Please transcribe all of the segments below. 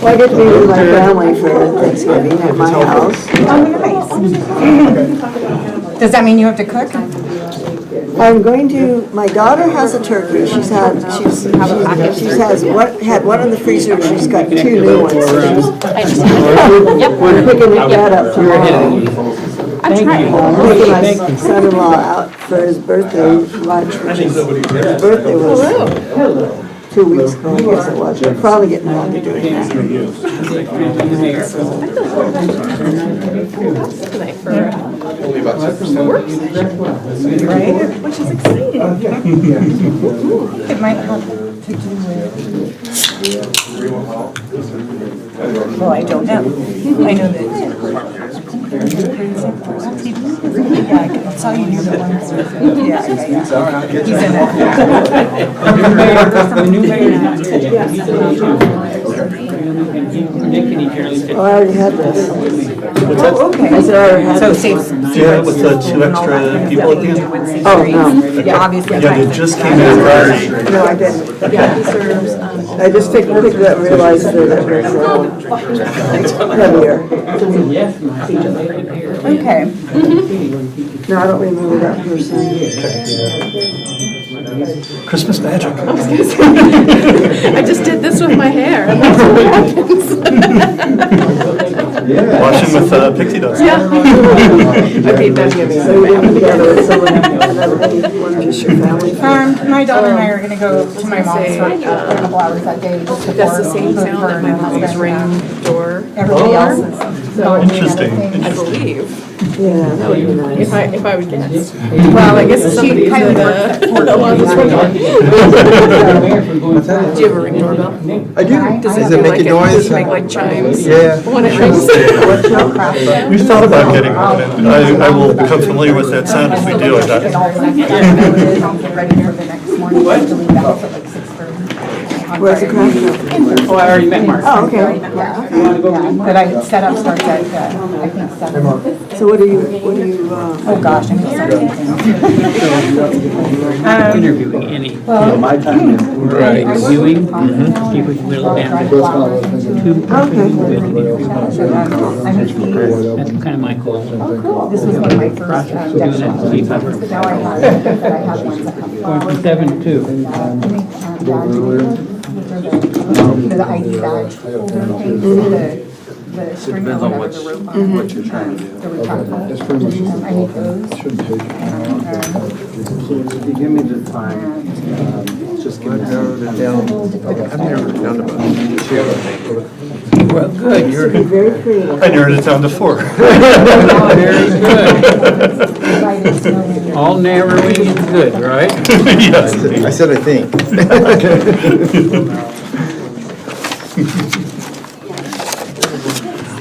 Well, I get to be with my family for Thanksgiving at my house. Oh, nice. Does that mean you have to cook? I'm going to, my daughter has a turkey. Had one in the freezer. She's got 2 new ones. We're picking that up tomorrow. I'm taking my son-in-law out for his birthday lunch. His birthday was 2 weeks ago, I guess it was. We're probably getting around to doing that. Only about 10%. Right? Which is exciting. It might have to do with... Well, I don't know. I know that... Yeah, I saw you near the one. Yeah. He's in Oh, I already had this. Oh, okay. I said I already had So this. safe. Yeah, with the 2 extra people at the end? Oh, no. Yeah, obviously. Yeah, they just came in Friday. No, I didn't. I just picked it up and realized that it was heavier. Okay. No, I don't remember that person. Christmas magic. I just did this with my hair, and that's what happens. Washing with pixie dust. Yeah. Okay, that's So you didn't together with someone, just your family? My daughter and I are going to go to my mom's for a couple hours that day. That's the same sound that my husband's ring door. Everybody else is going doing other Interesting. things. I believe, Yeah, that would be nice. if I would guess. Well, I guess she kind of works at Fort Do you have a ring doorbell? I do. Does it make a noise? Does it make like chimes? Yeah. When it rings? We've thought about getting one, and I will become familiar with that sound if we do. Get ready for the next morning. What? Where's the craft shop? Oh, I already met Mark. Oh, okay. That I set up starts at, I think 7. So what do you, Oh gosh, I need something. Interviewing any. Well, My time is. Right. Interviewing, people with little band. That's kind of my goal. this was one of my first Doing that to keep up. Now I have ones that come Going from 7 to 2. the ID badge holder thing, the string or whatever, the rope on What you're trying to do. the retractable. I need those. If you give me the time, just give me I've never done about it. Well, good, you're be very creative. I narrowed it down to 4. very good. All narrowing is good, right? Yes. I said I think.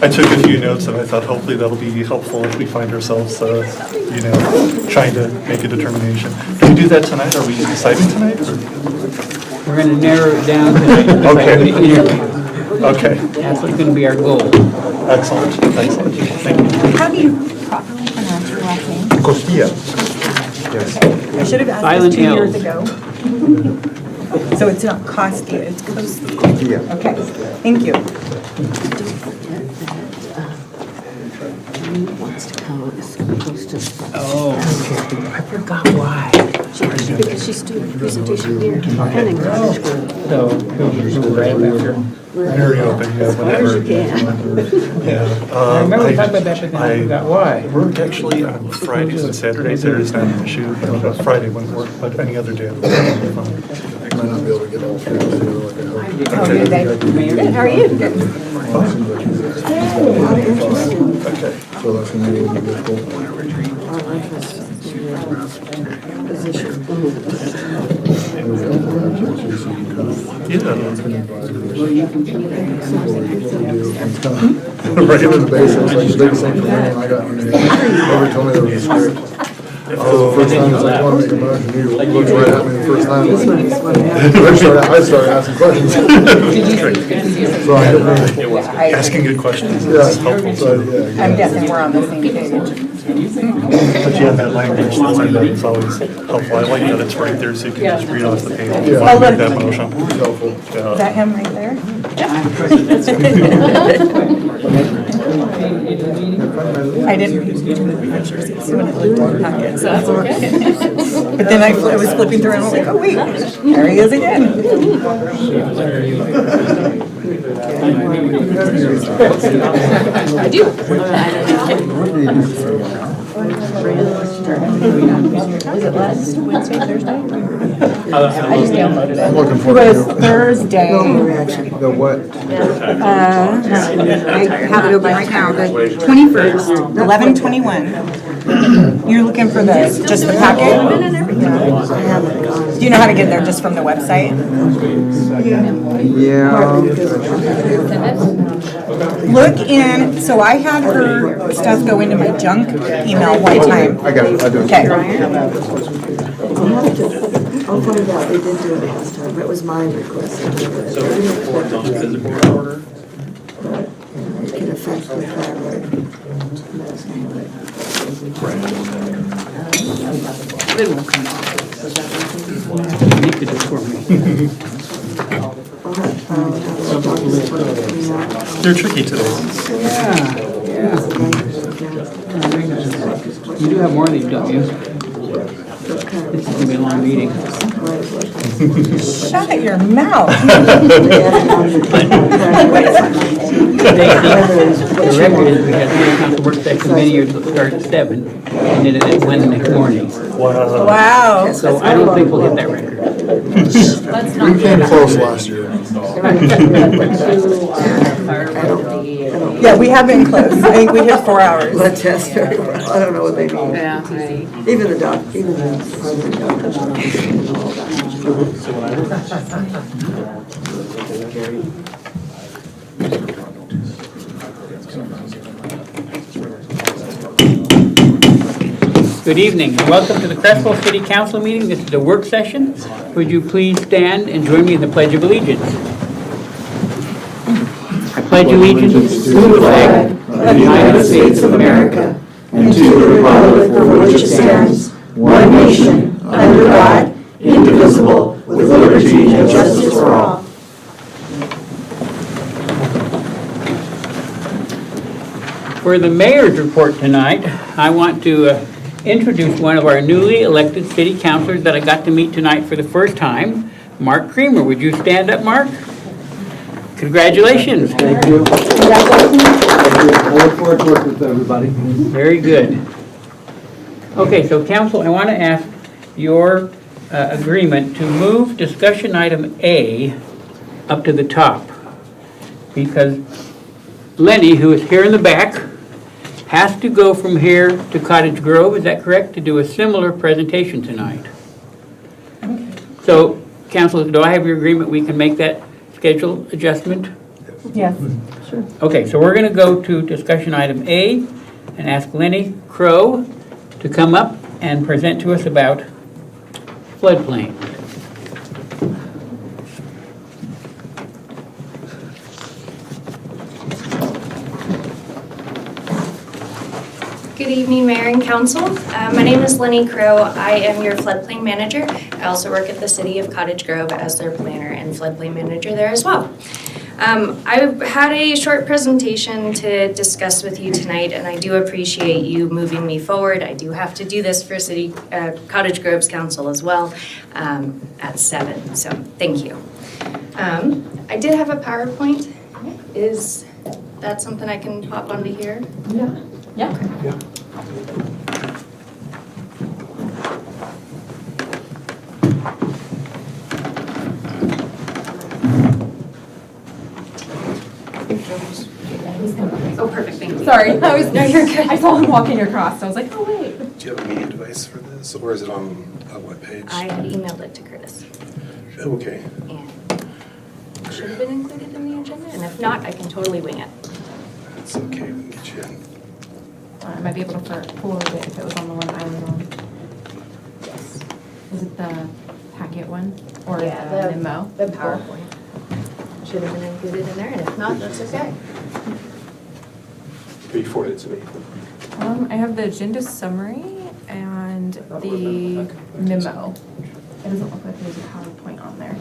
I took a few notes, and I thought hopefully that'll be helpful if we find ourselves, trying to make a determination. Can we do that tonight? Are we deciding tonight? Or? We're going to narrow it down to Okay. the interview. Okay, That's what's going to be our goal. excellent. Thank you. How do you properly pronounce your last name? Costilla. Yes. I should have asked Silent this 2 years L. ago. So it's not Costia, it's Costia. Costilla. Okay, thank you. Oh, I forgot why. Because she's doing a presentation here. Planning cottage school. So, we'll right after. Very open, yeah, whenever. Yeah. I remember we talked about that, but then I forgot why. Work actually on Fridays and Saturdays. Saturday's not an issue. Friday wouldn't work, but any other day. Might not be able to get all three together like I hope. How are you today? Good, how are you? Okay. So that's gonna be a little bit cool. Right. On the base, it was like the biggest thing for me, and I got, never told me there was a script. First time, I want to make a motion, he looks right at me the first time. This one is what happened. I started asking questions. So I didn't Asking good questions is Yeah. helpful. So, yeah. I'm guessing we're on the same page. But you have that language, that's always helpful. I like that it's right there, so you can just read off the page and Yeah. make that motion. Helpful. Is that him right there? I didn't. So that's okay. But then I was flipping through and I was like, oh wait, there he is again. I do. Was it last Wednesday, Thursday? I just downloaded it. Looking It for was it. Thursday. The what? I have it open right now, the 21st, 11/21. You're looking for the, just the packet? Do you know how to get there just from the website? Yeah. Look in, so I had her stuff go into my junk email one time. I got it, I do. Okay. I'll find out, they did do it last time, it was my request. To do it. But it can affect the family. It won't come off. You could just for me. They're tricky today. Yeah. You do have more of these, don't you? This is gonna be a long meeting. Shut your mouth. The record is we had three council work session many years that start at 7 and then it went the next morning. Wow. Wow. So I don't think we'll hit that record. We came close last year. Yeah, we have been close. I think we hit 4 hours. Blood test very well, I don't know what they mean. Yeah. Even the primary doctors. and all that. Good evening and welcome to the Creswell City Council meeting. This is a work session. Would you please stand and join me in the Pledge of Allegiance? I pledge allegiance to the flag of the United States of America And to the republic for which it stands, one nation, under God, indivisible, with liberty and justice for all. For the mayor's report tonight, I want to introduce one of our newly elected city councilors that I got to meet tonight for the first time, Mark Creamer. Would you stand up, Mark? Congratulations. Thank you. I look forward to working with everybody. Very good. Okay, so council, I want to ask your agreement to move discussion item A up to the top. Because Lenny, who is here in the back, has to go from here to Cottage Grove, is that correct, to do a similar presentation tonight? So, council, do I have your agreement we can make that schedule adjustment? Yes. Okay, so we're going to go to discussion item A and ask Lenny Crow to come up and present to us about floodplain. Good evening, Mayor and Council. My name is Lenny Crow. I am your floodplain manager. I also work at the City of Cottage Grove as their planner and floodplain manager there as well. I had a short presentation to discuss with you tonight, and I do appreciate you moving me forward. I do have to do this for City Cottage Grove's Council as well at 7, so thank you. I did have a PowerPoint. Is that something I can pop onto here? Yeah. Oh, perfect, thank you. Sorry, no, you're good. I saw him walking across, so I was like, oh, wait. Do you have a media device for this, or is it on a webpage? I had emailed it to Curtis, Oh, okay. and it should have been included in the agenda, and if not, I can totally wing it. It's okay, we can get you in. I might be able to pull over it if it was on the one I was on. Is it the packet one or Yeah, the the- memo? The PowerPoint. Should have been included in there, and if not, that's okay. You forwarded it to me. I have the agenda summary and the memo. It doesn't look like there's a PowerPoint on there.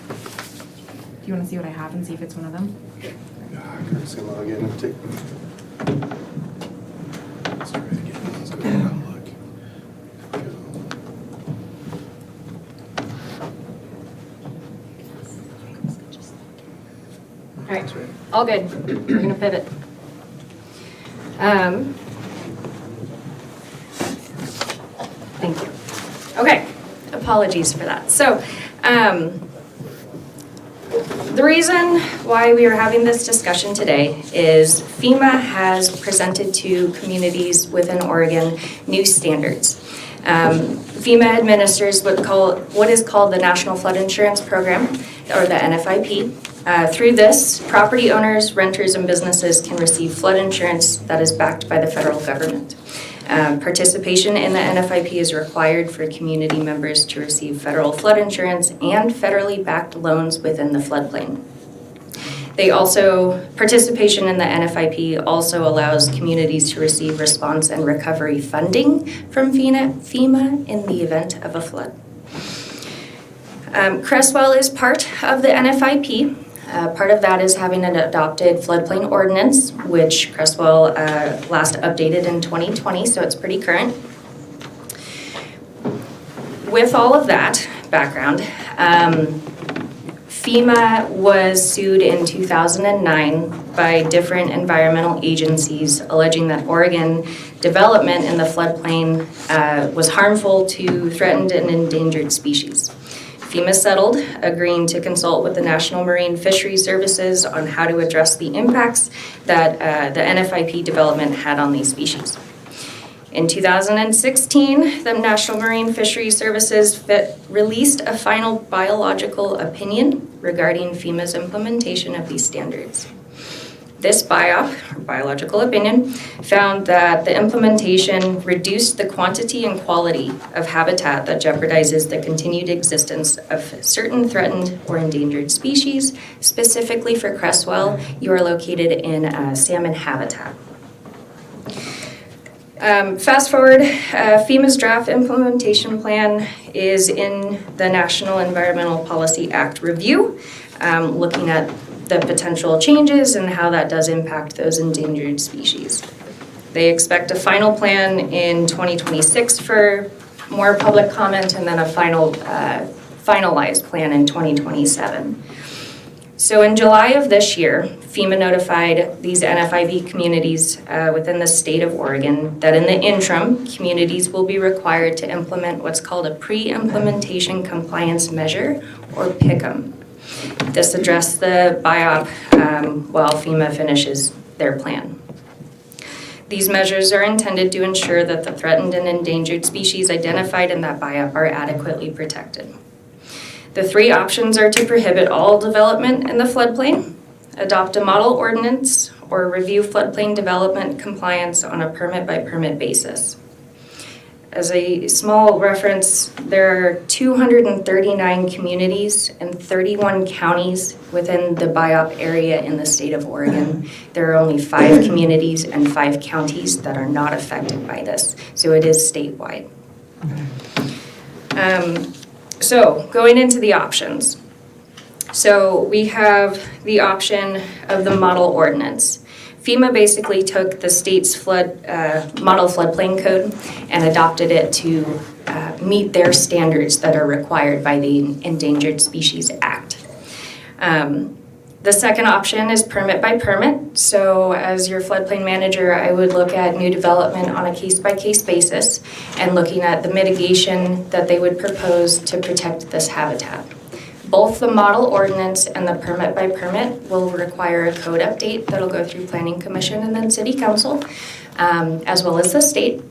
Do you want to see what I have and see if it's one of them? I'm just gonna log in and take. Let's try it again. Let's go to Outlook. All right, all good. We're gonna pivot. Thank you. Okay, apologies for that. So, the reason why we are having this discussion today is FEMA has presented to communities within Oregon new standards. FEMA administers what is called the National Flood Insurance Program, or the NFIP. Through this, property owners, renters, and businesses can receive flood insurance that is backed by the federal government. Participation in the NFIP is required for community members to receive federal flood insurance and federally backed loans within the floodplain. Participation in the NFIP also allows communities to receive response and recovery funding from FEMA in the event of a flood. Creswell is part of the NFIP. Part of that is having an adopted floodplain ordinance, which Creswell last updated in 2020, so it's pretty current. With all of that background, FEMA was sued in 2009 by different environmental agencies alleging that Oregon development in the floodplain was harmful to threatened and endangered species. FEMA settled, agreeing to consult with the National Marine Fisheries Services on how to address the impacts that the NFIP development had on these species. In 2016, the National Marine Fisheries Services released a final biological opinion regarding FEMA's implementation of these standards. This BIOP, or biological opinion, found that the implementation reduced the quantity and quality of habitat that jeopardizes the continued existence of certain threatened or endangered species. Specifically for Creswell, you are located in salmon habitat. Fast forward, FEMA's draft implementation plan is in the National Environmental Policy Act review, looking at the potential changes and how that does impact those endangered species. They expect a final plan in 2026 for more public comment, and then a finalized plan in 2027. So in July of this year, FEMA notified these NFIP communities within the state of Oregon that in the interim, communities will be required to implement what's called a pre-implementation compliance measure, or PICM. This addressed the BIOP while FEMA finishes their plan. These measures are intended to ensure that the threatened and endangered species identified in that BIOP are adequately protected. The three options are to prohibit all development in the floodplain, adopt a model ordinance, or review floodplain development compliance on a permit-by-permit basis. As a small reference, there are 239 communities and 31 counties within the BIOP area in the state of Oregon. There are only 5 communities and 5 counties that are not affected by this, so it is statewide. So going into the options. So we have the option of the model ordinance. FEMA basically took the state's model floodplain code and adopted it to meet their standards that are required by the Endangered Species Act. The second option is permit by permit. So as your floodplain manager, I would look at new development on a case-by-case basis and looking at the mitigation that they would propose to protect this habitat. Both the model ordinance and the permit by permit will require a code update that'll go through Planning Commission and then City Council, as well as the state.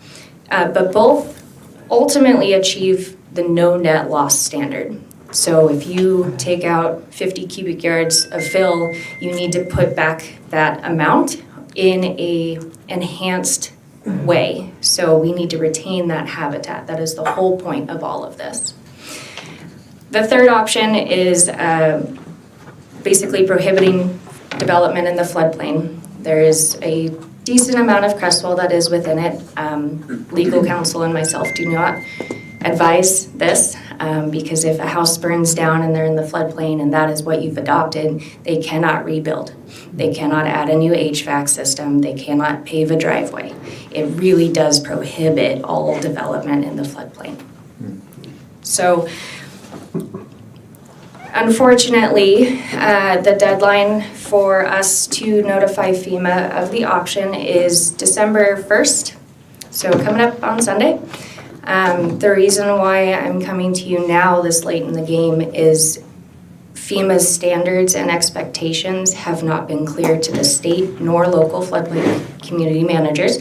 But both ultimately achieve the no net loss standard. So if you take out 50 cubic yards of fill, you need to put back that amount in a enhanced way. So we need to retain that habitat. That is the whole point of all of this. The third option is basically prohibiting development in the floodplain. There is a decent amount of Creswell that is within it. Legal counsel and myself do not advise this because if a house burns down and they're in the floodplain and that is what you've adopted, they cannot rebuild. They cannot add a new HVAC system. They cannot pave a driveway. It really does prohibit all development in the floodplain. So, unfortunately, the deadline for us to notify FEMA of the option is December 1st, so coming up on Sunday. The reason why I'm coming to you now this late in the game is FEMA's standards and expectations have not been clear to the state nor local floodplain community managers.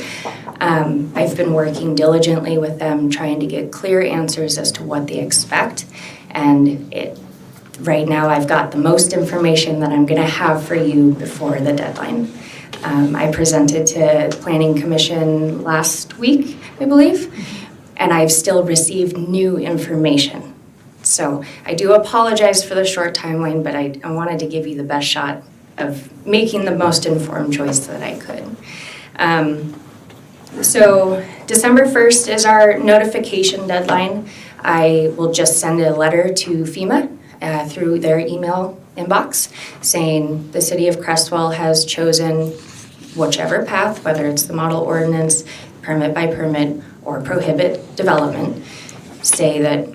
I've been working diligently with them trying to get clear answers as to what they expect, and right now I've got the most information that I'm going to have for you before the deadline. I presented to Planning Commission last week, I believe, and I've still received new information. So I do apologize for the short timeline, but I wanted to give you the best shot of making the most informed choice that I could. So December 1st is our notification deadline. I will just send a letter to FEMA through their email inbox saying the city of Creswell has chosen whichever path, whether it's the model ordinance, permit by permit, or prohibit development. Say that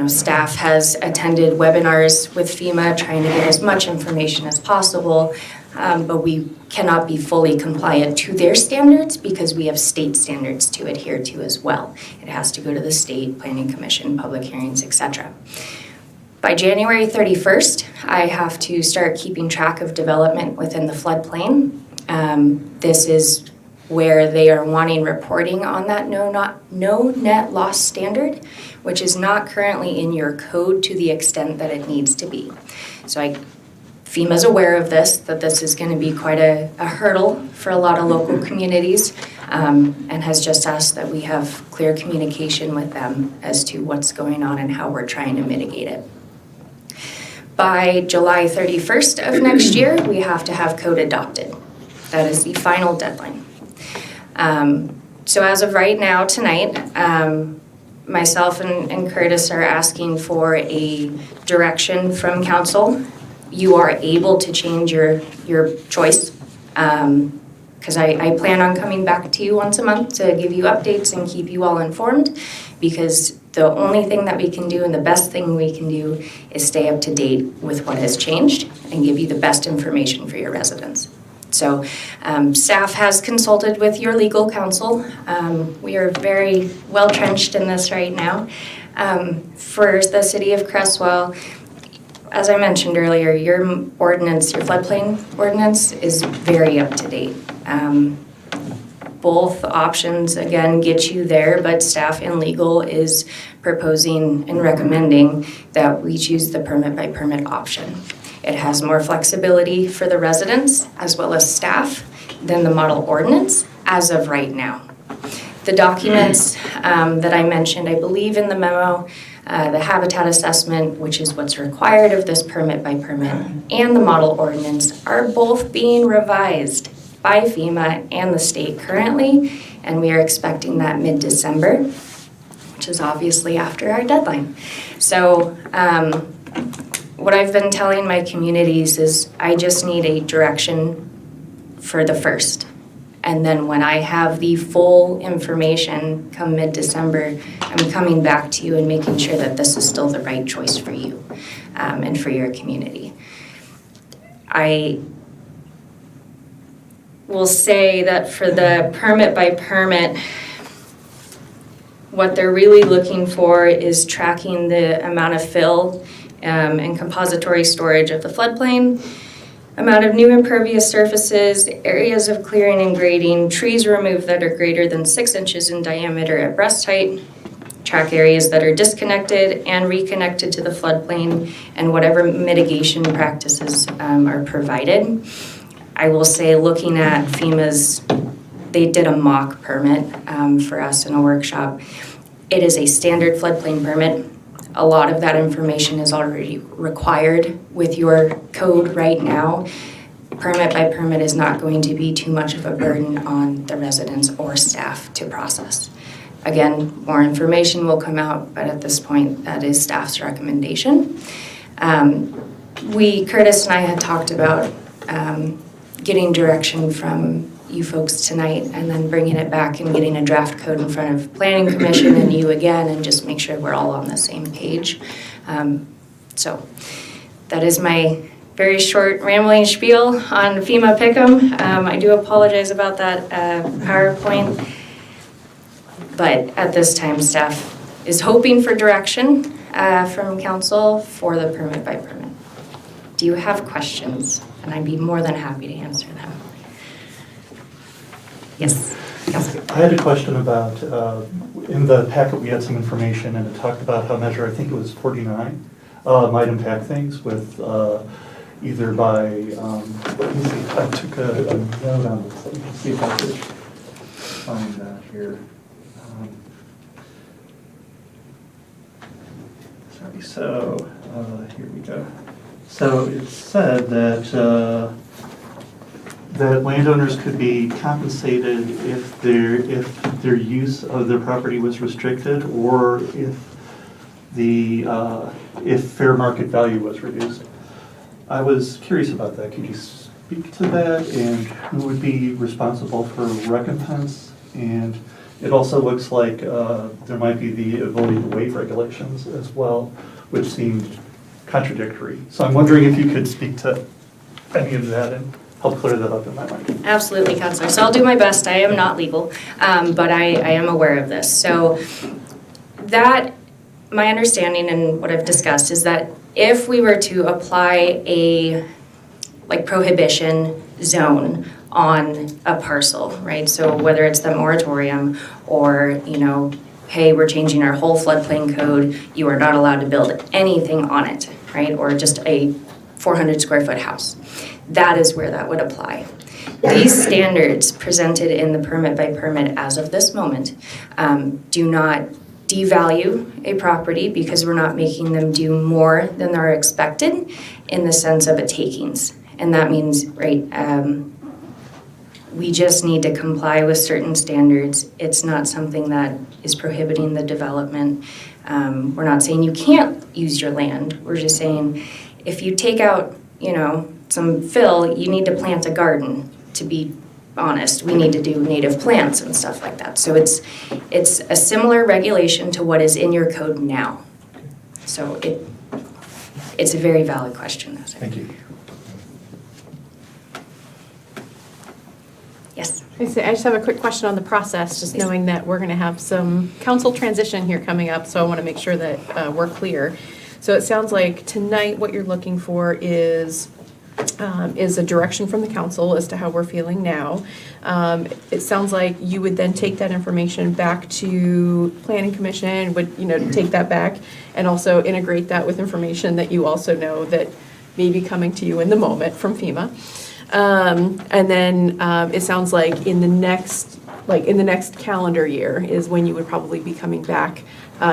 staff has attended webinars with FEMA trying to get as much information as possible, but we cannot be fully compliant to their standards because we have state standards to adhere to as well. It has to go to the state planning commission, public hearings, etc. By January 31st, I have to start keeping track of development within the floodplain. This is where they are wanting reporting on that no net loss standard, which is not currently in your code to the extent that it needs to be. So FEMA's aware of this, that this is going to be quite a hurdle for a lot of local communities, and has just asked that we have clear communication with them as to what's going on and how we're trying to mitigate it. By July 31st of next year, we have to have code adopted. That is the final deadline. So as of right now, tonight, myself and Curtis are asking for a direction from council. You are able to change your choice, because I plan on coming back to you once a month to give you updates and keep you all informed, because the only thing that we can do and the best thing we can do is stay up to date with what has changed and give you the best information for your residents. So staff has consulted with your legal counsel. We are very well trenched in this right now. For the city of Creswell, as I mentioned earlier, your ordinance, your floodplain ordinance is very up to date. Both options, again, get you there, but staff and legal is proposing and recommending that we choose the permit by permit option. It has more flexibility for the residents as well as staff than the model ordinance as of right now. The documents that I mentioned, I believe in the memo, the habitat assessment, which is what's required of this permit by permit, and the model ordinance are both being revised by FEMA and the state currently, and we are expecting that mid-December, which is obviously after our deadline. So what I've been telling my communities is I just need a direction for the first. And then when I have the full information come mid-December, I'm coming back to you and making sure that this is still the right choice for you and for your community. I will say that for the permit by permit, what they're really looking for is tracking the amount of fill and compository storage of the floodplain, amount of new impervious surfaces, areas of clearing and grading, trees removed that are greater than 6 inches in diameter at breast height, track areas that are disconnected and reconnected to the floodplain, and whatever mitigation practices are provided. I will say, looking at FEMA's they did a mock permit for us in a workshop. It is a standard floodplain permit. A lot of that information is already required with your code right now. Permit by permit is not going to be too much of a burden on the residents or staff to process. Again, more information will come out, but at this point, that is staff's recommendation. Curtis and I had talked about getting direction from you folks tonight and then bringing it back and getting a draft code in front of Planning Commission and you again and just make sure we're all on the same page. So that is my very short rambling spiel on FEMA Pick'em. I do apologize about that PowerPoint, but at this time staff is hoping for direction from council for the permit by permit. Do you have questions? And I'd be more than happy to answer them. Yes. I had a question about, in the packet we had some information and it talked about how measure, I think it was 49, might impact things with either by, let me see, I took a note on this, let me see if I could find that here. Sorry, so here we go. So it said that that landowners could be compensated if their use of their property was restricted or if fair market value was reduced. I was curious about that. Could you speak to that and who would be responsible for recompense? And it also looks like there might be the ability to waive regulations as well, which seemed contradictory. So I'm wondering if you could speak to any of that and help clear that up in my mind. Absolutely, Councilor. So I'll do my best. I am not legal, but I am aware of this. So that, my understanding and what I've discussed is that if we were to apply a prohibition zone on a parcel, right? So whether it's the moratorium or, hey, we're changing our whole floodplain code, you are not allowed to build anything on it, right? Or just a 400 square foot house. That is where that would apply. These standards presented in the permit by permit as of this moment do not devalue a property because we're not making them do more than are expected in the sense of a takings. And that means, right, we just need to comply with certain standards. It's not something that is prohibiting the development. We're not saying you can't use your land. We're just saying if you take out, some fill, you need to plant a garden. To be honest, we need to do native plants and stuff like that. So it's a similar regulation to what is in your code now. So it's a very valid question. Thank you. Yes. I just have a quick question on the process, just knowing that we're going to have some council transition here coming up, so I want to make sure that we're clear. So it sounds like tonight what you're looking for is a direction from the council as to how we're feeling now. It sounds like you would then take that information back to Planning Commission, would take that back and also integrate that with information that you also know that may be coming to you in the moment from FEMA. And then it sounds like in the next calendar year is when you would probably be coming back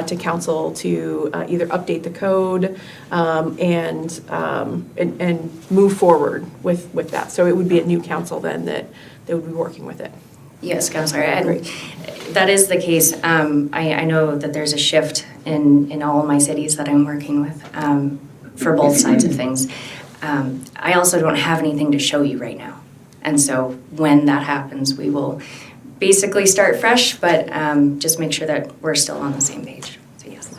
to council to either update the code and move forward with that. So it would be a new council then that would be working with it. Yes, Councilor, and that is the case. I know that there's a shift in all of my cities that I'm working with for both sides of things. I also don't have anything to show you right now. And so when that happens, we will basically start fresh, but just make sure that we're still on the same page. So yes.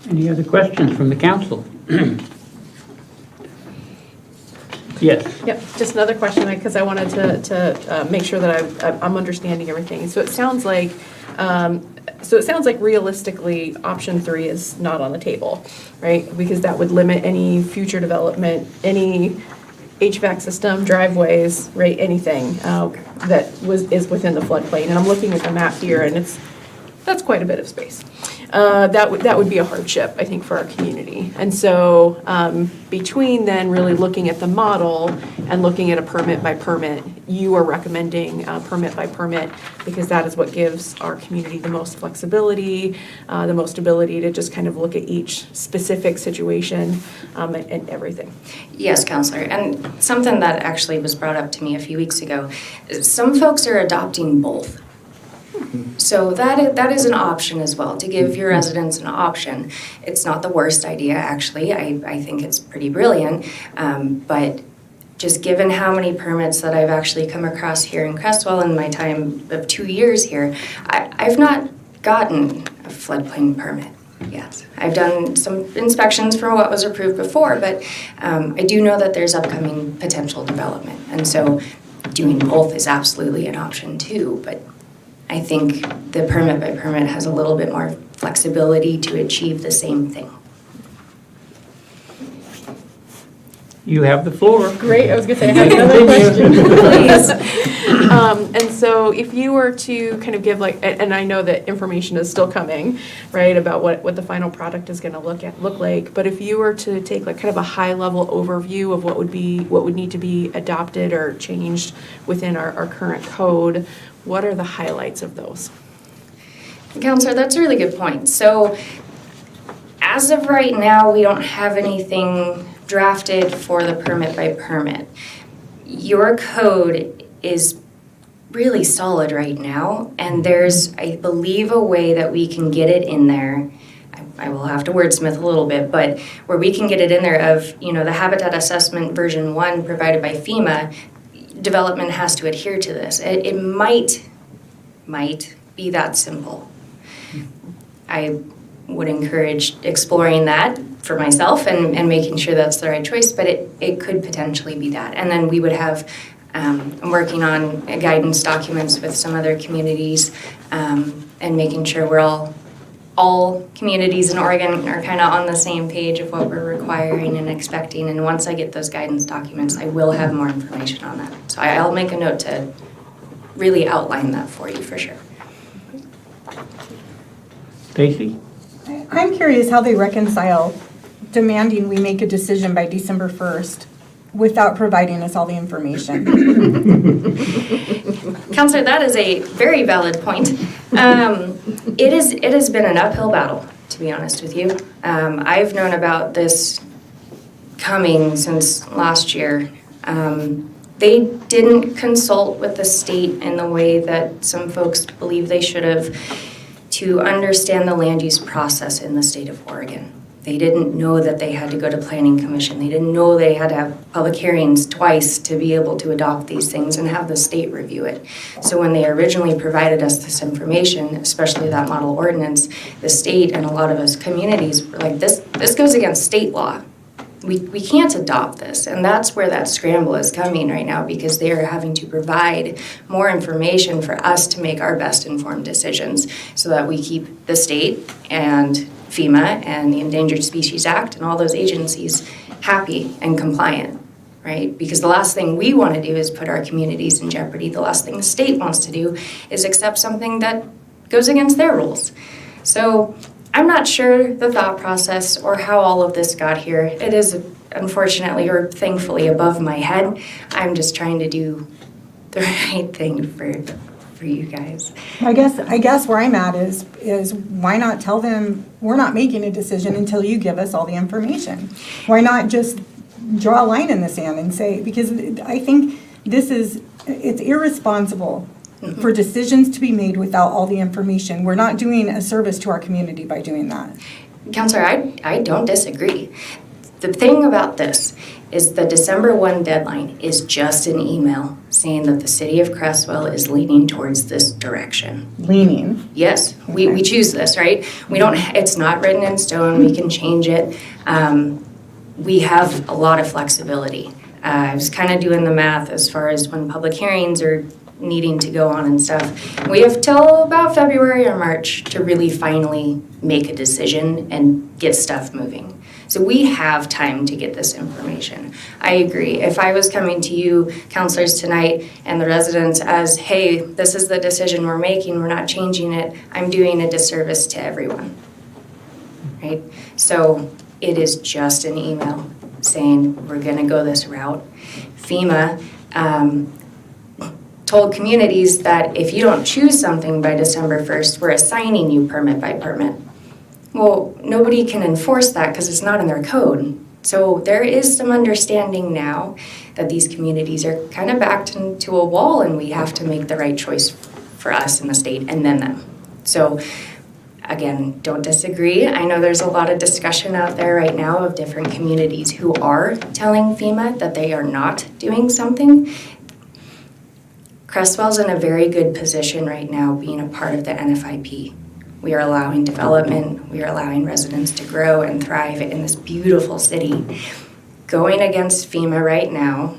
Any other questions from the council? Yes. Yep, just another question, because I wanted to make sure that I'm understanding everything. So it sounds like realistically, option 3 is not on the table, right? Because that would limit any future development, any HVAC system, driveways, right? Anything that is within the floodplain. And I'm looking at the map here, and it's That's quite a bit of space. That would be a hardship, I think, for our community. And so between then really looking at the model and looking at a permit by permit, you are recommending permit by permit because that is what gives our community the most flexibility, the most ability to just kind of look at each specific situation and everything. Yes, Counselor, and something that actually was brought up to me a few weeks ago, is some folks are adopting both. So that is an option as well, to give your residents an option. It's not the worst idea, actually. I think it's pretty brilliant, but just given how many permits that I've actually come across here in Creswell in my time of 2 years here, I've not gotten a floodplain permit yet. I've done some inspections for what was approved before, but I do know that there's upcoming potential development. And so doing both is absolutely an option too, but I think the permit by permit has a little bit more flexibility to achieve the same thing. You have the floor. Great, I was gonna say, I have another question, please. And so if you were to kind of give like, and I know that information is still coming, right, about what the final product is gonna look like, but if you were to take like kind of a high level overview of what would need to be adopted or changed within our current code, what are the highlights of those? Counselor, that's a really good point. So as of right now, we don't have anything drafted for the permit by permit. Your code is really solid right now, and there's, I believe, a way that we can get it in there. I will have to wordsmith a little bit, but where we can get it in there of, the habitat assessment version 1 provided by FEMA, development has to adhere to this. It might be that simple. I would encourage exploring that for myself and making sure that's the right choice, but it could potentially be that. And then we would have, I'm working on guidance documents with some other communities and making sure we're all communities in Oregon are kind of on the same page of what we're requiring and expecting. And once I get those guidance documents, I will have more information on that. So I'll make a note to really outline that for you for sure. Stacy? I'm curious how they reconcile demanding we make a decision by December 1st without providing us all the information. Counselor, that is a very valid point. It has been an uphill battle, to be honest with you. I've known about this coming since last year. They didn't consult with the state in the way that some folks believe they should have to understand the land use process in the state of Oregon. They didn't know that they had to go to Planning Commission. They didn't know they had to have public hearings twice to be able to adopt these things and have the state review it. So when they originally provided us this information, especially that model ordinance, the state and a lot of us communities were like, this goes against state law. We can't adopt this, and that's where that scramble is coming right now because they are having to provide more information for us to make our best informed decisions so that we keep the state and FEMA and the Endangered Species Act and all those agencies happy and compliant, right? Because the last thing we want to do is put our communities in jeopardy. The last thing the state wants to do is accept something that goes against their rules. So I'm not sure the thought process or how all of this got here. It is unfortunately or thankfully above my head. I'm just trying to do the right thing for you guys. I guess where I'm at is why not tell them we're not making a decision until you give us all the information? Why not just draw a line in the sand and say, because I think it's irresponsible for decisions to be made without all the information. We're not doing a service to our community by doing that. Counselor, I don't disagree. The thing about this is the December 1 deadline is just an email saying that the city of Creswell is leaning towards this direction. Leaning. Yes, we choose this, right? It's not written in stone, we can change it. We have a lot of flexibility. I was kind of doing the math as far as when public hearings are needing to go on and stuff. We have till about February or March to really finally make a decision and get stuff moving. So we have time to get this information. I agree. If I was coming to you, counselors, tonight, and the residents as, hey, this is the decision we're making, we're not changing it, I'm doing a disservice to everyone, right? So it is just an email saying we're gonna go this route. FEMA told communities that if you don't choose something by December 1st, we're assigning you permit by permit. Well, nobody can enforce that because it's not in their code. So there is some understanding now that these communities are kind of backed into a wall and we have to make the right choice for us in the state and then them. So again, don't disagree. I know there's a lot of discussion out there right now of different communities who are telling FEMA that they are not doing something. Creswell's in a very good position right now being a part of the NFIP. We are allowing development, we are allowing residents to grow and thrive in this beautiful city. Going against FEMA right now,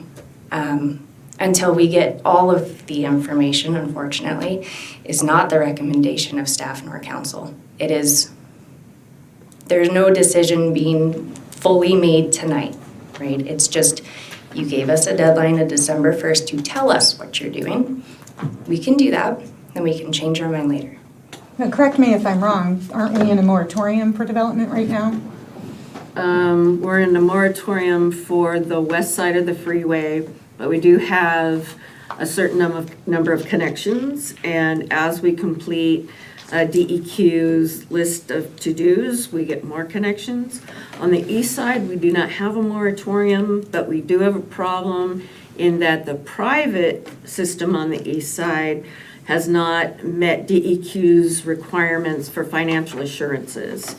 until we get all of the information, unfortunately, is not the recommendation of staff nor council. It is, there's no decision being fully made tonight, right? It's just, you gave us a deadline of December 1st to tell us what you're doing. We can do that, and we can change our mind later. Now, correct me if I'm wrong, aren't we in a moratorium for development right now? We're in a moratorium for the west side of the freeway, but we do have a certain number of connections, and as we complete DEQ's list of to-dos, we get more connections. On the east side, we do not have a moratorium, but we do have a problem in that the private system on the east side has not met DEQ's requirements for financial assurances.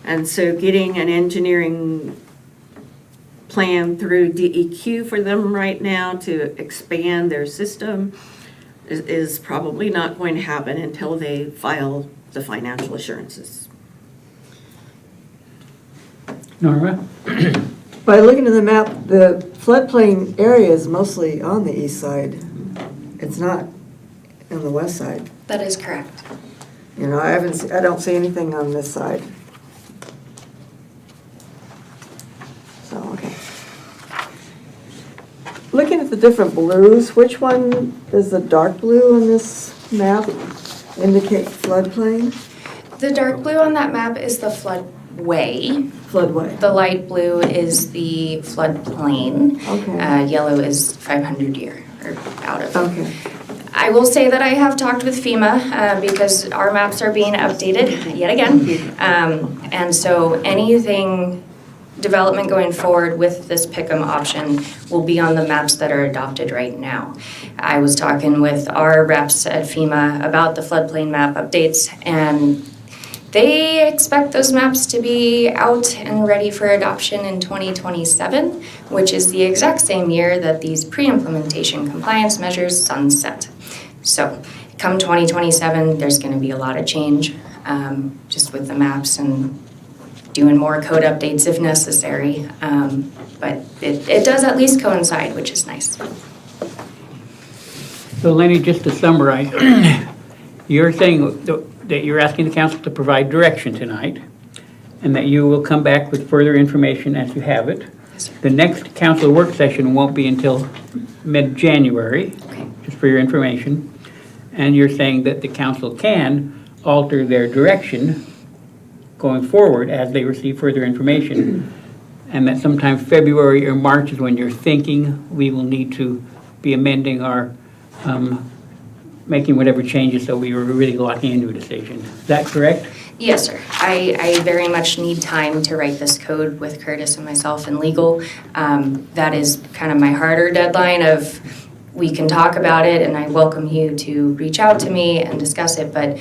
And so getting an engineering plan through DEQ for them right now to expand their system is probably not going to happen until they file the financial assurances. Norma? By looking at the map, the floodplain area is mostly on the east side. It's not on the west side. That is correct. You know, I don't see anything on this side. So, okay. Looking at the different blues, which one is the dark blue on this map indicate floodplain? The dark blue on that map is the floodway. Floodway. The light blue is the floodplain. Okay. Yellow is 500 year, or out of. Okay. I will say that I have talked with FEMA because our maps are being updated yet again. And so anything development going forward with this Pick'em option will be on the maps that are adopted right now. I was talking with our reps at FEMA about the floodplain map updates, and they expect those maps to be out and ready for adoption in 2027, which is the exact same year that these pre-implementation compliance measures sunset. So come 2027, there's going to be a lot of change just with the maps and doing more code updates if necessary. But it does at least coincide, which is nice. So Lenny, just to summarize, you're saying that you're asking the council to provide direction tonight, and that you will come back with further information as you have it. Yes, sir. The next council work session won't be until mid-January, Okay. just for your information. And you're saying that the council can alter their direction going forward as they receive further information, and that sometime February or March is when you're thinking we will need to be amending our, making whatever changes so we were really locking into a decision. Is that correct? Yes, sir. I very much need time to write this code with Curtis and myself in legal. That is kind of my harder deadline of, we can talk about it and I welcome you to reach out to me and discuss it, but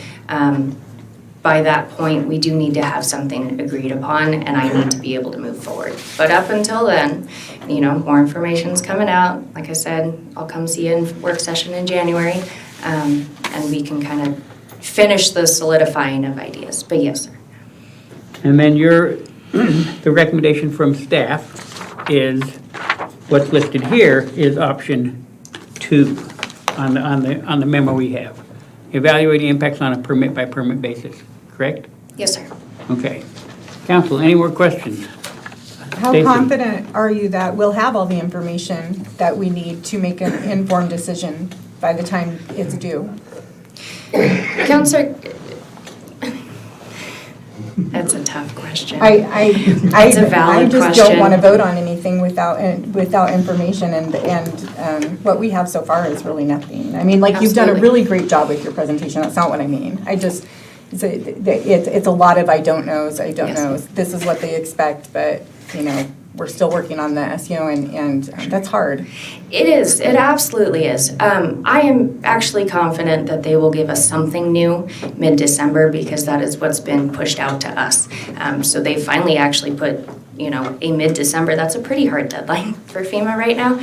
by that point, we do need to have something agreed upon and I need to be able to move forward. But up until then, you know, more information's coming out. Like I said, I'll come see you in work session in January, and we can kind of finish the solidifying of ideas. But yes, sir. And then the recommendation from staff is, what's listed here is option 2 on the memo we have. Evaluating impacts on a permit by permit basis, correct? Yes, sir. Okay. Council, any more questions? How Stacy. confident are you that we'll have all the information that we need to make an informed decision by the time it's due? Counselor, that's a tough question. It's a valid I just question. don't want to vote on anything without information, and what we have so far is really nothing. I mean, like, you've done a Absolutely. really great job with your presentation, that's not what I mean. It's a lot of I don't knows, Yes. knows. This is what they expect, but, we're still working on this, and that's hard. It is, it absolutely is. I am actually confident that they will give us something new mid-December because that is what's been pushed out to us. So they finally actually put, a mid-December, that's a pretty hard deadline for FEMA right now.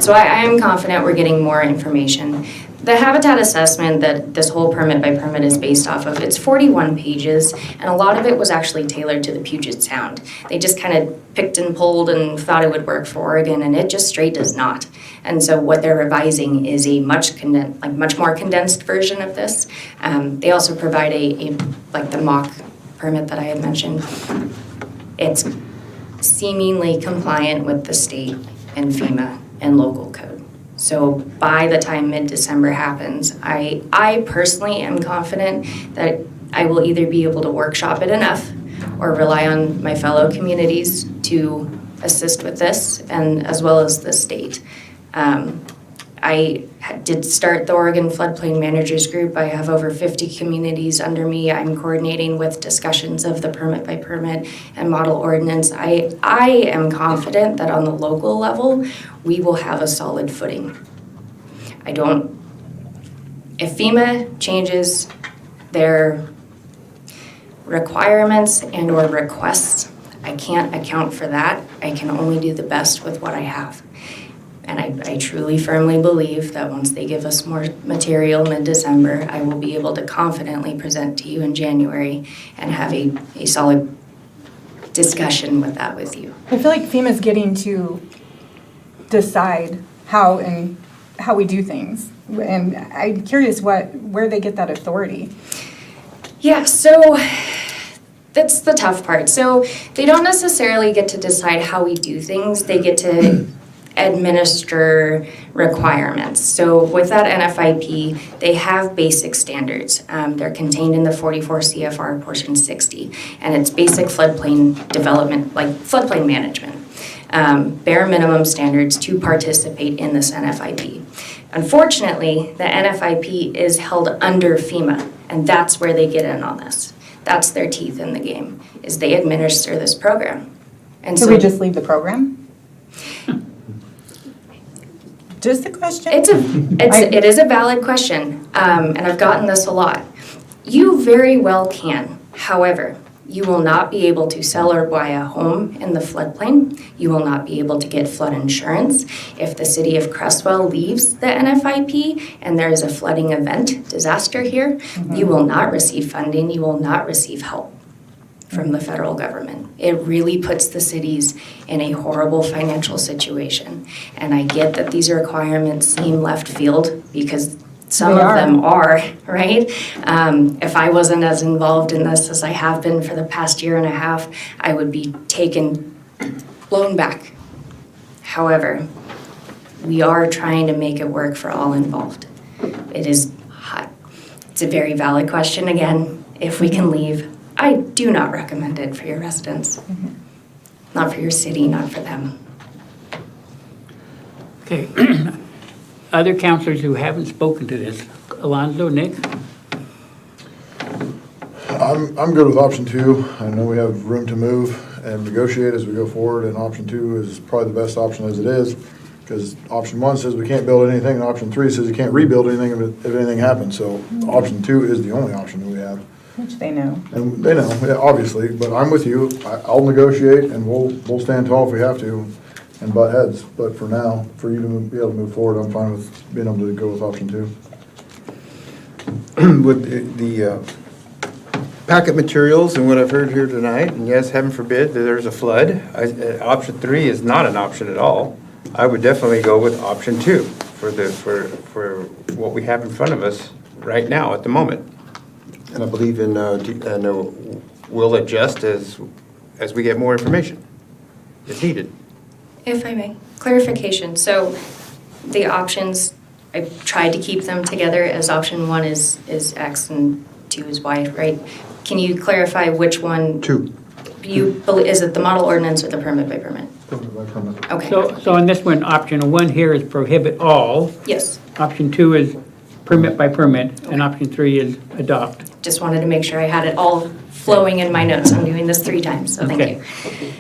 So I am confident we're getting more information. The habitat assessment that this whole permit by permit is based off of, it's 41 pages, and a lot of it was actually tailored to the Puget Sound. They just kind of picked and pulled and thought it would work for Oregon, and it just straight does not. And so what they're revising is a much more condensed version of this. They also provide like the mock permit that I had mentioned. It's seemingly compliant with the state and FEMA and local code. So by the time mid-December happens, I personally am confident that I will either be able to workshop it enough or rely on my fellow communities to assist with this, and as well as the state. I did start the Oregon Floodplain Managers Group. I have over 50 communities under me. I'm coordinating with discussions of the permit by permit and model ordinance. I am confident that on the local level, we will have a solid footing. If FEMA changes their requirements and or requests, I can't account for that. I can only do the best with what I have. And I truly firmly believe that once they give us more material mid-December, I will be able to confidently present to you in January and have a solid discussion with that with you. I feel like FEMA's getting to decide how we do things. And I'm curious where they get that authority. Yeah, so that's the tough part. So they don't necessarily get to decide how we do things. They get to administer requirements. So with that NFIP, they have basic standards. They're contained in the 44 CFR portion 60, and it's basic floodplain development, like floodplain management. Bare minimum standards to participate in this NFIP. Unfortunately, the NFIP is held under FEMA, and that's where they get in on this. That's their teeth in the game, is they administer this program. And Could we just leave the program? Just a question. It is a valid question, and I've gotten this a lot. You very well can. However, you will not be able to sell or buy a home in the floodplain. You will not be able to get flood insurance. If the city of Creswell leaves the NFIP and there is a flooding event, disaster here, you will not receive funding. You will not receive help from the federal government. It really puts the cities in a horrible financial situation. And I get that these requirements seem left field because some of them are, right? If I wasn't as involved in this as I have been for the past year and a half, I would be blown back. However, we are trying to make it work for all involved. It is hot. It's a very valid question. Again, if we can leave, I do not recommend it for your residents. Not for your city, not for them. Okay. Other counselors who haven't spoken to this, Alonzo, Nick? I'm good with option 2. I know we have room to move and negotiate as we go forward, and option 2 is probably the best option as it is, because option 1 says we can't build anything, and option 3 says you can't rebuild anything if anything happens. So option 2 is the only option that we have. Which they know. And they know, yeah, obviously, but I'm with you. I'll negotiate, and we'll stand tall if we have to and butt heads. But for now, for you to be able to move forward, I'm fine with being able to go with option 2. With the packet materials and what I've heard here tonight, and yes, heaven forbid that there's a flood, option 3 is not an option at all. I would definitely go with option 2 for what we have in front of us right now at the moment. And I believe we'll adjust as we get more information. if needed. If I may, clarification. So the options, I tried to keep them together as option 1 is X and 2 is Y, right? Can you clarify which one? 2. Is it the model ordinance or the permit by permit? Okay. So on this one, option 1 here is prohibit all. Yes, Option 2 is permit by permit, and option 3 is adopt. just wanted to make sure I had it all flowing in my notes. I'm doing this 3 times, so thank Okay. you.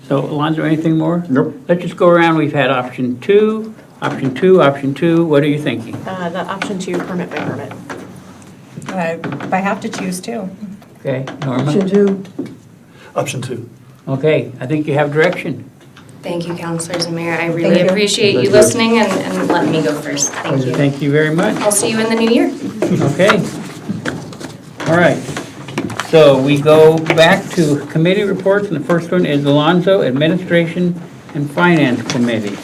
So Alonzo, anything more? Nope. Let's just go around. We've had option 2, option 2, option 2. What are you thinking? The option 2, permit by permit. If I have to choose too. Okay, Norma? Option 2. Option 2. Okay, I think you have direction. Thank you, counselors and mayor. I Thank really you. appreciate you listening and letting me go first. Thank you. Thank you very much. I'll see you in the new year. Okay. All right. So we go back to committee reports, and the first one is Alonzo, Administration and Finance Committee.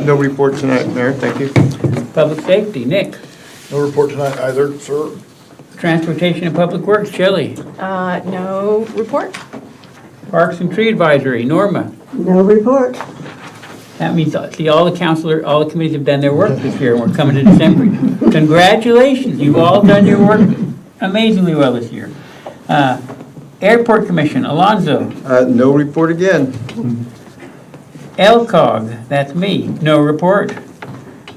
No report tonight, Mayor, thank you. Public Safety, Nick. No report tonight either, sir. Transportation and Public Works, Shelley. No report. Parks and Tree Advisory, Norma. No report. That means, see, all the committees have done their work this year, and we're coming to December. Congratulations, you've all done your work amazingly well this year. Airport Commission, Alonzo. No report again. LCOG, that's me, no report.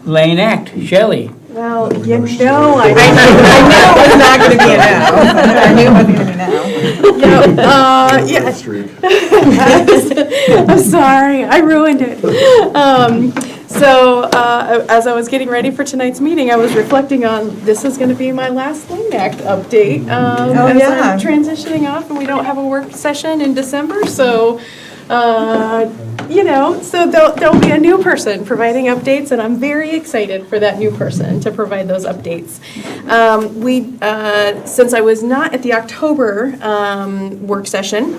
Lane Act, Shelley. Well, you know, I knew it was not going to be a no. I knew it wasn't going to be a no. Yeah. Streak. I'm sorry, I ruined it. So as I was getting ready for tonight's meeting, I was reflecting on, this is going to be my last Lane Act update. As yeah. I'm transitioning off and we don't have a work session in December, so so there'll be a new person providing updates, and I'm very excited for that new person to provide those updates. Since I was not at the October work session,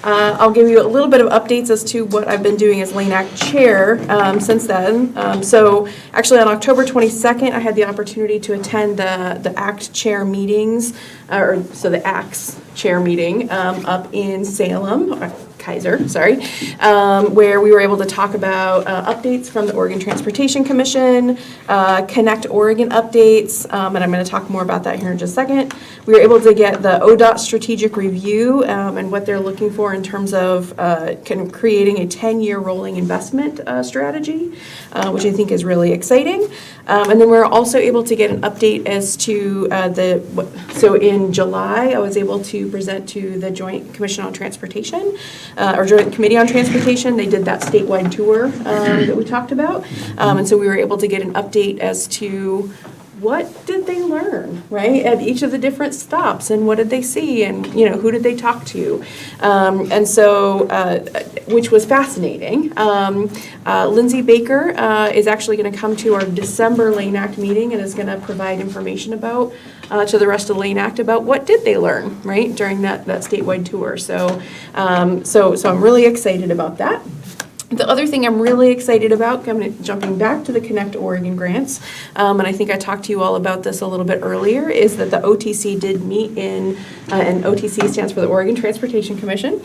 I'll give you a little bit of updates as to what I've been doing as Lane Act Chair since then. So actually on October 22nd, I had the opportunity to attend the ACT Chair meetings, the ACT's Chair meeting up in Salem, Kaiser, sorry, where we were able to talk about updates from the Oregon Transportation Commission, Connect Oregon updates, and I'm going to talk more about that here in just a second. We were able to get the ODOT strategic review and what they're looking for in terms of kind of creating a 10-year rolling investment strategy, which I think is really exciting. And then we're also able to get an update as to so in July, I was able to present to the Joint Commission on Transportation, or Joint Committee on Transportation. They did that statewide tour that we talked about. And so we were able to get an update as to what did they learn, right, at each of the different stops, and what did they see, and who did they talk to, and so which was fascinating. Lindsay Baker is actually going to come to our December Lane Act meeting and is going to provide information about to the rest of Lane Act about what did they learn, right, during that statewide tour. So I'm really excited about that. The other thing I'm really excited about, jumping back to the Connect Oregon grants, and I think I talked to you all about this a little bit earlier, is that the OTC did meet and OTC stands for the Oregon Transportation Commission,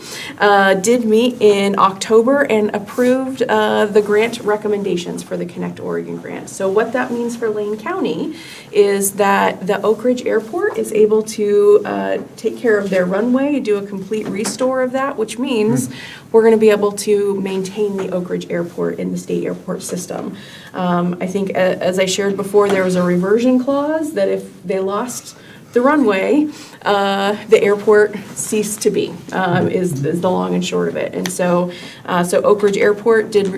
did meet in October and approved the grant recommendations for the Connect Oregon grant. So what that means for Lane County is that the Oak Ridge Airport is able to take care of their runway, do a complete restore of that, which means we're going to be able to maintain the Oak Ridge Airport in the state airport system. I think, as I shared before, there was a reversion clause that if they lost the runway, the airport ceased to be, is the long and short of it. And so Oak Ridge Airport did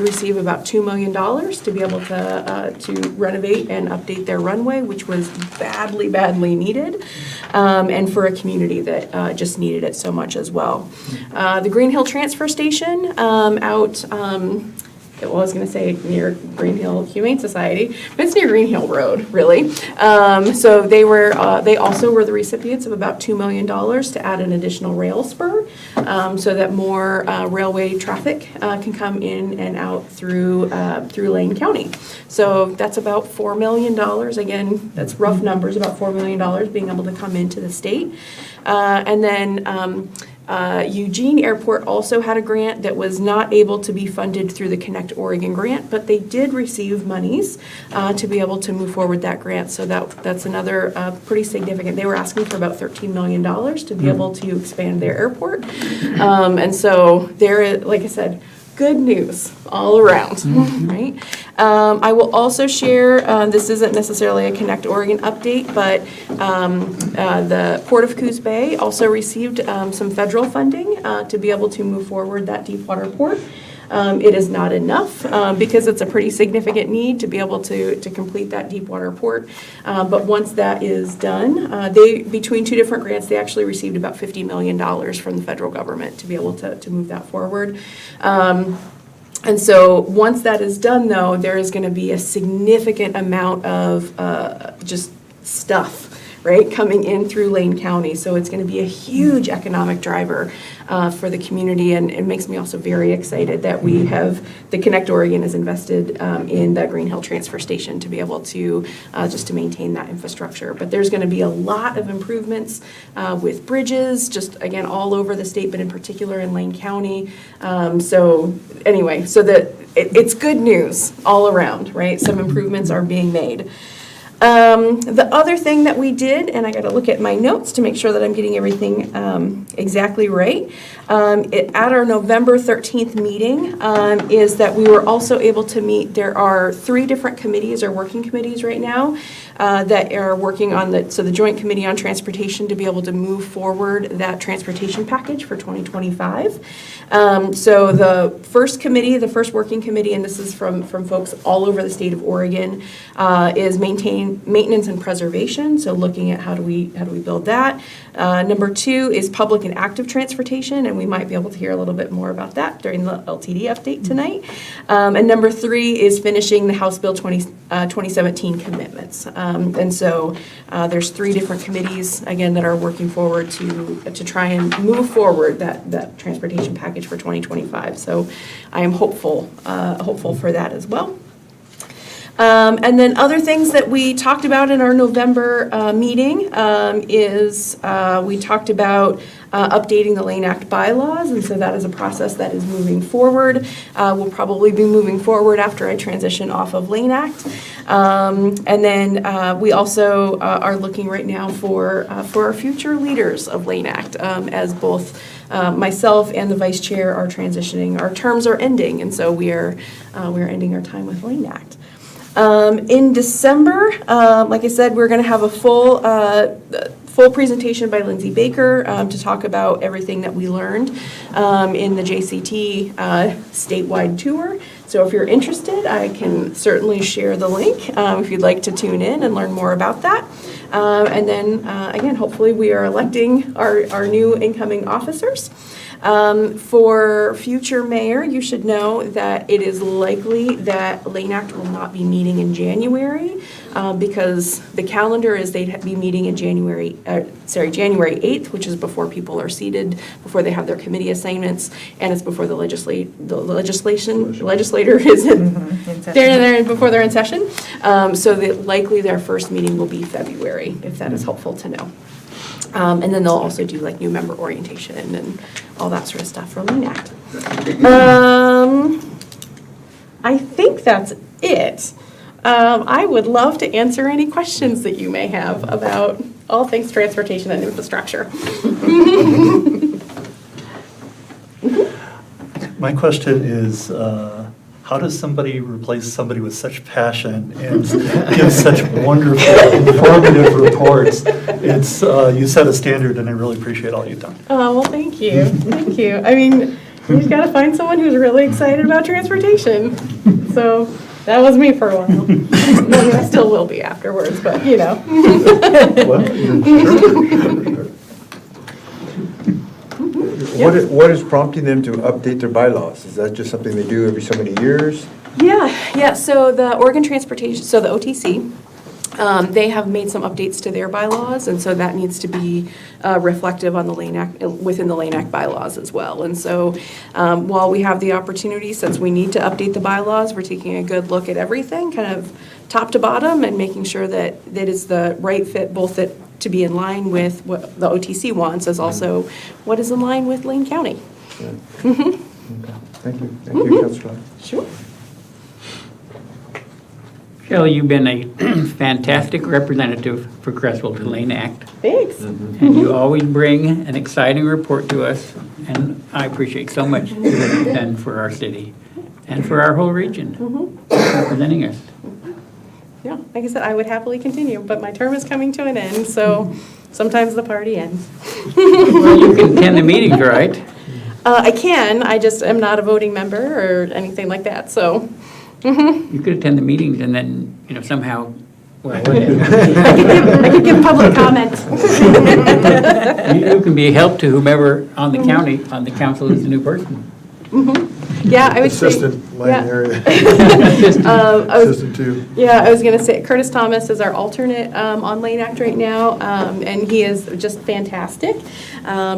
receive about $2 million to be able to renovate and update their runway, which was badly needed, and for a community that just needed it so much as well. The Green Hill Transfer Station out, I was going to say near Green Hill Humane Society, but it's near Green Hill Road, really. So they also were the recipients of about $2 million to add an additional rail spur, so that more railway traffic can come in and out through Lane County. So that's about $4 million. Again, that's rough numbers, about $4 million being able to come into the state. And then Eugene Airport also had a grant that was not able to be funded through the Connect Oregon grant, but they did receive monies to be able to move forward that grant. So that's another pretty significant. They were asking for about $13 million to be able to expand their airport. And so there, like I said, good news all around, right? I will also share, this isn't necessarily a Connect Oregon update, but the Port of Coos Bay also received some federal funding to be able to move forward that deep water port. It is not enough because it's a pretty significant need to be able to complete that deep water port. But once that is done, between two different grants, they actually received about $50 million from the federal government to be able to move that forward. And so once that is done, though, there is going to be a significant amount of just stuff, right, coming in through Lane County. So it's going to be a huge economic driver for the community, and it makes me also very excited that we have, the Connect Oregon has invested in the Green Hill Transfer Station to be able to, just to maintain that infrastructure. But there's going to be a lot of improvements with bridges, just again, all over the state, but in particular in Lane County. So anyway, so that it's good news all around, right? Some improvements are being made. The other thing that we did, and I got to look at my notes to make sure that I'm getting everything exactly right, at our November 13th meeting is that we were also able to meet, there are 3 different committees or working committees right now that are working on the Joint Committee on Transportation to be able to move forward that transportation package for 2025. So the first committee, the first working committee, and this is from folks all over the state of Oregon, is maintenance and preservation. So looking at how do we build that. Number 2 is public and active transportation, and we might be able to hear a little bit more about that during the LTD update tonight. And number 3 is finishing the House Bill 2017 commitments. And so there's 3 different committees, again, that are working forward to try and move forward that transportation package for 2025. So I am hopeful for that as well. And then other things that we talked about in our November meeting is we talked about updating the Lane Act bylaws, and so that is a process that is moving forward. We'll probably be moving forward after I transition off of Lane Act. And then we also are looking right now for our future leaders of Lane Act, as both myself and the vice chair are transitioning. Our terms are ending, and so we are ending our time with Lane Act. In December, like I said, we're going to have a full presentation by Lindsay Baker to talk about everything that we learned in the JCT statewide tour. So if you're interested, I can certainly share the link if you'd like to tune in and learn more about that. And then, again, hopefully we are electing our new incoming officers. For future mayor, you should know that it is likely that Lane Act will not be meeting in January because the calendar is they'd be meeting in January 8th, which is before people are seated, before they have their committee assignments, and it's before the legislator is they're before they're in session. So that likely their first meeting will be February, if that is helpful to know. And then they'll also do like new member orientation and all that sort of stuff for Lane Act. I think that's it. I would love to answer any questions that you may have about all things transportation and infrastructure. My question is, how does somebody replace somebody with such passion and give such wonderful, informative reports? It's you set a standard, and I really appreciate all you've done. Oh, well, thank you. Thank you. I mean, you've got to find someone who's really excited about transportation. So that was me for a while. Maybe I still will be afterwards, but you know. Well, sure. What is prompting them to update their bylaws? Is that just something they do every so many years? Yeah. So the Oregon Transportation, so the OTC, they have made some updates to their bylaws, and so that needs to be reflective on the Lane Act, within the Lane Act bylaws as well. And so while we have the opportunity, since we need to update the bylaws, we're taking a good look at everything, kind of top to bottom, and making sure that it's the right fit, both that to be in line with what the OTC wants is also what is in line with Lane County. Thank you. Thank you, Councilor. Sure. Shelley, you've been a fantastic representative for Creswell to Lane Act, Thanks. and you always bring an exciting report to us, and I appreciate so much what you've done for our city and for our whole region, representing us. Yeah, like I said, I would happily continue, but my term is coming to an end, so sometimes the party ends. Well, you can attend the meetings, right? I can, I just am not a voting member or anything like that, so. You could attend the meetings and then, somehow, well, whatever. I could give public comment. You can be a help to whomever on the council is the new person. Yeah, I would say. Assistant, Lane yeah. area. Assistant too. Yeah, I was going to say Curtis Thomas is our alternate on Lane Act right now, and he is just fantastic.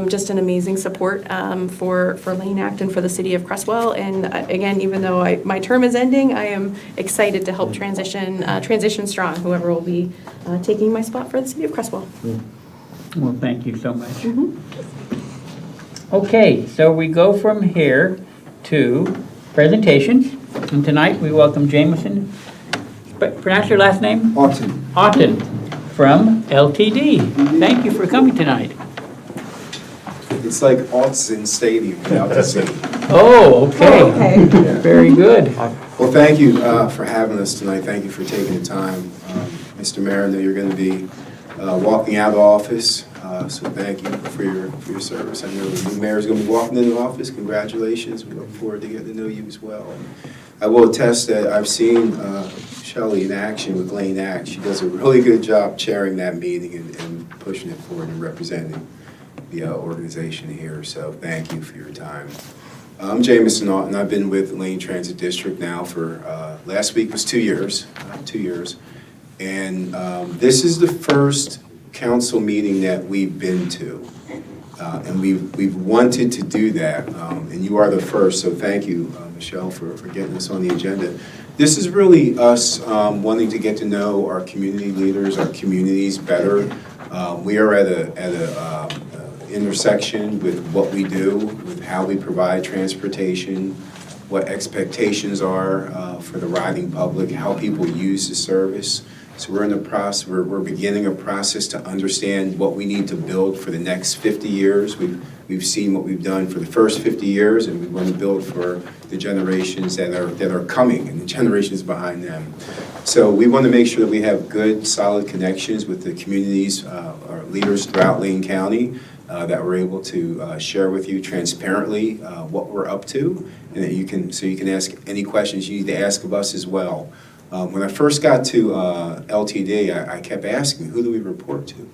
Just an amazing support for Lane Act and for the city of Creswell. And again, even though my term is ending, I am excited to help transition strong, whoever will be taking my spot for the city of Creswell. Well, thank you so much. Okay, so we go from here to presentations. And tonight we welcome Jameson, pronounce your last name? Otten from LTD. Thank you for coming tonight. It's like Autzen Stadium without the city. Oh, okay. Very good. Well, thank you for having us tonight. Thank you for taking the time. Mr. Mayor, I know you're going to be walking out of office, so thank you for your service. I know the new mayor is going to be walking into office. Congratulations. We look forward to getting to know you as well. And I will attest that I've seen Shelley in action with Lane Act. She does a really good job chairing that meeting and pushing it forward and representing the organization here, so thank you for your time. I'm Jameson Naughton. I've been with Lane Transit District now for, last week was 2 years, and this is the first council meeting that we've been to, and we've wanted to do that, and you are the first, so thank you, Michelle, for getting us on the agenda. This is really us wanting to get to know our community leaders, our communities better. We are at a intersection with what we do, with how we provide transportation, what expectations are for the riding public, how people use the service. So we're in the process, we're beginning a process to understand what we need to build for the next 50 years. We've seen what we've done for the first 50 years, and we want to build for the generations that are coming and the generations behind them. So we want to make sure that we have good, solid connections with the communities, our leaders throughout Lane County, that we're able to share with you transparently what we're up to, and that you can ask any questions you need to ask of us as well. When I first got to LTD, I kept asking, who do we report to?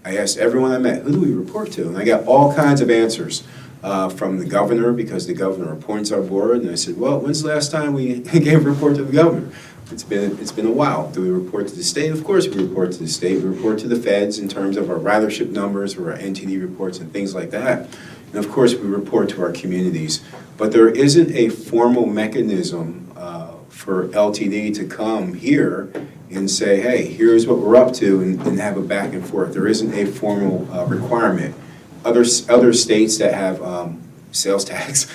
I asked everyone I met, who do we report to? And I got all kinds of answers from the governor, because the governor appoints our board, and I said, well, when's the last time we gave a report to the governor? It's been a while. Do we report to the state? Of course we report to the state. We report to the feds in terms of our ridership numbers or our NTD reports and things like that. And of course we report to our communities. But there isn't a formal mechanism for LTD to come here and say, hey, here's what we're up to, and have a back and forth. There isn't a formal requirement. Other states that have sales tax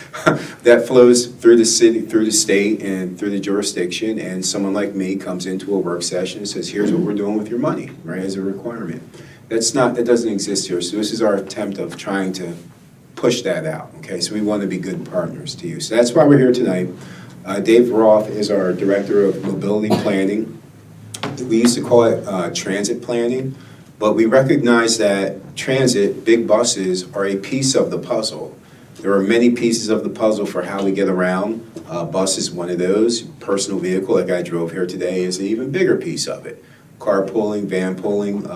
that flows through the city, through the state, and through the jurisdiction, and someone like me comes into a work session and says, here's what we're doing with your money, right, as a requirement. That doesn't exist here, so this is our attempt of trying to push that out, okay? So we want to be good partners to you. So that's why we're here tonight. Dave Roth is our Director of Mobility Planning. We used to call it transit planning, but we recognize that transit, big buses, are a piece of the puzzle. There are many pieces of the puzzle for how we get around. Bus is one of those. Personal vehicle, like I drove here today, is an even bigger piece of it. Carpooling, van pooling,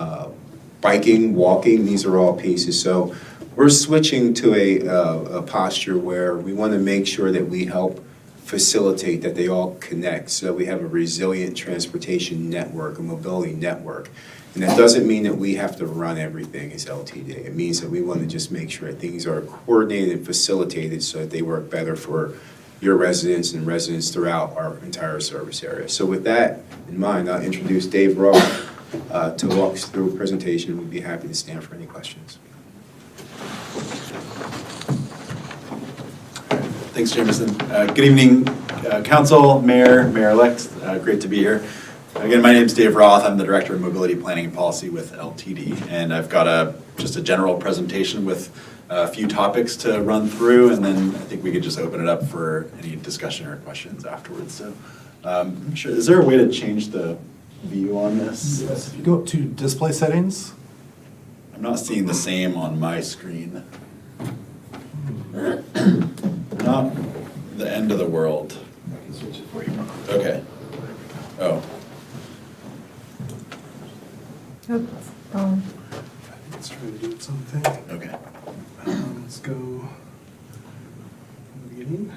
biking, walking, these are all pieces. So we're switching to a posture where we want to make sure that we help facilitate that they all connect, so that we have a resilient transportation network, a mobility network. And that doesn't mean that we have to run everything as LTD. It means that we want to just make sure that things are coordinated and facilitated so that they work better for your residents and residents throughout our entire service area. So with that in mind, I'll introduce Dave Roth, to walk us through a presentation. We'd be happy to stand for any questions. Thanks, Jameson. Good evening, Council, Mayor-elect. Great to be here. Again, my name is Dave Roth. I'm the Director of Mobility Planning and Policy with LTD, and I've got just a general presentation with a few topics to run through, and then I think we could just open it up for any discussion or questions afterwards. So, I'm sure, is there a way to change the view on this? Yes, if you go up to display settings. I'm not seeing the same on my screen. Not the end of the world. I can switch it for you. Okay. Oh. Let's try to do something. Okay. Let's go from the beginning.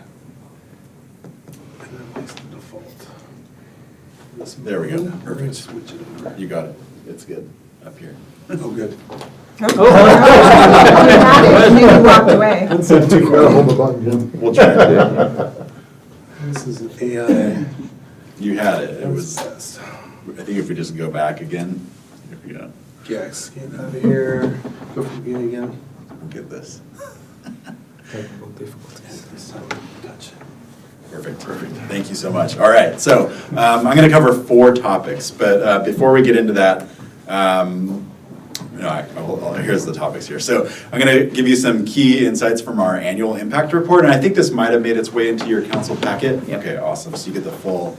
And then place the default. There we go. We're going to switch it over. You got it. It's good up here. Oh, good. You walked away. You gotta hold the button, Jim. We'll try it. This is an AI. You had it. It was, Obsessed. I think if we just go back again, here we go. Yeah, scan out of here. Go from the beginning again. We'll get this. Technical difficulties. This time, touch. Perfect. Thank you so much. All right, so I'm going to cover 4 topics, but before we get into that, here's the topics here. So I'm going to give you some key insights from our annual impact report, and I think this might have made its way into your council packet. Yep. Okay, awesome. So you get the full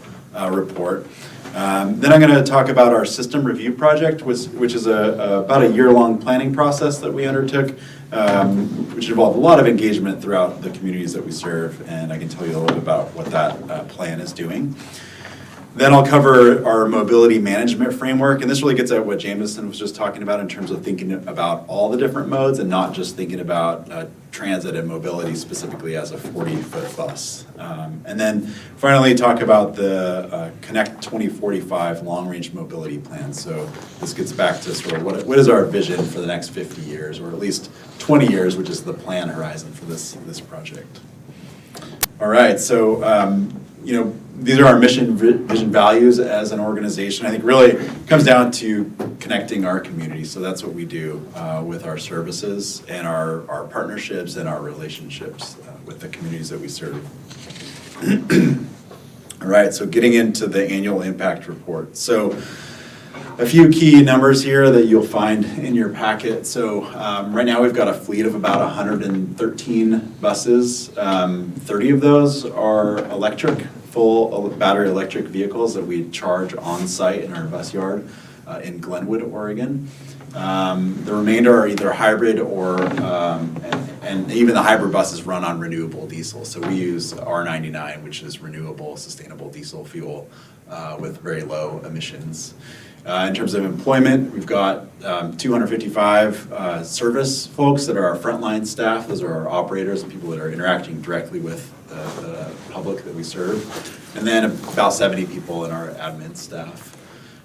report. Then I'm going to talk about our system review project, which is about a year-long planning process that we undertook, which involved a lot of engagement throughout the communities that we serve, and I can tell you a little bit about what that plan is doing. Then I'll cover our mobility management framework, and this really gets at what Jameson was just talking about in terms of thinking about all the different modes and not just thinking about transit and mobility specifically as a 40-foot bus. And then finally talk about the Connect 2045 long-range mobility plan. So this gets back to sort of what is our vision for the next 50 years, or at least 20 years, which is the plan horizon for this project. All right, so these are our mission, vision, values as an organization. I think really it comes down to connecting our community. So that's what we do with our services and our partnerships and our relationships with the communities that we serve. All right, so getting into the annual impact report. So a few key numbers here that you'll find in your packet. So right now we've got a fleet of about 113 buses. 30 of those are electric, full battery electric vehicles that we charge on site in our bus yard in Glenwood, Oregon. The remainder are either hybrid or, and even the hybrid buses run on renewable diesel. So we use R99, which is renewable, sustainable diesel fuel with very low emissions. In terms of employment, we've got 255 service folks that are our frontline staff. Those are our operators and people that are interacting directly with the public that we serve. And then about 70 people in our admin staff.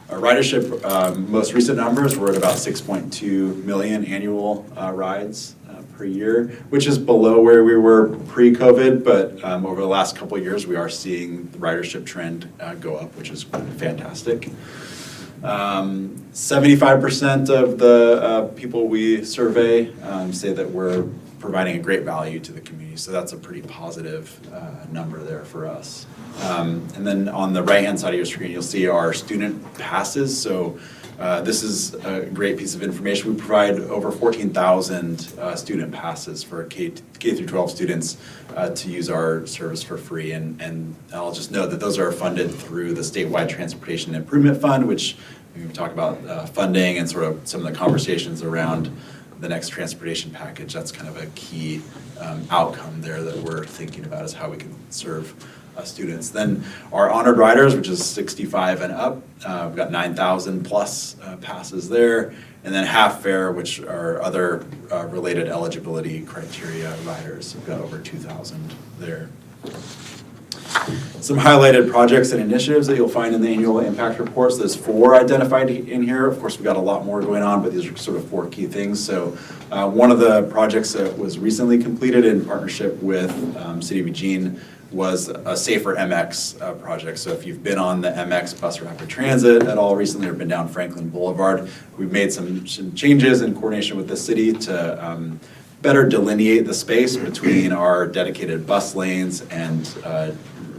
Our ridership, most recent numbers, we're at about 6.2 million annual rides per year, which is below where we were pre-COVID, but over the last couple of years, we are seeing the ridership trend go up, which is fantastic. 75% of the people we survey say that we're providing a great value to the community, so that's a pretty positive number there for us. And then on the right-hand side of your screen, you'll see our student passes. So this is a great piece of information. We provide over 14,000 student passes for K through 12 students to use our service for free. And I'll just note that those are funded through the statewide Transportation Improvement Fund, which we talk about funding and sort of some of the conversations around the next transportation package. That's kind of a key outcome there that we're thinking about, is how we can serve students. Then our honored riders, which is 65 and up, we've got 9,000 plus passes there. And then half fare, which are other related eligibility criteria riders. We've got over 2,000 there. Some highlighted projects and initiatives that you'll find in the annual impact reports. There's 4 identified in here. Of course, we've got a lot more going on, but these are sort of 4 key things. So one of the projects that was recently completed in partnership with City of Eugene was a Safer MX project. So if you've been on the MX bus rapid transit at all recently or been down Franklin Boulevard, we've made some changes in coordination with the city to better delineate the space between our dedicated bus lanes and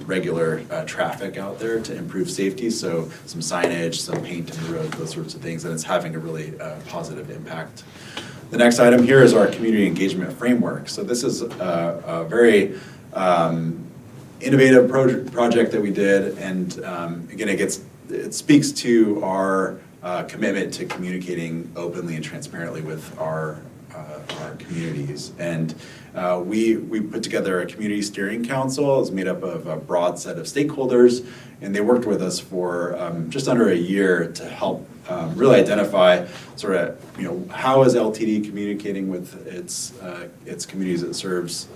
regular traffic out there to improve safety. So some signage, some paint in the road, those sorts of things, and it's having a really positive impact. The next item here is our community engagement framework. So this is a very innovative project that we did, and again, it speaks to our commitment to communicating openly and transparently with our communities. And we put together a community steering council. It's made up of a broad set of stakeholders, and they worked with us for just under a year to help really identify sort of, how is LTD communicating with its communities it serves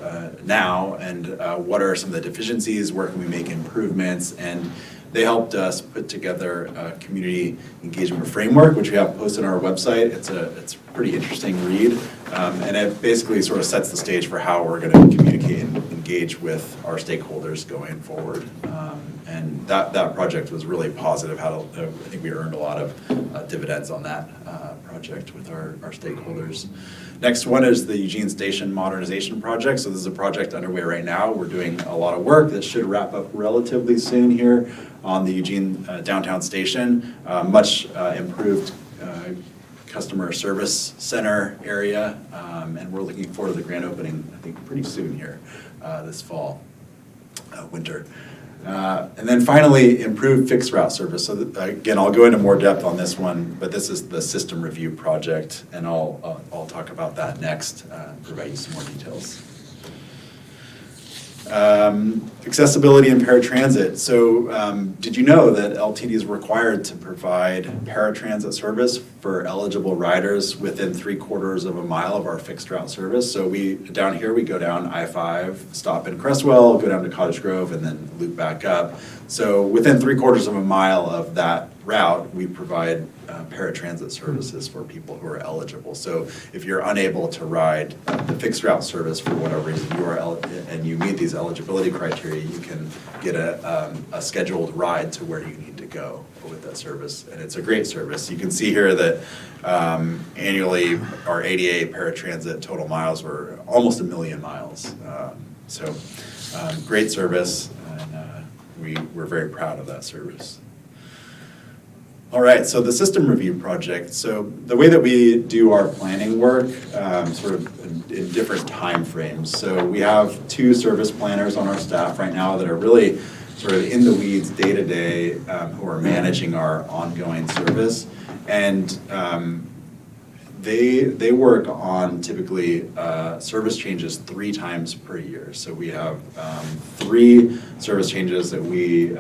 now, and what are some of the deficiencies, where can we make improvements, and they helped us put together a community engagement framework, which we have posted on our website. It's a pretty interesting read, and it basically sort of sets the stage for how we're going to communicate and engage with our stakeholders going forward. And that project was really positive. I think we earned a lot of dividends on that project with our stakeholders. Next one is the Eugene Station Modernization Project. So this is a project underway right now. We're doing a lot of work that should wrap up relatively soon here on the Eugene downtown station. Much improved customer service center area, and we're looking forward to the grand opening, I think, pretty soon here this fall, winter. And then finally, improved fixed route service. So again, I'll go into more depth on this one, but this is the system review project, and I'll talk about that next, provide you some more details. Accessibility and paratransit. So did you know that LTD is required to provide paratransit service for eligible riders within 3/4 of a mile of our fixed route service? So down here, we go down I-5, stop in Creswell, go down to Cottage Grove, and then loop back up. So within 3/4 of a mile of that route, we provide paratransit services for people who are eligible. So if you're unable to ride the fixed route service for whatever reason, and you meet these eligibility criteria, you can get a scheduled ride to where you need to go with that service. And it's a great service. You can see here that annually our ADA paratransit total miles were almost 1 million miles. So great service, and we're very proud of that service. All right, so the system review project. So the way that we do our planning work, sort of in different time frames. So we have 2 service planners on our staff right now that are really sort of in the weeds day to day, who are managing our ongoing service. And they work on typically service changes 3 times per year. So we have 3 service changes that we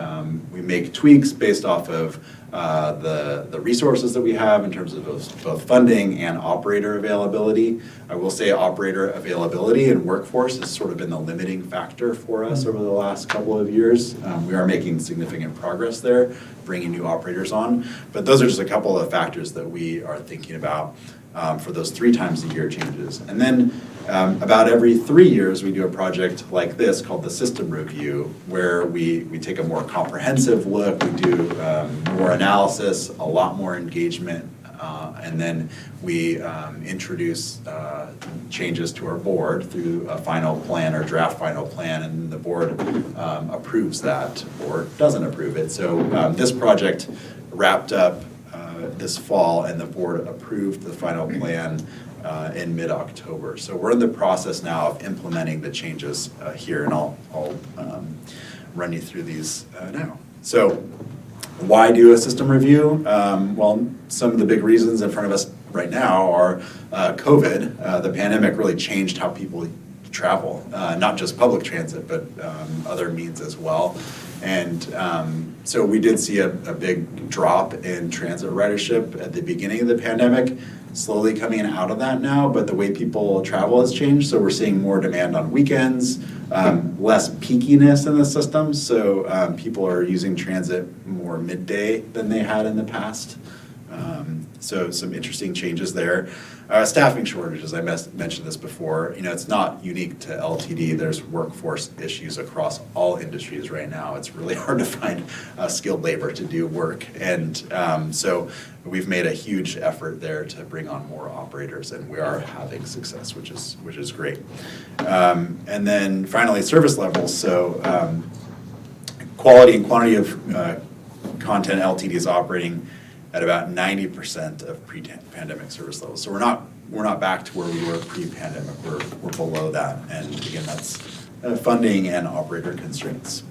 make tweaks based off of the resources that we have in terms of both funding and operator availability. I will say operator availability and workforce has sort of been the limiting factor for us over the last couple of years. We are making significant progress there, bringing new operators on. But those are just a couple of factors that we are thinking about for those 3 times a year changes. And then about every 3 years, we do a project like this called the system review, where we take a more comprehensive look, we do more analysis, a lot more engagement, and then we introduce changes to our board through a final plan or draft final plan, and the board approves that or doesn't approve it. So this project wrapped up this fall, and the board approved the final plan in mid-October. So we're in the process now of implementing the changes here, and I'll run you through these now. So why do a system review? Well, some of the big reasons in front of us right now are COVID. The pandemic really changed how people travel, not just public transit, but other means as well. And so we did see a big drop in transit ridership at the beginning of the pandemic, slowly coming out of that now, but the way people travel has changed. So we're seeing more demand on weekends, less peakiness in the system, so people are using transit more midday than they had in the past. So some interesting changes there. Staffing shortages, I mentioned this before. It's not unique to LTD. There's workforce issues across all industries right now. It's really hard to find skilled labor to do work. And so we've made a huge effort there to bring on more operators, and we are having success, which is great. And then finally, service levels. So quality and quantity of content LTD is operating at about 90% of pre-pandemic service levels. So we're not back to where we were pre-pandemic. We're below that, and again, that's funding and operator constraints.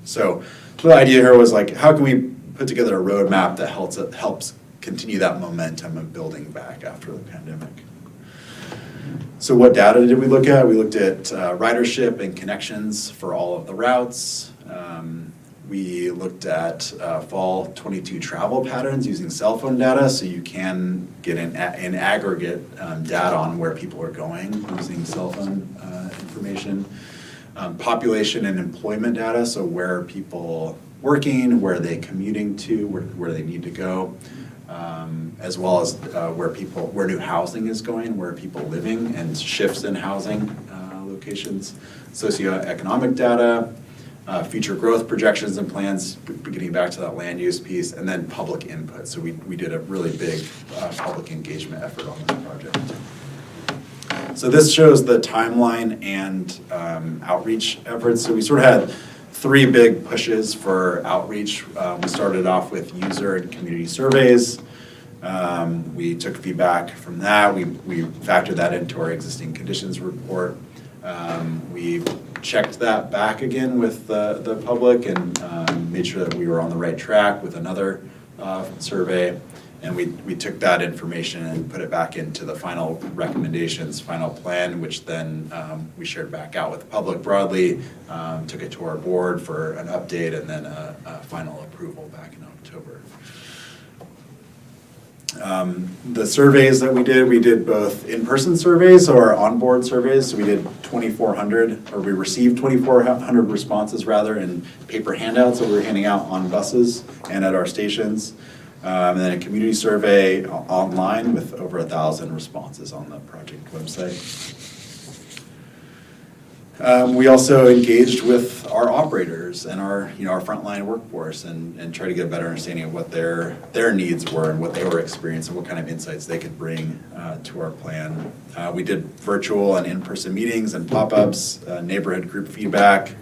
So the idea here was like, how can we put together a roadmap that helps continue that momentum of building back after the pandemic? So what data did we look at? We looked at ridership and connections for all of the routes. We looked at fall 22 travel patterns using cell phone data, so you can get an aggregate data on where people are going using cell phone information. Population and employment data, so where are people working, where are they commuting to, where they need to go, as well as where new housing is going, where are people living, and shifts in housing locations. Socioeconomic data, future growth projections and plans, getting back to that land use piece, and then public input. So we did a really big public engagement effort on this project. So this shows the timeline and outreach efforts. So we sort of had 3 big pushes for outreach. We started off with user and community surveys. We took feedback from that. We factored that into our existing conditions report. We checked that back again with the public and made sure that we were on the right track with another survey. And we took that information and put it back into the final recommendations, final plan, which then we shared back out with the public broadly, took it to our board for an update, and then a final approval back in October. The surveys that we did both in-person surveys or onboard surveys. So we did 2,400, or we received 2,400 responses rather in paper handouts that we were handing out on buses and at our stations. And then a community survey online with over 1,000 responses on the project website. We also engaged with our operators and our frontline workforce and try to get a better understanding of what their needs were and what they were experiencing, what kind of insights they could bring to our plan. We did virtual and in-person meetings and pop-ups, neighborhood group feedback,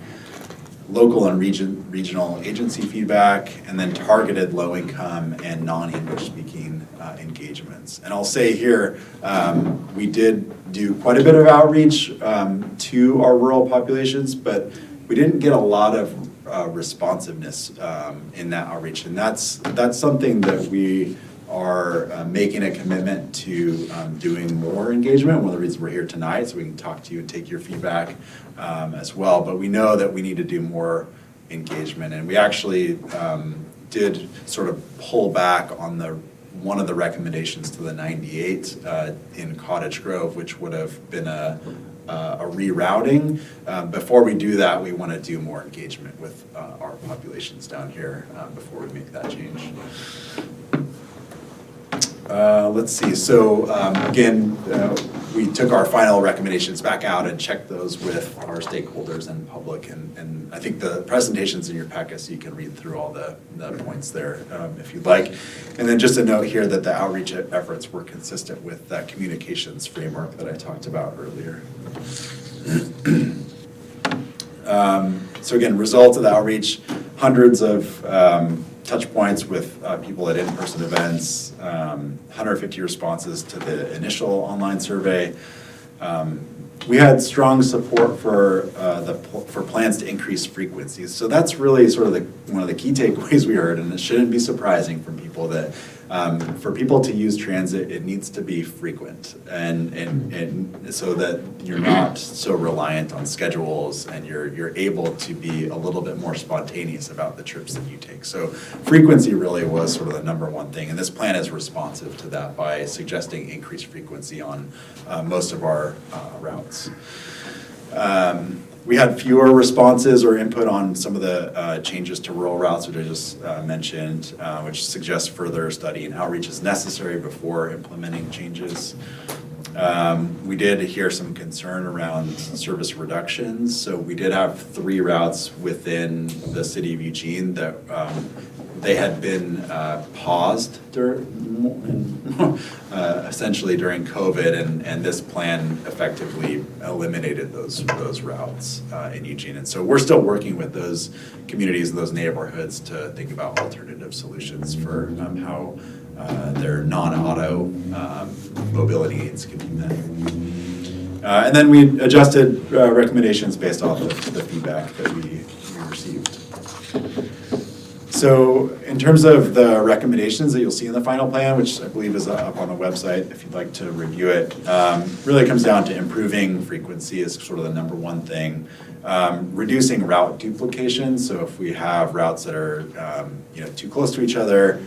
local and regional agency feedback, and then targeted low-income and non-English speaking engagements. And I'll say here, we did do quite a bit of outreach to our rural populations, but we didn't get a lot of responsiveness in that outreach. And that's something that we are making a commitment to doing more engagement. One of the reasons we're here tonight, so we can talk to you and take your feedback as well. But we know that we need to do more engagement. And we actually did sort of pull back on one of the recommendations to the 98 in Cottage Grove, which would have been a rerouting. Before we do that, we want to do more engagement with our populations down here before we make that change. Let's see, so again, we took our final recommendations back out and checked those with our stakeholders and public, and I think the presentation's in your packet, so you can read through all the points there if you'd like. And then just a note here that the outreach efforts were consistent with that communications framework that I talked about earlier. So again, results of the outreach, hundreds of touch points with people at in-person events, 150 responses to the initial online survey. We had strong support for plans to increase frequencies. So that's really sort of one of the key takeaways we heard, and it shouldn't be surprising from people that for people to use transit, it needs to be frequent, and so that you're not so reliant on schedules, and you're able to be a little bit more spontaneous about the trips that you take. So frequency really was sort of the number one thing, and this plan is responsive to that by suggesting increased frequency on most of our routes. We had fewer responses or input on some of the changes to rural routes, which I just mentioned, which suggests further study and outreach is necessary before implementing changes. We did hear some concern around service reductions. So we did have 3 routes within the city of Eugene that they had been paused essentially during COVID, and this plan effectively eliminated those routes in Eugene. And so we're still working with those communities and those neighborhoods to think about alternative solutions for how their non-auto mobility needs can be met. And then we adjusted recommendations based off of the feedback that we received. So in terms of the recommendations that you'll see in the final plan, which I believe is up on the website if you'd like to review it, really comes down to improving frequency is sort of the number one thing. Reducing route duplication, so if we have routes that are too close to each other,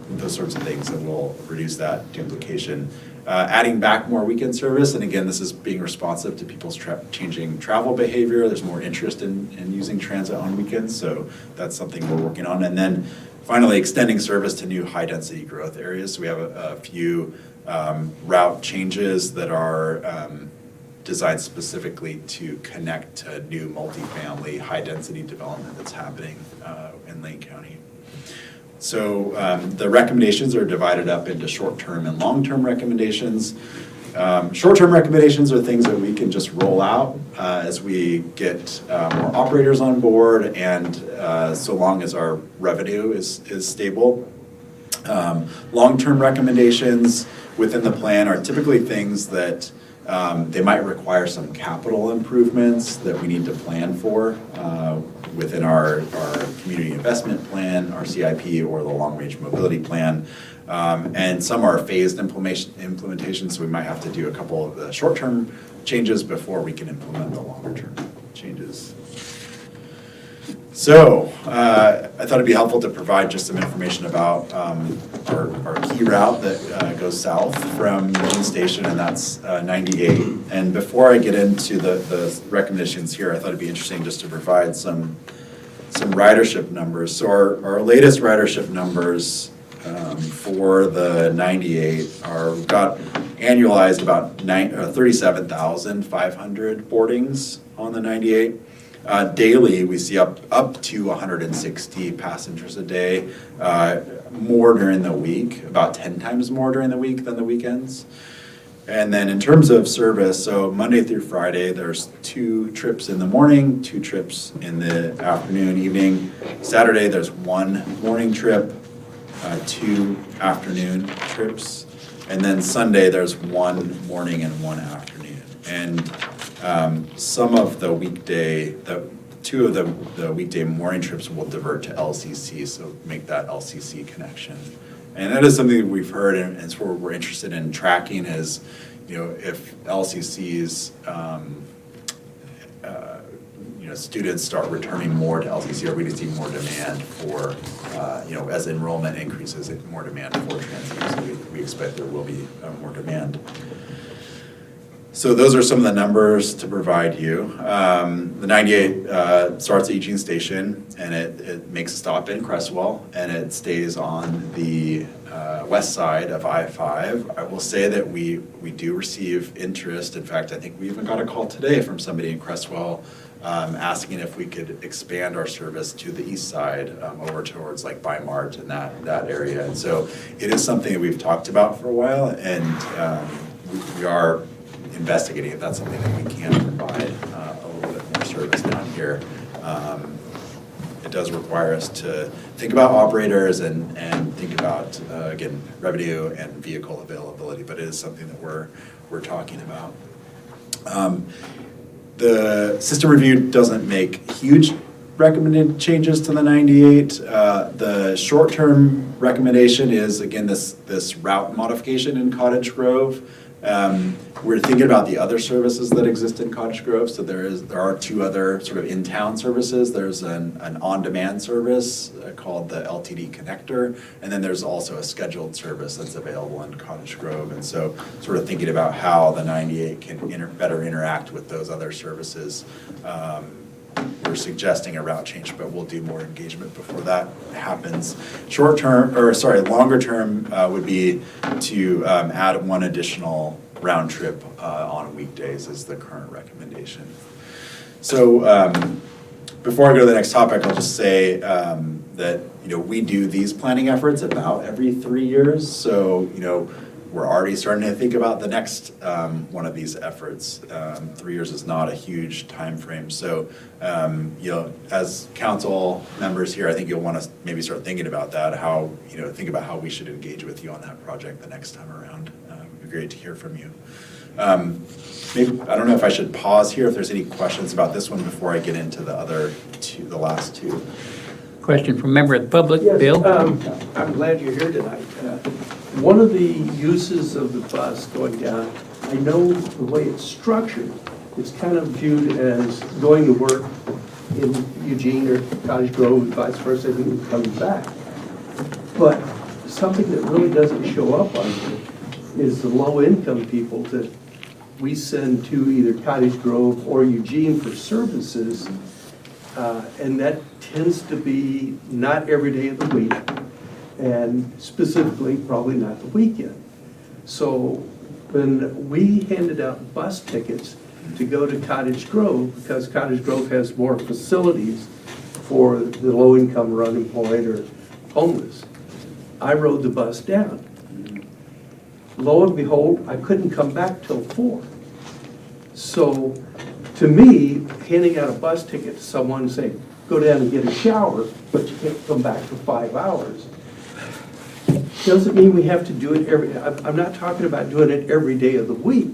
those sorts of things that will reduce that duplication. Adding back more weekend service, and again, this is being responsive to people's changing travel behavior. There's more interest in using transit on weekends, so that's something we're working on. And then finally, extending service to new high-density growth areas. So we have a few route changes that are designed specifically to connect to new multifamily high-density development that's happening in Lane County. So the recommendations are divided up into short-term and long-term recommendations. Short-term recommendations are things that we can just roll out as we get more operators on board and so long as our revenue is stable. Long-term recommendations within the plan are typically things that they might require some capital improvements that we need to plan for within our community investment plan, our CIP, or the long-range mobility plan. And some are phased implementation, so we might have to do a couple of the short-term changes before we can implement the longer-term changes. So I thought it'd be helpful to provide just some information about our key route that goes south from Union Station, and that's 98. And before I get into the recommendations here, I thought it'd be interesting just to provide some ridership numbers. So our latest ridership numbers for the 98 we've got annualized about 37,500 boardings on the 98. Daily, we see up to 160 passengers a day, more during the week, about 10 times more during the week than the weekends. And then in terms of service, so Monday through Friday, there's 2 trips in the morning, 2 trips in the afternoon, evening. Saturday, there's 1 morning trip, 2 afternoon trips. And then Sunday, there's 1 morning and 1 afternoon. And some of the weekday, 2 of the weekday morning trips will divert to LCC, so make that LCC connection. And that is something that we've heard, and it's where we're interested in tracking is, if LCCs, students start returning more to LCC, are we going to see more demand for, as enrollment increases, more demand for transit. So we expect there will be more demand. So those are some of the numbers to provide you. The 98 starts at Eugene Station, and it makes a stop in Creswell, and it stays on the west side of I-5. I will say that we do receive interest. In fact, I think we even got a call today from somebody in Creswell asking if we could expand our service to the east side over towards like by Mart and that area. And so it is something that we've talked about for a while, and we are investigating if that's something that we can provide a little bit more service down here. It does require us to think about operators and think about, again, revenue and vehicle availability, but it is something that we're talking about. The system review doesn't make huge recommended changes to the 98. The short-term recommendation is, again, this route modification in Cottage Grove. We're thinking about the other services that exist in Cottage Grove. So there are two other sort of in-town services. There's an on-demand service called the LTD Connector, and then there's also a scheduled service that's available in Cottage Grove. And so sort of thinking about how the 98 can better interact with those other services. We're suggesting a route change, but we'll do more engagement before that happens. Longer term would be to add one additional round trip on weekdays is the current recommendation. So before I go to the next topic, I'll just say that we do these planning efforts about every 3 years. So we're already starting to think about the next one of these efforts. 3 years is not a huge time frame. So, as council members here, I think you'll want to maybe start thinking about that, think about how we should engage with you on that project the next time around. It'd be great to hear from you. Maybe, I don't know if I should pause here, if there's any questions about this one before I get into the last two. Question from member of the public, Yes, Bill? I'm glad you're here tonight. One of the uses of the bus going down, I know the way it's structured, it's kind of viewed as going to work in Eugene or Cottage Grove and vice versa, and coming back. But something that really doesn't show up on here is the low-income people that we send to either Cottage Grove or Eugene for services, and that tends to be not every day of the week, and specifically probably not the weekend. So when we handed out bus tickets to go to Cottage Grove, because Cottage Grove has more facilities for the low-income or unemployed or homeless, I rode the bus down. Lo and behold, I couldn't come back till 4. So to me, handing out a bus ticket to someone saying, go down and get a shower, but you can't come back for 5 hours, doesn't mean we have to do it I'm not talking about doing it every day of the week,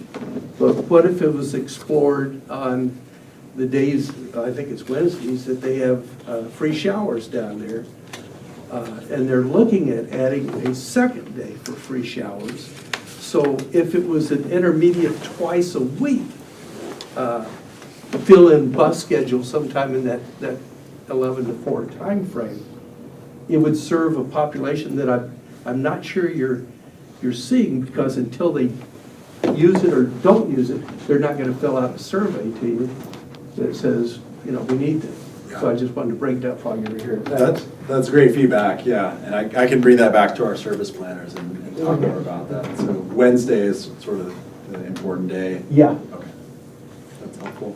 but what if it was explored on the days, I think it's Wednesdays, that they have free showers down there, and they're looking at adding a second day for free showers. So if it was an intermediate twice a week, fill-in bus schedule sometime in that 11 to 4 time frame, it would serve a population that I'm not sure you're seeing, because until they use it or don't use it, they're not going to fill out a survey to you that says, we need this. Yeah. So I just wanted to bring that up while you were here. That's great feedback, yeah. And I can bring that back to our service planners and talk more about that. So Wednesday is sort of the important day. Yeah. Okay. That's helpful.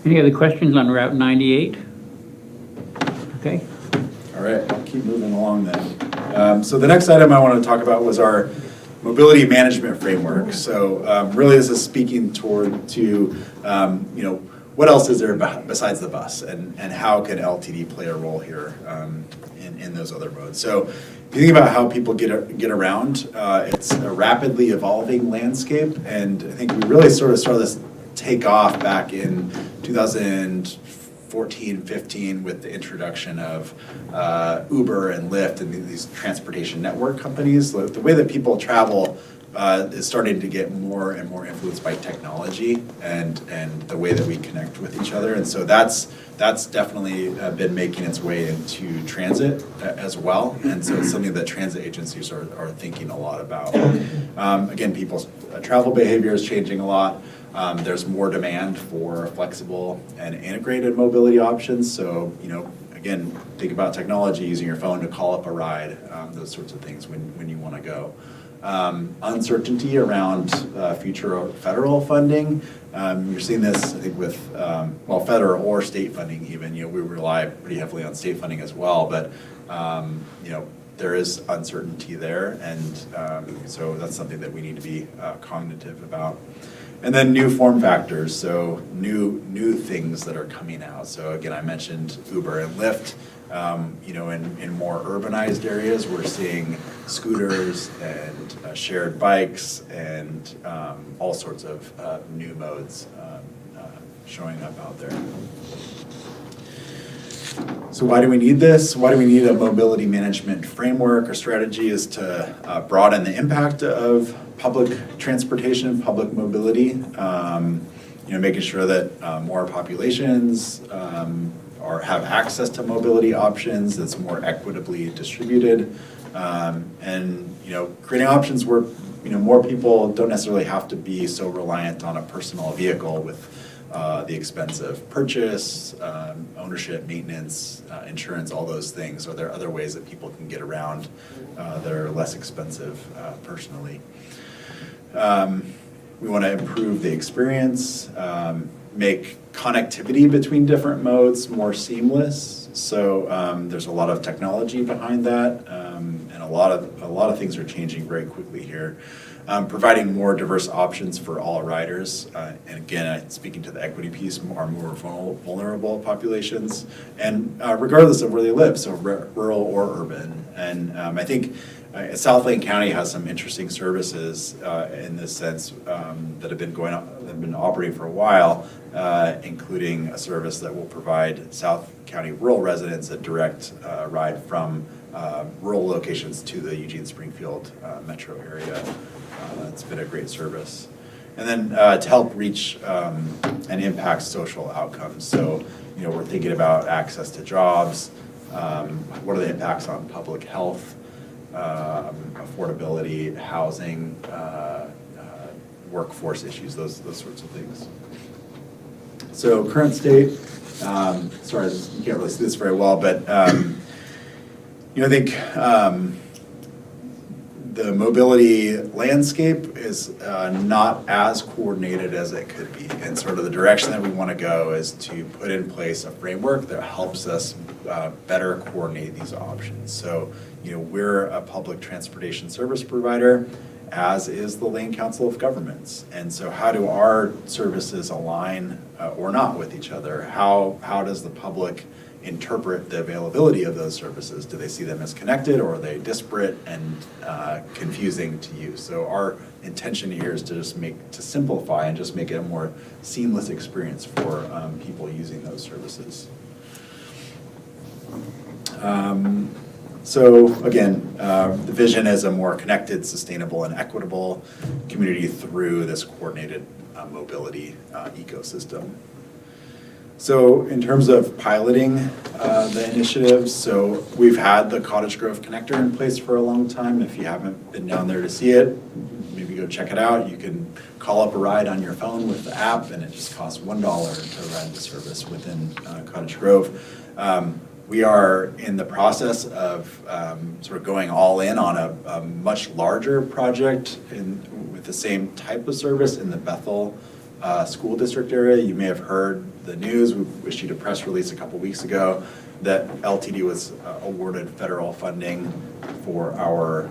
Any other questions on Route 98? Okay. All right, I'll keep moving along then. So the next item I wanted to talk about was our mobility management framework. So really this is speaking to what else is there besides the bus, and how can LTD play a role here in those other modes. So if you think about how people get around, it's a rapidly evolving landscape, and I think we really sort of saw this take off back in 2014, 15 with the introduction of Uber and Lyft and these transportation network companies. The way that people travel is starting to get more and more influenced by technology and the way that we connect with each other. And so that's definitely been making its way into transit as well. And so it's something that transit agencies are thinking a lot about. Again, people's travel behavior is changing a lot. There's more demand for flexible and integrated mobility options. So, again, think about technology, using your phone to call up a ride, those sorts of things when you want to go. Uncertainty around future federal funding. You're seeing this, I think, with, federal or state funding even. We rely pretty heavily on state funding as well, but, there is uncertainty there, and so that's something that we need to be cognitive about. And then new form factors, so new things that are coming out. So again, I mentioned Uber and Lyft. In more urbanized areas, we're seeing scooters and shared bikes and all sorts of new modes showing up out there. So why do we need this? Why do we need a mobility management framework? Our strategy is to broaden the impact of public transportation, public mobility, making sure that more populations have access to mobility options that's more equitably distributed, and creating options where more people don't necessarily have to be so reliant on a personal vehicle with the expense of purchase, ownership, maintenance, insurance, all those things. Are there other ways that people can get around that are less expensive personally? We want to improve the experience, make connectivity between different modes more seamless. So there's a lot of technology behind that, and a lot of things are changing very quickly here. Providing more diverse options for all riders, and again, speaking to the equity piece, more vulnerable populations, and regardless of where they live, so rural or urban. And I think South Lane County has some interesting services in this sense that have been operating for a while, including a service that will provide South County rural residents a direct ride from rural locations to the Eugene-Springfield metro area. It's been a great service. And then to help reach and impact social outcomes. So, we're thinking about access to jobs, what are the impacts on public health, affordability, housing, workforce issues, those sorts of things. So current state, sorry, you can't really see this very well, but I think the mobility landscape is not as coordinated as it could be. And sort of the direction that we want to go is to put in place a framework that helps us better coordinate these options. So, we're a public transportation service provider, as is the Lane Council of Governments. And so how do our services align or not with each other? How does the public interpret the availability of those services? Do they see them as connected, or are they disparate and confusing to use? So our intention here is to simplify and just make it a more seamless experience for people using those services. So again, the vision is a more connected, sustainable, and equitable community through this coordinated mobility ecosystem. So in terms of piloting the initiatives, so we've had the Cottage Grove connector in place for a long time. If you haven't been down there to see it, maybe go check it out. You can call up a ride on your phone with the app, and it just costs $1 to ride the service within Cottage Grove. We are in the process of sort of going all in on a much larger project with the same type of service in the Bethel school district area. You may have heard the news. We issued a press release a couple weeks ago that LTD was awarded federal funding for our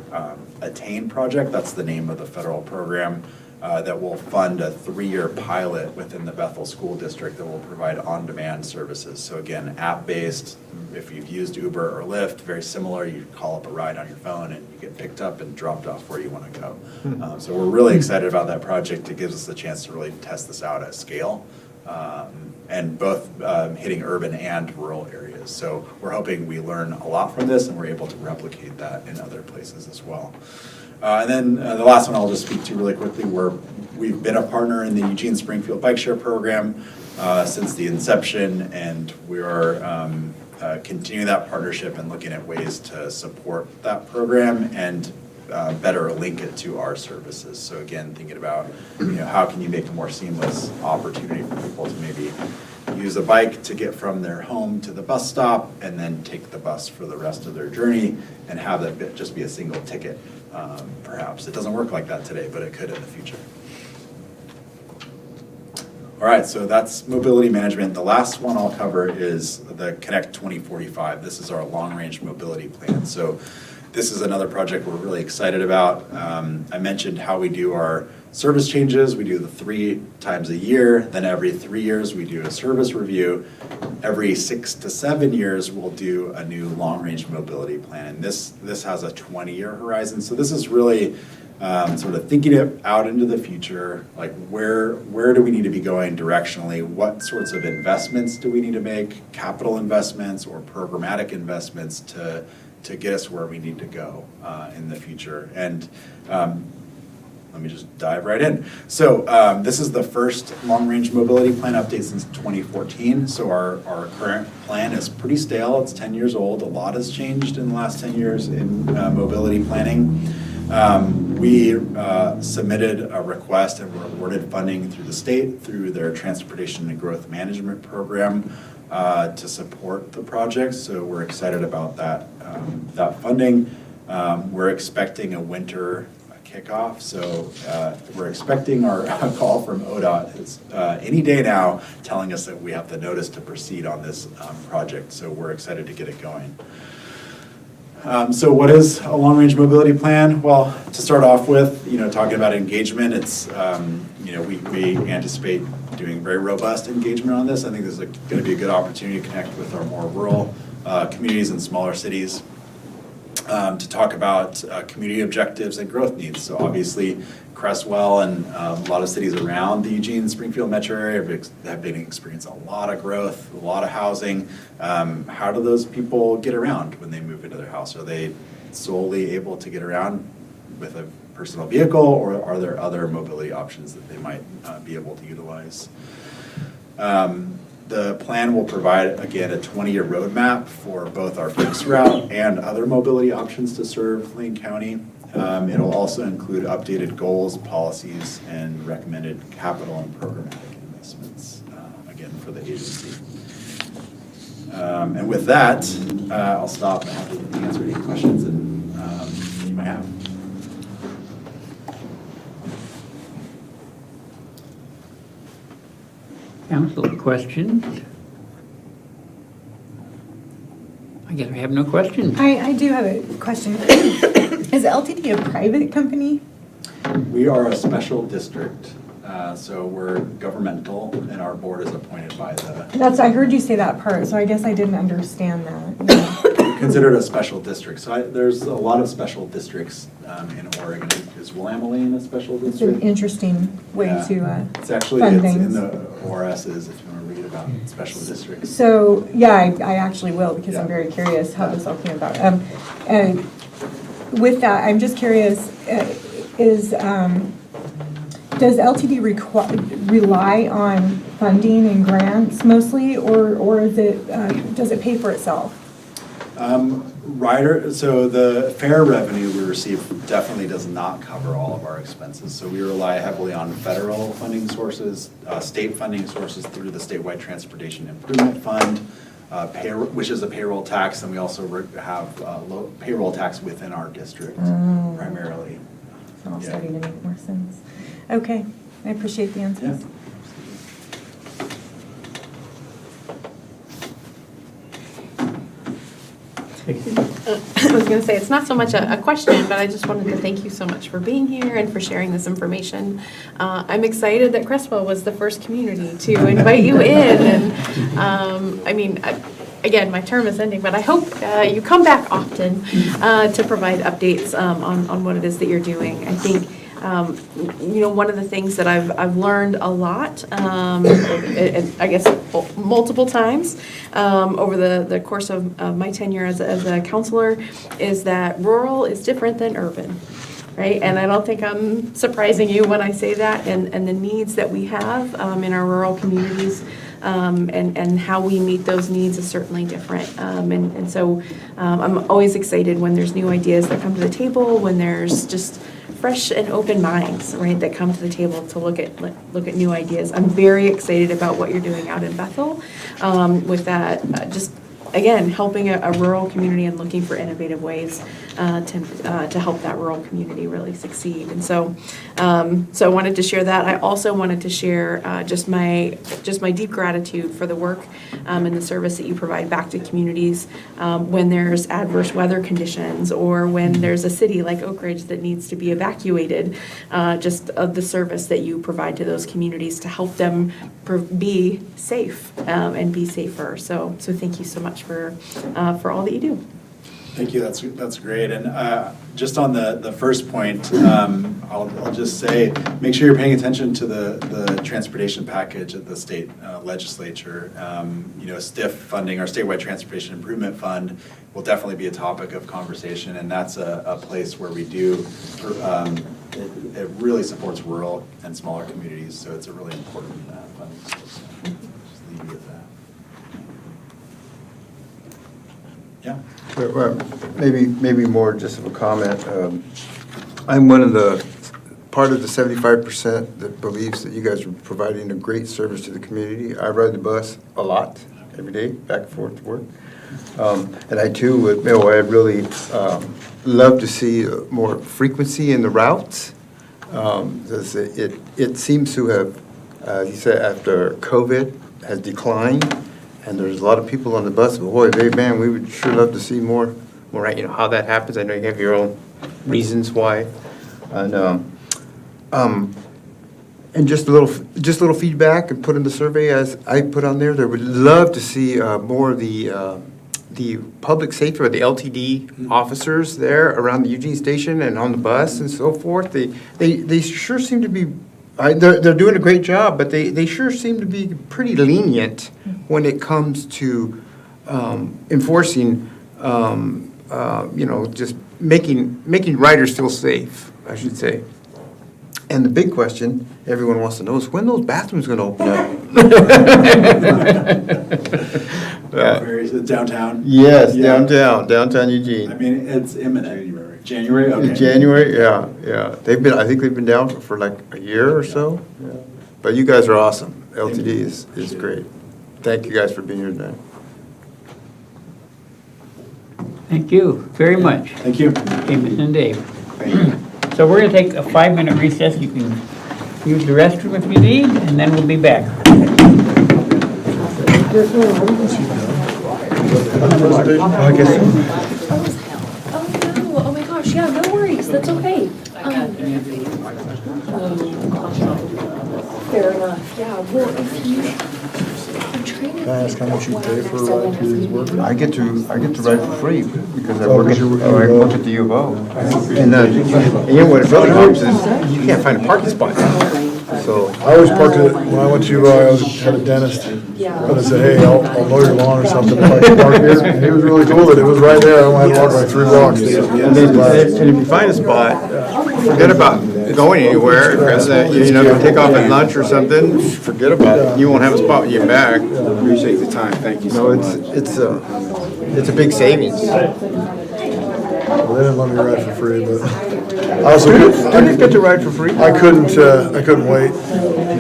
Attain project. That's the name of the federal program that will fund a 3-year pilot within the Bethel School District that will provide on-demand services. So again, app-based. If you've used Uber or Lyft, very similar. You call up a ride on your phone and you get picked up and dropped off where you want to go. So we're really excited about that project. It gives us a chance to really test this out at scale, and both hitting urban and rural areas. So we're hoping we learn a lot from this and we're able to replicate that in other places as well. And then the last one I'll just speak to really quickly, we've been a partner in the Eugene Springfield Bike Share Program since the inception, and we are continuing that partnership and looking at ways to support that program and better link it to our services. So again, thinking about how can you make a more seamless opportunity for people to maybe use a bike to get from their home to the bus stop and then take the bus for the rest of their journey and have that just be a single ticket. Perhaps it doesn't work like that today, but it could in the future. All right, so that's mobility management. The last one I'll cover is the Connect 2045. This is our long-range mobility plan. So this is another project we're really excited about. I mentioned how we do our service changes. We do the 3 times a year. Then every 3 years, we do a service review. Every 6 to 7 years, we'll do a new long-range mobility plan. And this has a 20-year horizon. So this is really sort of thinking it out into the future, like where do we need to be going directionally? What sorts of investments do we need to make, capital investments or programmatic investments to get us where we need to go in the future? And let me just dive right in. So this is the first long-range mobility plan update since 2014. So our current plan is pretty stale. It's 10 years old. A lot has changed in the last 10 years in mobility planning. We submitted a request and were awarded funding through the state, through their Transportation and Growth Management Program to support the project. So we're excited about that funding. We're expecting a winter kickoff. So we're expecting our call from ODOT any day now telling us that we have the notice to proceed on this project. So we're excited to get it going. So what is a long-range mobility plan? Well, to start off with, talking about engagement, it's, we anticipate doing very robust engagement on this. I think this is going to be a good opportunity to connect with our more rural communities and smaller cities to talk about community objectives and growth needs. So obviously, Creswell and a lot of cities around the Eugene-Springfield metro area have been experiencing a lot of growth, a lot of housing. How do those people get around when they move into their house? Are they solely able to get around with a personal vehicle, or are there other mobility options that they might be able to utilize? The plan will provide, again, a 20-year roadmap for both our fixed route and other mobility options to serve Lane County. It'll also include updated goals, policies, and recommended capital and programmatic investments, again, for the agency. And with that, I'll stop and happy to answer any questions that you might have. Council, questions? I guess we have no questions. I do have a question. Is LTD a private company? We are a special district, so we're governmental, and our board is appointed by the... I heard you say that part, so I guess I didn't understand that. Considered a special district. So there's a lot of special districts in Oregon. Is Willamette a special district? It's an interesting way to it's actually fund it's things. in the ORSs if you want to read about special districts. So, yeah, I actually will, because I'm very curious how this all came about. And with that, I'm just curious, does LTD rely on funding and grants mostly, or is it, does it pay for itself? So the fare revenue we receive definitely does not cover all of our expenses. So we rely heavily on federal funding sources, state funding sources through the statewide Transportation Improvement Fund, which is a payroll tax, and we also have payroll tax within our district primarily. It's all starting to make more sense. Okay, I appreciate the answers. Yeah. I was going to say, it's not so much a question, but I just wanted to thank you so much for being here and for sharing this information. I'm excited that Creswell was the first community to invite you in. And again, my term is ending, but I hope you come back often to provide updates on what it is that you're doing. I think one of the things that I've learned a lot, I guess multiple times over the course of my tenure as a counselor, is that rural is different than urban, right? And I don't think I'm surprising you when I say that, and the needs that we have in our rural communities and how we meet those needs is certainly different. And so I'm always excited when there's new ideas that come to the table, when there's just fresh and open minds, right, that come to the table to look at new ideas. I'm very excited about what you're doing out in Bethel with that, just again, helping a rural community and looking for innovative ways to help that rural community really succeed. And so I wanted to share that. I also wanted to share just my deep gratitude for the work and the service that you provide back to communities when there's adverse weather conditions, or when there's a city like Oak Ridge that needs to be evacuated, just of the service that you provide to those communities to help them be safe and be safer. So thank you so much for all that you do. Thank you, that's great. And just on the first point, I'll just say, make sure you're paying attention to the transportation package at the state legislature. STIF funding, our statewide transportation improvement fund, will definitely be a topic of conversation, and that's a place where we do, it really supports rural and smaller communities, so it's a really important funding source. Just leave you with that. Yeah. Well, maybe more just of a comment. I'm one of the, part of the 75% that believes that you guys are providing a great service to the community. I ride the bus a lot, every day, back and forth to work. And I too would, I'd really love to see more frequency in the routes. Because it seems to have, he said, after COVID has declined, and there's a lot of people on the bus, but boy, man, we would sure love to see more, how that happens. I know you have your own reasons why. And just a little feedback and put in the survey as I put on there. They would love to see more of the public safety or the LTD officers there around the Eugene station and on the bus and so forth. They sure seem to be. They're doing a great job, but they sure seem to be pretty lenient when it comes to enforcing, just making riders feel safe, I should say. And the big question everyone wants to know is when those bathrooms going to open up? Downtown? Yes, yeah. downtown Eugene. I mean, it's imminent. January? Okay. January, yeah. I think they've been down for like a year or so. Yeah. But you guys are awesome. LTD is great. Thank you guys for being here tonight. Thank you very much. Thank you. Amos and Dave. So we're going to take a 5-minute recess. You can use the restroom if you need, and then we'll be back. I guess. Oh my gosh, yeah, no worries, that's okay. Fair enough, yeah, well, if you, I'm trying to. Can I ask how much you pay for a ride to his work? I get to ride for free because I work at the U of O. And what it really helps is you can't find a parking spot. So I always parked it, when I went to UI, I had a dentist, and I said, hey, I'll mow your lawn or something if I can park here. And he was really cool that it was right there, I only had to walk like 3 blocks. And if you find a spot, forget about going anywhere, because you take off at lunch or something, forget about it. You won't have a spot when you get back. Appreciate the time, thank you so much. It's a big savings. Well, they didn't let me ride for free, but I also Didn't you get to ride for free? I couldn't wait.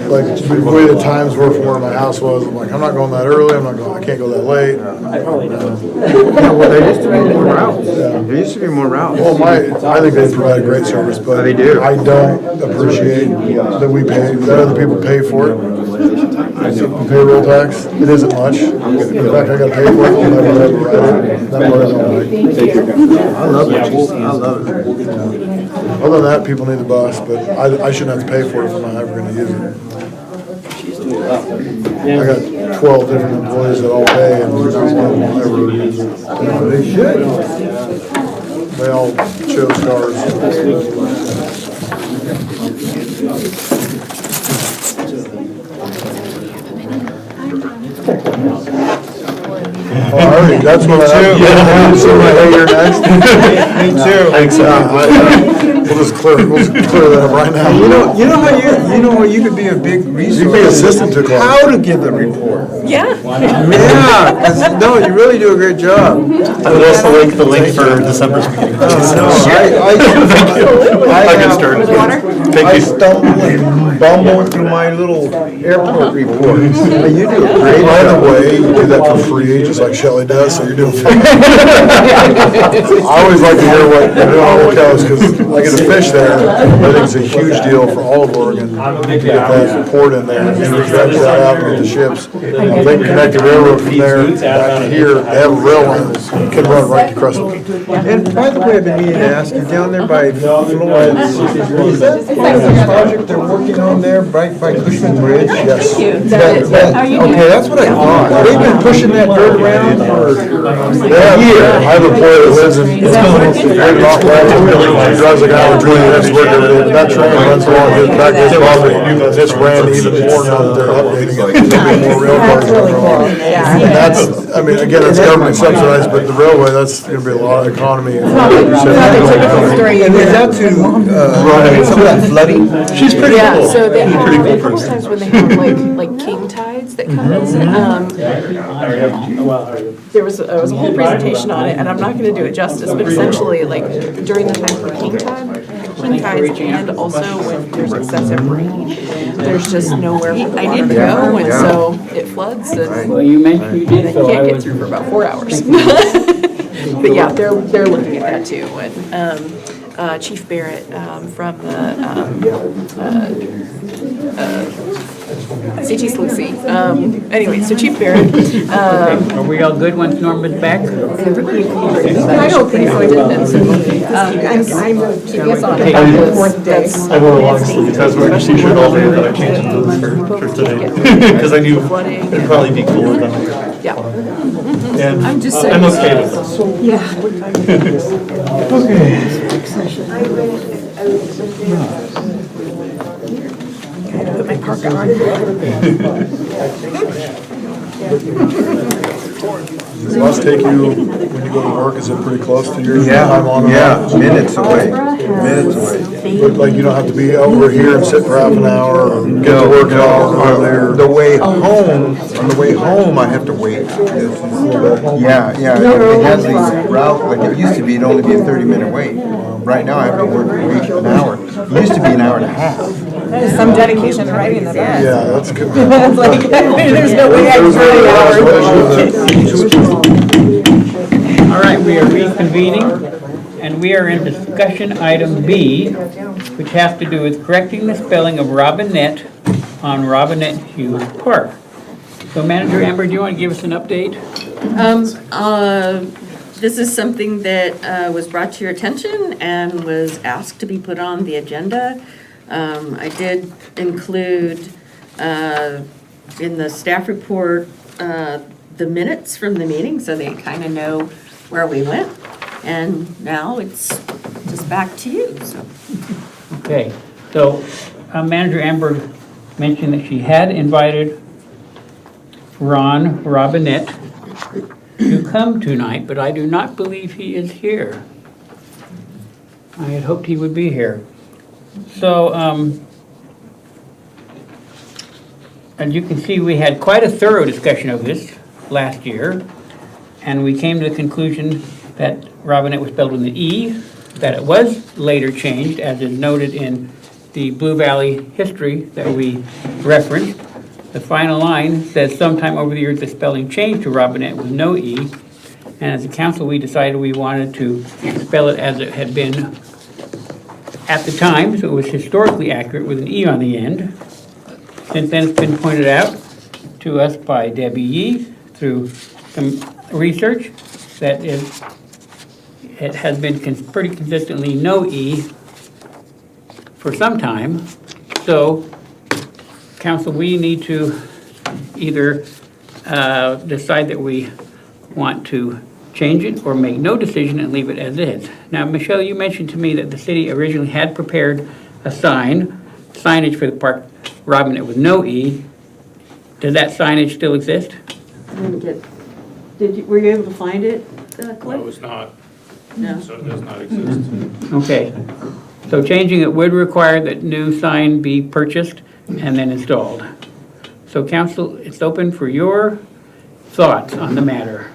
Like, the way the times were from where my house was, I'm like, I'm not going that early, I can't go that late. Yeah, well, there used to be more routes. There used to be more routes. Well, I think they provide a great service, but They do. I don't appreciate that we pay, that other people pay for it. Payroll tax, it isn't much. In fact, I gotta pay for it, I'll never ever ride it. That part I don't like. I love it. I love it. Other than that, people need the bus, but I shouldn't have to pay for it if I'm not ever gonna use it. I got 12 different employees that all pay, and not one of them will ever use it. They should. They all chose cars. Alright, that's what I have. So my hair next. Me too. Thanks. We'll just clear that up right now. You know how you could be a big resource. You be assistant to Clark. How to give the report. Yeah. Yeah, 'cause, no, you really do a great job. I would also like the link for December's meeting. I stumble and bumble through my little airport report. You do a great By the job. way, you do that for free, just like Shelley does, so you're doing fine. I always like to hear what, how it goes, because I get a fish there. I think it's a huge deal for all of Oregon to get that port in there, and we stretch that out with the ships. If they can connect the railroad from there back to here, they have a rail line that can run right to Creswell. And by the way, I've been meaning to ask you, down there by Florence, is that part of the project they're working on there, right by Cushman Bridge? Yes. Okay, that's what I thought. They've been pushing that dirt around for They have, I have a employee that lives in, he drives like an hour, 20 minutes to work every day, but that train runs along his back of his property, and this ran even more now that they're updating it. There'll be more rail cars going along. And that's, I mean, again, it's government subsidized, but the railway, that's gonna be a lot of economy. And is that to, some of that flooding? She's pretty Yeah, cool. so they have, Pretty cool a couple person. times when they have like king tides that come in. There was a whole presentation on it, and I'm not gonna do it justice, but essentially, like, during the time for king tides, and also when there's excessive rain, there's just nowhere for the water to go, and so it floods, and Well, you mentioned you did, you so I can't get was. through for about 4 hours. But yeah, they're looking at that too, and Chief Barrett from the CT Lucy. Anyway, so Chief Barrett. Are we all good once Norma's back? I don't think so. I didn't. I'm keeping us on it. The fourth day. I wore a long sleeve, I was wearing a t-shirt all day, but I changed into this for today. Because I knew it'd probably be cooler than. Yeah. And I'm just I'm saying. okay with this. Yeah. Put my parka on. Does the bus take you, when you go to work, is it pretty close to your time on and off? Minutes away, minutes away. But like, you don't have to be over here and sit for half an hour or get to work an hour over there. The way home, on the way home, I have to wait. Yeah, it has the route, like it used to be, it'd only be a 30-minute wait. Right now, I have to wait an hour. It used to be an hour and a half. Some dedication to writing the best. Yeah, that's good. It's like, there's no way I can write hours. All right, we are reconvening, and we are in discussion item B, which has to do with correcting the spelling of Robinette on Robinette Hughes Park. So Manager Amber, do you want to give us an update? This is something that was brought to your attention and was asked to be put on the agenda. I did include in the staff report the minutes from the meeting, so they kind of know where we went. And now it's just back to you, so. Okay, so Manager Amber mentioned that she had invited Ron Robinette to come tonight, but I do not believe he is here. I had hoped he would be here. So, as you can see, we had quite a thorough discussion of this last year, and we came to the conclusion that Robinette was spelled with an E, that it was later changed, as is noted in the Blue Valley history that we referenced. The final line says, sometime over the years, the spelling changed to Robinette with no E, and as a council, we decided we wanted to spell it as it had been at the time, so it was historically accurate with an E on the end. Since then, it's been pointed out to us by Debbie Yee through some research that it has been pretty consistently no E for some time. So, council, we need to either decide that we want to change it or make no decision and leave it as is. Now, Michelle, you mentioned to me that the city originally had prepared a signage for the park, Robinette with no E. Does that signage still exist? Were you able to find it, Cliff? No, it's not. No. So it does not exist. Okay. So changing it would require that new sign be purchased and then installed. So council, it's open for your thoughts on the matter.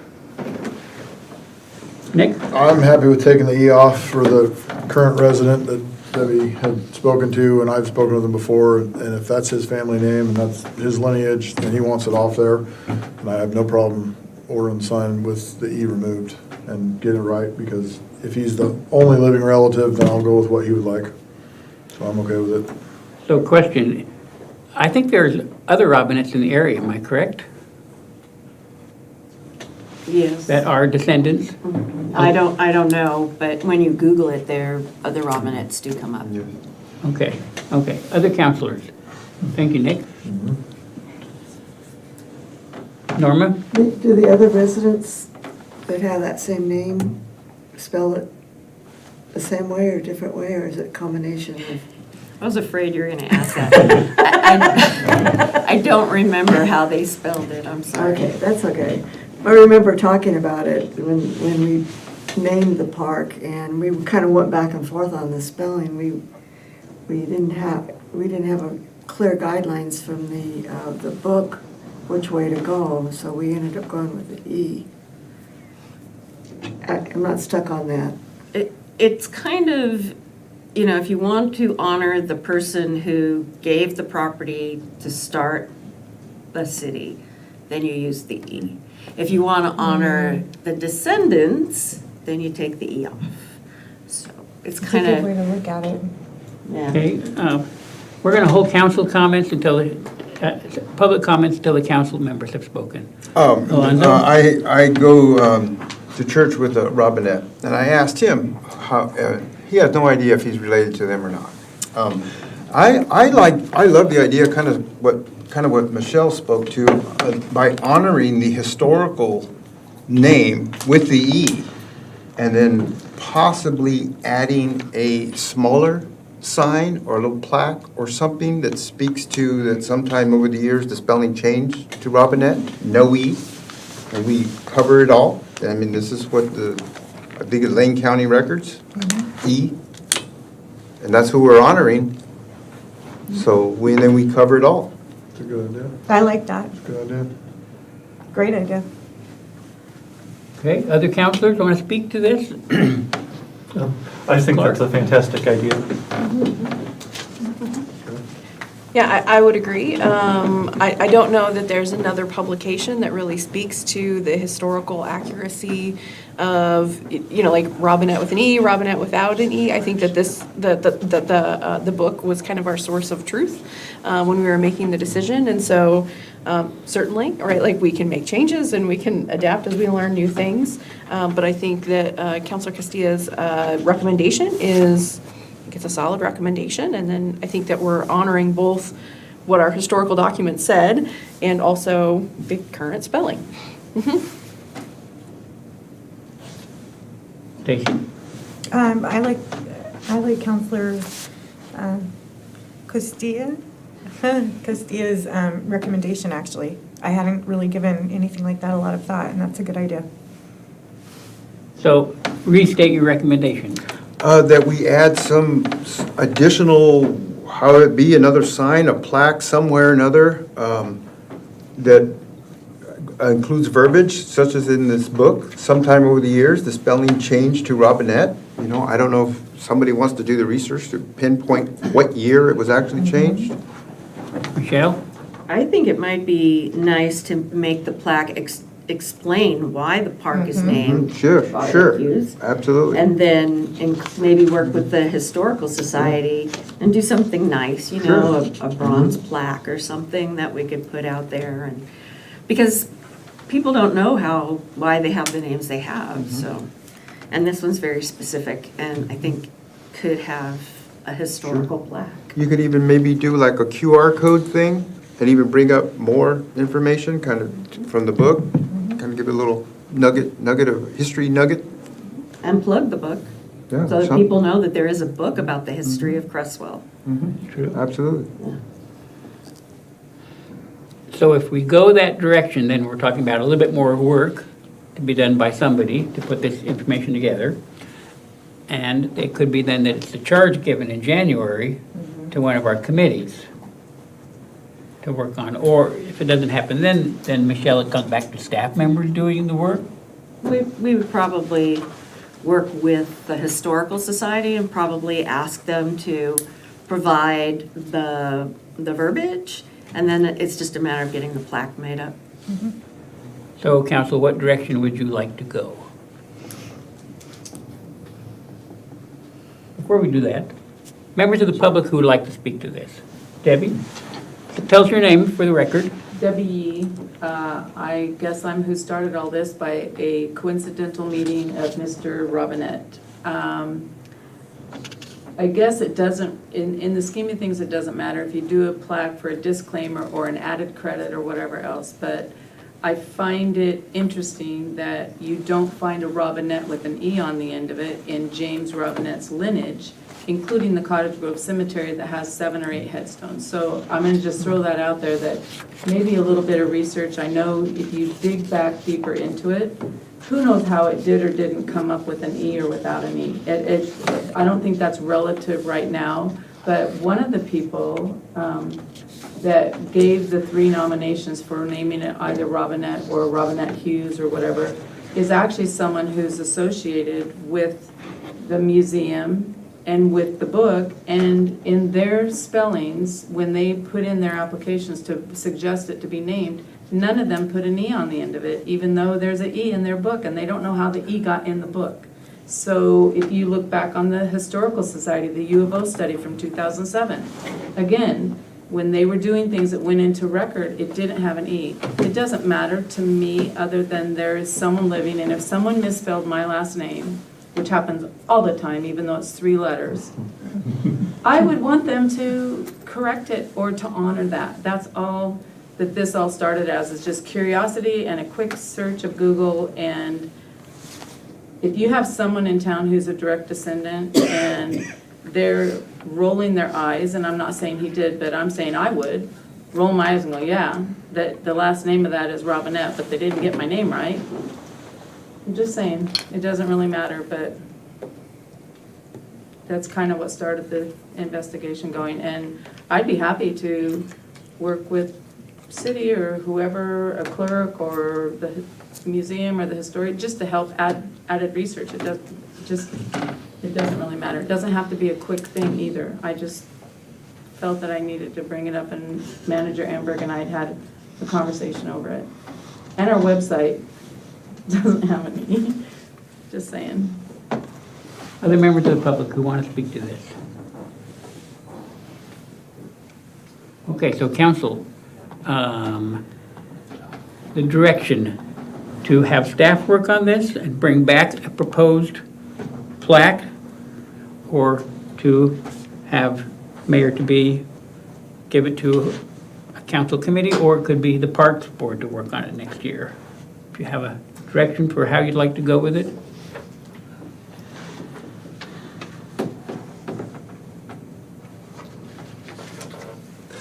Nick? I'm happy with taking the E off for the current resident that Debbie had spoken to, and I've spoken to them before, and if that's his family name and that's his lineage, then he wants it off there. And I have no problem ordering the sign with the E removed and getting it right, because if he's the only living relative, then I'll go with what he would like. So I'm okay with it. So question, I think there's other Robinettes in the area, am I correct? Yes. That are descendants? I don't know, but when you Google it, there, other Robinettes do come up. Okay, okay. Other counselors? Thank you, Nick. Norma? Do the other residents that have that same name spell it the same way or different way, or is it a combination of? I was afraid you were going to ask that. I don't remember how they spelled it, I'm sorry. Okay, that's okay. I remember talking about it when we named the park, and we kind of went back and forth on the spelling. We didn't have a clear guidelines from the book which way to go, so we ended up going with the E. I'm not stuck on that. It's kind of, you know, if you want to honor the person who gave the property to start the city, then you use the E. If you want to honor the descendants, then you take the E off. So it's kind of. It's a good way to look at it. Yeah. Okay, we're going to hold council comments until, public comments until the council members have spoken. I go to church with a Robinette, and I asked him how, he has no idea if he's related to them or not. I love the idea, kind of what Michelle spoke to, by honoring the historical name with the E, and then possibly adding a smaller sign or a little plaque or something that speaks to that sometime over the years the spelling changed to Robinette, no E, and we cover it all. I mean, this is what I think it's Lane County Records, E, and that's who we're honoring. So then we cover it all. It's a good idea. I like that. It's a good idea. Great idea. Okay, other counselors want to speak to this? I think that's a fantastic idea. Yeah, I would agree. I don't know that there's another publication that really speaks to the historical accuracy of, you know, like Robinette with an E, Robinette without an E. I think that the book was kind of our source of truth when we were making the decision. And so certainly, right, like we can make changes and we can adapt as we learn new things. But I think that Councilor Castilla's recommendation is, I think it's a solid recommendation, and then I think that we're honoring both what our historical document said and also the current spelling. Stacy? I like Counselor Castilla's recommendation, actually. I hadn't really given anything like that a lot of thought, and that's a good idea. So restate your recommendation. That we add some additional, how it be, another sign, a plaque somewhere or another, that includes verbiage such as in this book. Sometime over the years, the spelling changed to Robinette. You know, I don't know if somebody wants to do the research to pinpoint what year it was actually changed. Michelle? I think it might be nice to make the plaque explain why the park is named. Sure, Hughes. absolutely. And then maybe work with the Historical Society and do something nice, you know, a bronze plaque or something that we could put out there. And because people don't know why they have the names they have, so. And this one's very specific, and I think could have a historical plaque. You could even maybe do like a QR code thing and even bring up more information kind of from the book, kind of give it a little nugget of history nugget. And plug the book, Yeah, so that people know that there is a book about the history of Creswell. True. Absolutely. Yeah. So if we go that direction, then we're talking about a little bit more work to be done by somebody to put this information together. And it could be then that it's a charge given in January to one of our committees to work on. Or if it doesn't happen then Michelle, it comes back to staff members doing the work? We would probably work with the Historical Society and probably ask them to provide the verbiage, and then it's just a matter of getting the plaque made up. So, Council, what direction would you like to go? before we do that, members of the public who would like to speak to this. Debbie, tell us your name for the record. Debbie Yee, I guess I'm who started all this by a coincidental meeting of Mr. Robinette. I guess it doesn't, in the scheme of things, it doesn't matter if you do a plaque for a disclaimer or an added credit or whatever else, but I find it interesting that you don't find a Robinette with an E on the end of it in James Robinette's lineage, including the Cottage Grove Cemetery that has 7 or 8 headstones. So I'm gonna just throw that out there, that maybe a little bit of research. I know if you dig back deeper into it, who knows how it did or didn't come up with an E or without an E. I don't think that's relative right now, but one of the people that gave the 3 nominations for naming it either Robinette or Robinette Hughes or whatever is actually someone who's associated with the museum and with the book, and in their spellings, when they put in their applications to suggest it to be named, none of them put an E on the end of it, even though there's an E in their book, and they don't know how the E got in the book. So if you look back on the Historical Society, the U of O study from 2007, again, when they were doing things that went into record, it didn't have an E. It doesn't matter to me other than there is someone living, and if someone misspelled my last name, which happens all the time, even though it's 3 letters, I would want them to correct it or to honor that. That's all that this all started as, is just curiosity and a quick search of Google. And if you have someone in town who's a direct descendant and they're rolling their eyes, and I'm not saying he did, but I'm saying I would, roll my eyes and go, yeah, that the last name of that is Robinette, but they didn't get my name right. I'm just saying, it doesn't really matter, but that's kind of what started the investigation going. And I'd be happy to work with city or whoever, a clerk or the museum or the historian, just to help added research. It doesn't really matter. It doesn't have to be a quick thing either. I just felt that I needed to bring it up, and Manager Amberg and I had a conversation over it. And our website doesn't have any, just saying. Other members of the public who want to speak to this? Okay, so council, the direction to have staff work on this and bring back a proposed plaque, or to have Mayor to give it to a council committee, or it could be the Parks Board to work on it next year. If you have a direction for how you'd like to go with it?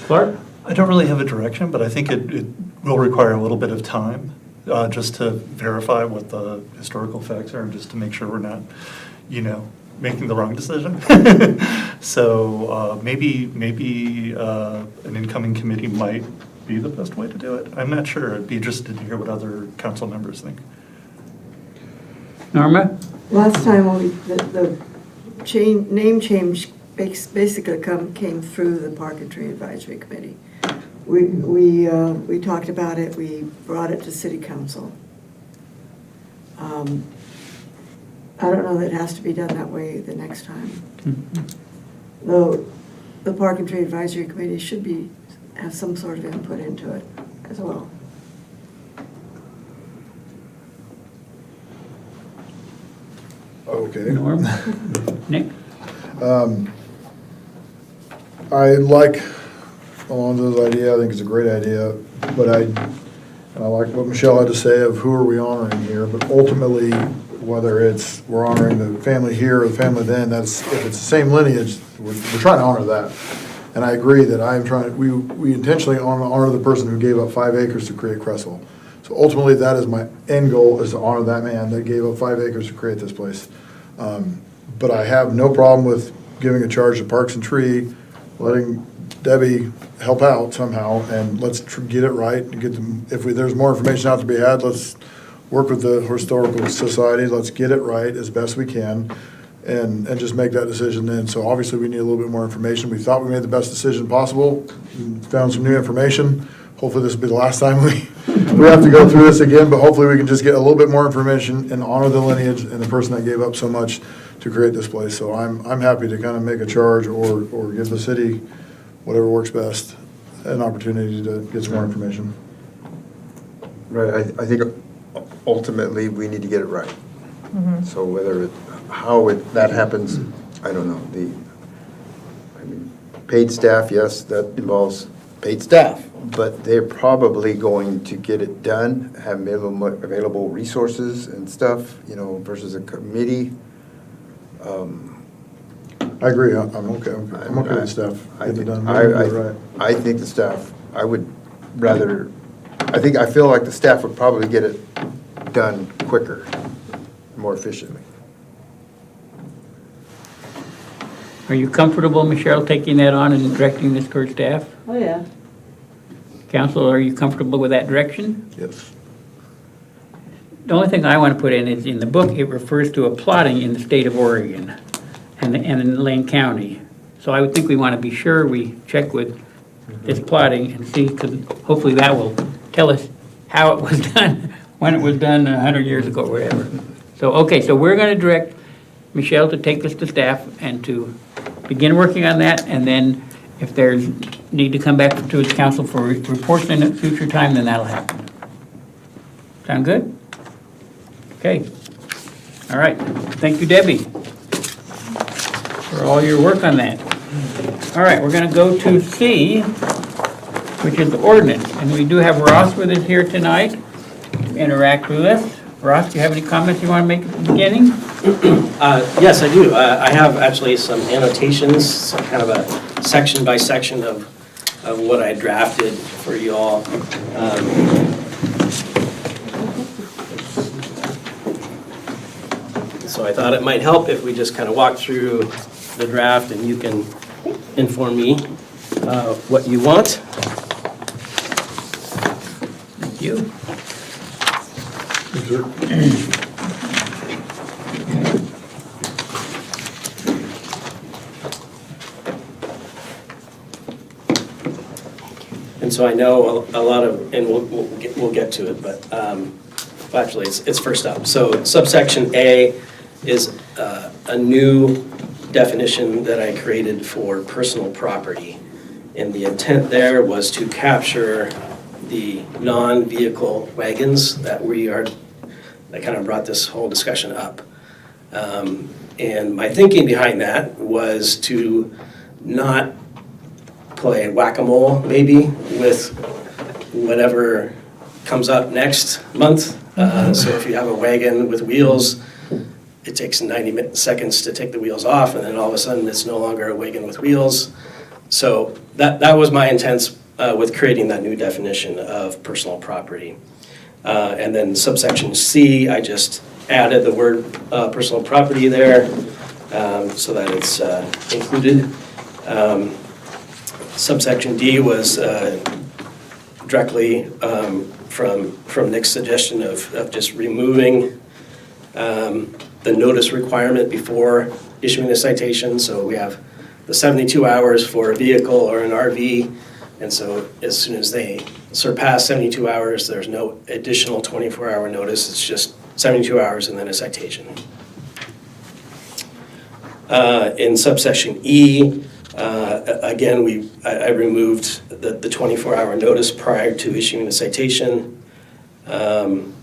Clark? I don't really have a direction, but I think it will require a little bit of time just to verify what the historical facts are, and just to make sure we're not, making the wrong decision. So maybe an incoming committee might be the best way to do it. I'm not sure. I'd be interested to hear what other council members think. Norma? Last time, the name change basically came through the Park and Tree Advisory Committee. We talked about it, we brought it to City Council. I don't know that it has to be done that way the next time. Though the Park and Tree Advisory Committee should have some sort of input into it as well. Okay. Norm? Nick? I like Alonzo's idea. I think it's a great idea, but I like what Michelle had to say of who are we honoring here. But ultimately, whether it's we're honoring the family here or the family then, if it's the same lineage, we're trying to honor that. And I agree that we intentionally honor the person who gave up 5 acres to create Creswell. So ultimately, that is my end goal, is to honor that man that gave up 5 acres to create this place. But I have no problem with giving a charge to Parks and Tree, letting Debbie help out somehow, and let's get it right. And if there's more information out to be had, let's work with the Historical Society. Let's get it right as best we can, and just make that decision then. So obviously, we need a little bit more information. We thought we made the best decision possible, found some new information. Hopefully, this will be the last time we have to go through this again, but hopefully we can just get a little bit more information and honor the lineage and the person that gave up so much to create this place. So I'm happy to kind of make a charge or give the city, whatever works best, an opportunity to get some more information. Right, I think ultimately we need to get it right. So that happens, I don't know. Paid staff, yes, that involves paid staff, but they're probably going to get it done, have available resources and stuff, versus a committee. I agree, I'm okay with the staff getting it done. I think the staff, I feel like the staff would probably get it done quicker, more efficiently. Are you comfortable, Michelle, taking that on and directing this towards staff? Oh, yeah. Council, are you comfortable with that direction? Yes. The only thing I want to put in is, in the book, it refers to a plotting in the state of Oregon and in Lane County. So I would think we want to be sure we check with this plotting and see, because hopefully that will tell us how it was done, when it was done 100 years ago, or whatever. So, okay, so we're going to direct Michelle to take this to staff and to begin working on that, and then if there's need to come back to its council for reports in a future time, then that'll happen. Sound good? Okay. All right. Thank you, Debbie, for all your work on that. All right, we're going to go to C, which is the ordinance, and we do have Ross with us here tonight to interact with us. Ross, do you have any comments you want to make at the beginning? Yes, I do. I have actually some annotations, kind of a section by section of what I drafted for you all. So I thought it might help if we just kind of walk through the draft and you can inform me what you want. Thank you. Yes, sir. And so I know a lot of, and we'll get to it, but actually it's first up. So subsection A is a new definition that I created for personal property. And the intent there was to capture the non-vehicle wagons that kind of brought this whole discussion up. And my thinking behind that was to not play whack-a-mole maybe with whatever comes up next month. So if you have a wagon with wheels, it takes 90 seconds to take the wheels off, and then all of a sudden it's no longer a wagon with wheels. So that was my intent with creating that new definition of personal property. And then subsection C, I just added the word personal property there so that it's included. Subsection D was directly from Nick's suggestion of just removing the notice requirement before issuing a citation. So we have the 72 hours for a vehicle or an RV, and so as soon as they surpass 72 hours, there's no additional 24-hour notice. It's just 72 hours and then a citation. In subsection E, again, I removed the 24-hour notice prior to issuing the citation. And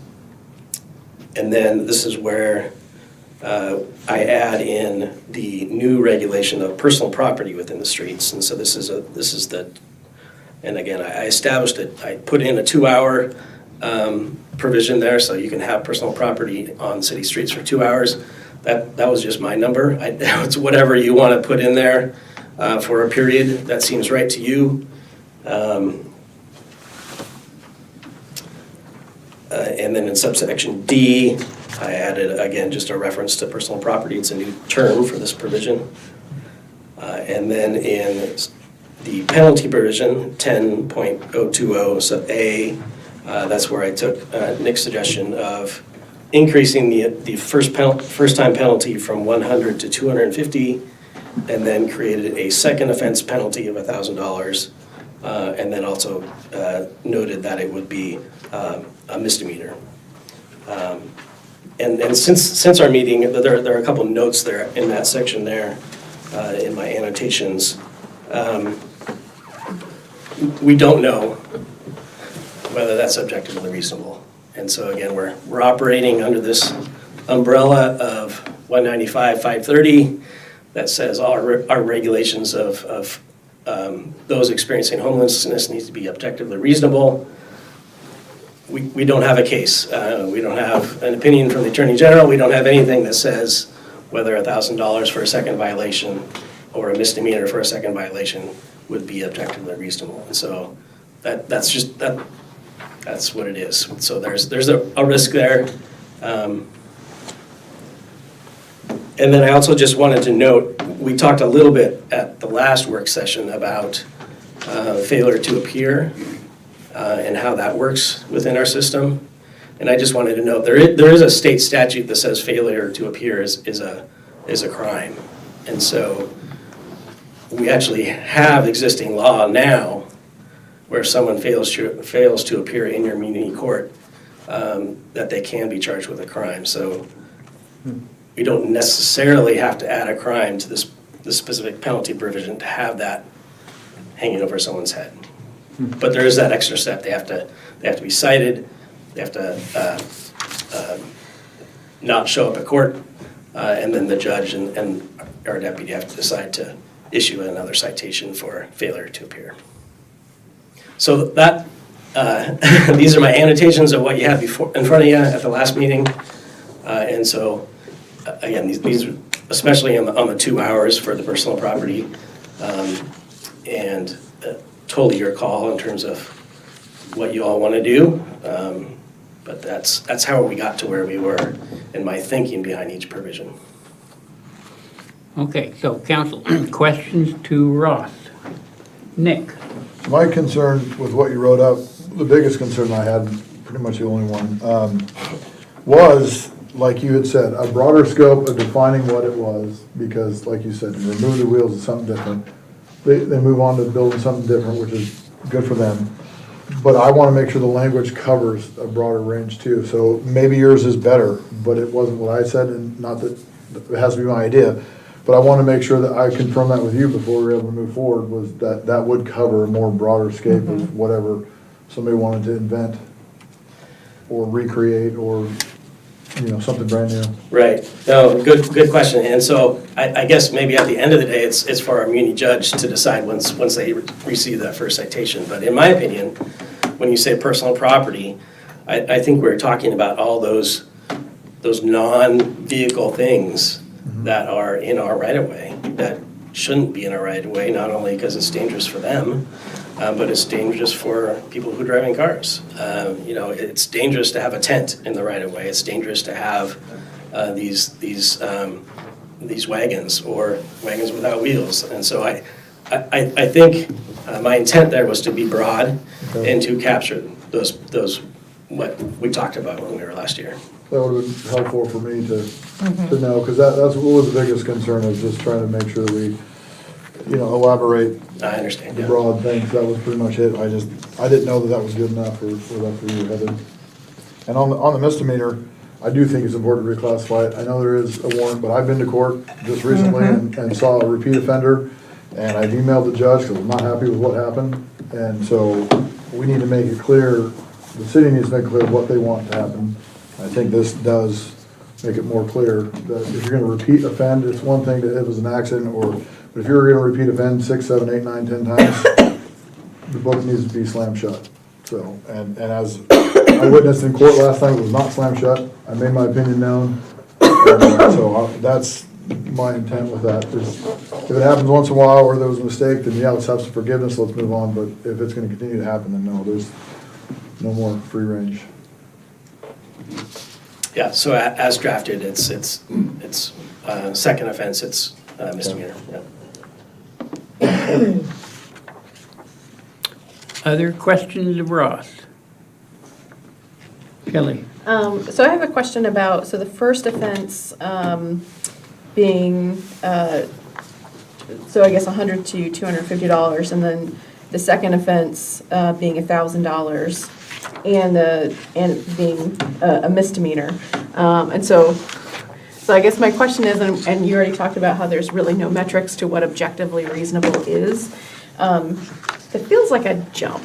then this is where I add in the new regulation of personal property within the streets. And so this is and again, I established it, I put in a 2-hour provision there, so you can have personal property on city streets for 2 hours. That was just my number. It's whatever you want to put in there for a period that seems right to you. And then in subsection D, I added, again, just a reference to personal property. It's a new term for this provision. And then in the penalty provision, 10.020 sub A, that's where I took Nick's suggestion of increasing the first-time penalty from 100 to 250, and then created a second offense penalty of $1,000, and then also noted that it would be a misdemeanor. And since our meeting, there are a couple notes there in that section there, in my annotations. We don't know whether that's objectively reasonable. And so again, we're operating under this umbrella of 195-530 that says all our regulations of those experiencing homelessness needs to be objectively reasonable. We don't have a case. We don't have an opinion from the Attorney General. We don't have anything that says whether $1,000 for a second violation or a misdemeanor for a second violation would be objectively reasonable. And so that's what it is. So there's a risk there. And then I also just wanted to note, we talked a little bit at the last work session about failure to appear and how that works within our system. And I just wanted to note, there is a state statute that says failure to appear is a crime. And so we actually have existing law now where someone fails to appear in your community court, that they can be charged with a crime. So we don't necessarily have to add a crime to this specific penalty provision to have that hanging over someone's head. But there is that extra step. They have to be cited. They have to not show up at court, and then the judge and our deputy have to decide to issue another citation for failure to appear. So that these are my annotations of what you had before in front of you at the last meeting, and so again, these especially on the 2 hours for the personal property, and totally your call in terms of what you all want to do, but that's how we got to where we were in my thinking behind each provision. Okay, so council, questions to Ross? Nick? My concern with what you wrote up, the biggest concern I had, pretty much the only one, was, like you had said, a broader scope of defining what it was, because like you said, remove the wheels is something different. They move on to building something different, which is good for them. But I want to make sure the language covers a broader range too. So maybe yours is better, but it wasn't what I said, and not that it has to be my idea. But I want to make sure that I confirm that with you before we were able to move forward, was that would cover a more broader scope of whatever somebody wanted to invent or recreate or, something brand new. Right. No, good question. And so I guess maybe at the end of the day, it's for our muni judge to decide once they receive that first citation. But in my opinion, when you say personal property, I think we're talking about all those non-vehicle things that are in our right-of-way that shouldn't be in our right-of-way, not only because it's dangerous for them, but it's dangerous for people who drive in cars. It's dangerous to have a tent in the right-of-way. It's dangerous to have these wagons or wagons without wheels. And so I think my intent there was to be broad and to capture those what we talked about when we were last year. That would have been helpful for me to know, because that's what was the biggest concern, is just trying to make sure that we, elaborate. I understand. The broad things. That was pretty much it. I didn't know that was good enough for that's where you were headed. And on the misdemeanor, I do think it's important to reclassify it. I know there is a warrant, but I've been to court just recently and saw a repeat offender, and I've emailed the judge because I'm not happy with what happened. And so we need to make it clear, the city needs to make clear what they want to happen. I think this does make it more clear that if you're going to repeat offend, it's one thing that it was an accident, but if you're going to repeat offend 6, 7, 8, 9, 10 times, the book needs to be slammed shut. So, and as I witnessed in court last time, it was not slammed shut. I made my opinion known. So that's my intent with that. If it happens once in a while or there was a mistake, then yeah, let's have some forgiveness, let's move on. But if it's going to continue to happen, then no, there's no more free range. Yeah, so as drafted, it's second offense, it's misdemeanor. Yeah. Other questions of Ross? Kelly? So I have a question about, the first offense being, I guess $100 to $250, and then the second offense being $1,000, and being a misdemeanor. And so I guess my question is, and you already talked about how there's really no metrics to what objectively reasonable is. It feels like a jump.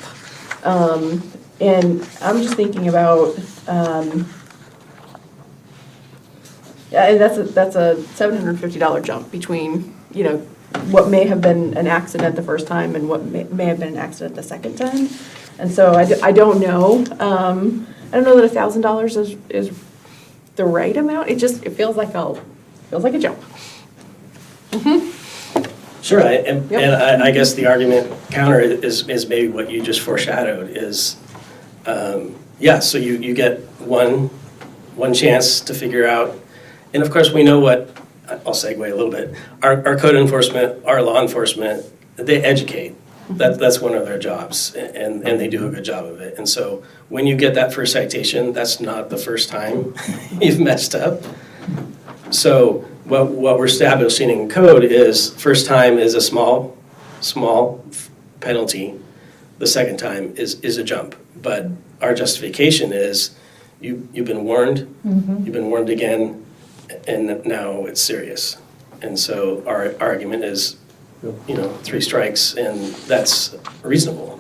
And I'm just thinking about, yeah, that's a $750 jump between, you know, what may have been an accident the first time and what may have been an accident the second time. And so I don't know. I don't know that $1,000 is the right amount. It feels like a jump. Sure, and I guess the argument counter is maybe what you just foreshadowed is, yeah, so you get one chance to figure out, and of course we know what, I'll segue a little bit, our code enforcement, our law enforcement, they educate. That's one of their jobs, and they do a good job of it. And so when you get that first citation, that's not the first time you've messed up. So what we're establishing in code is first time is a small penalty. The second time is a jump. But our justification is you've been warned, you've been warned again, and now it's serious. And so our argument is, 3 strikes, and that's reasonable.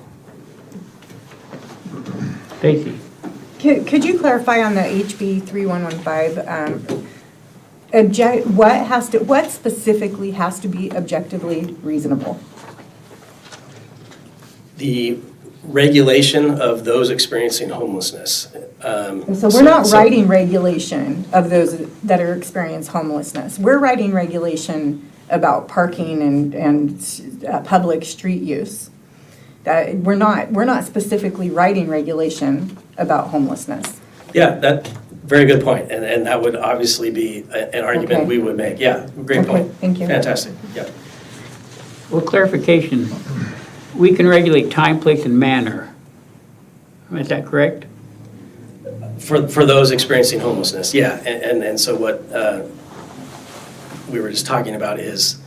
Stacy? Could you clarify on the HB 3115? What specifically has to be objectively reasonable? The regulation of those experiencing homelessness. So we're not writing regulation of those that are experiencing homelessness. We're writing regulation about parking and public street use. That we're not specifically writing regulation about homelessness. Yeah, that very good point, and that would obviously be an argument we would make. Yeah, great point. Thank you. Fantastic. Yeah. Well, clarification, we can regulate time, place, and manner. Is that correct? For those experiencing homelessness, yeah, and so what we were just talking about is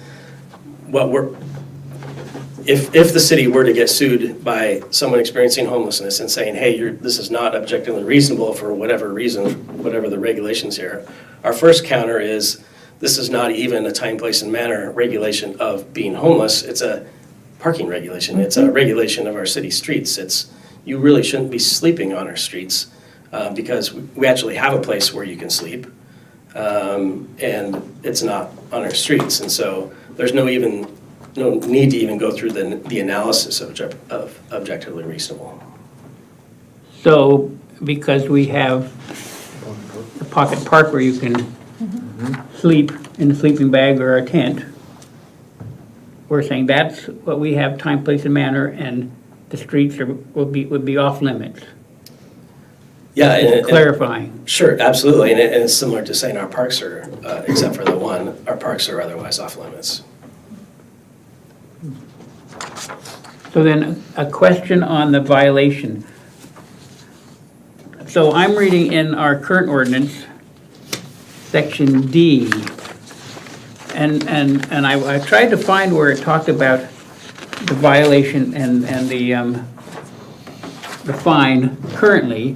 if the city were to get sued by someone experiencing homelessness and saying, hey, this is not objectively reasonable for whatever reason, whatever the regulations here, our first counter is this is not even a time, place, and manner regulation of being homeless. It's a parking regulation. It's a regulation of our city streets. You really shouldn't be sleeping on our streets because we actually have a place where you can sleep. And it's not on our streets, and so there's no need to even go through the analysis of objectively reasonable. So, because we have a pocket park where you can sleep in a sleeping bag or a tent, we're saying that's what we have, time, place, and manner, and the streets would be off limits. Yeah, and clarifying. Sure, absolutely, and it's similar to saying our parks are, except for the one, our parks are otherwise off limits. So then, a question on the violation. So I'm reading in our current ordinance, section D, and I tried to find where it talked about the violation and the fine currently.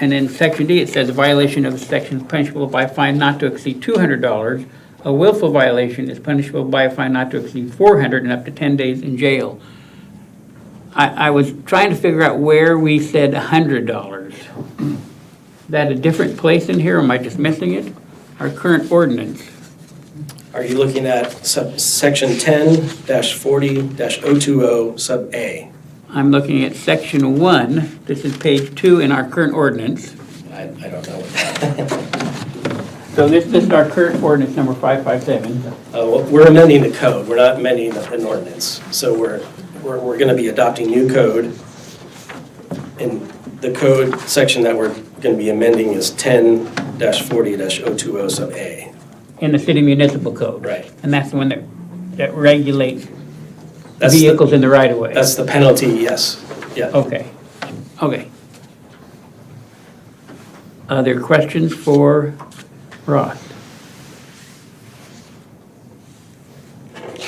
And in section D, it says a violation of the section is punishable by a fine not to exceed $200. A willful violation is punishable by a fine not to exceed $400 and up to 10 days in jail. I was trying to figure out where we said $100. Is that a different place in here, or am I just missing it? Our current ordinance. Are you looking at section 10-40-020 sub A? I'm looking at section 1. This is page 2 in our current ordinance. I don't know what that. So this is our current ordinance number 557. We're amending the code. We're not amending an ordinance. So we're going to be adopting new code. And the code section that we're going to be amending is 10-40-020 sub A. In the city municipal code. Right. And that's the one that regulates vehicles in the right of way. That's the penalty, yes. Yeah. Okay. Okay. Other questions for Ross?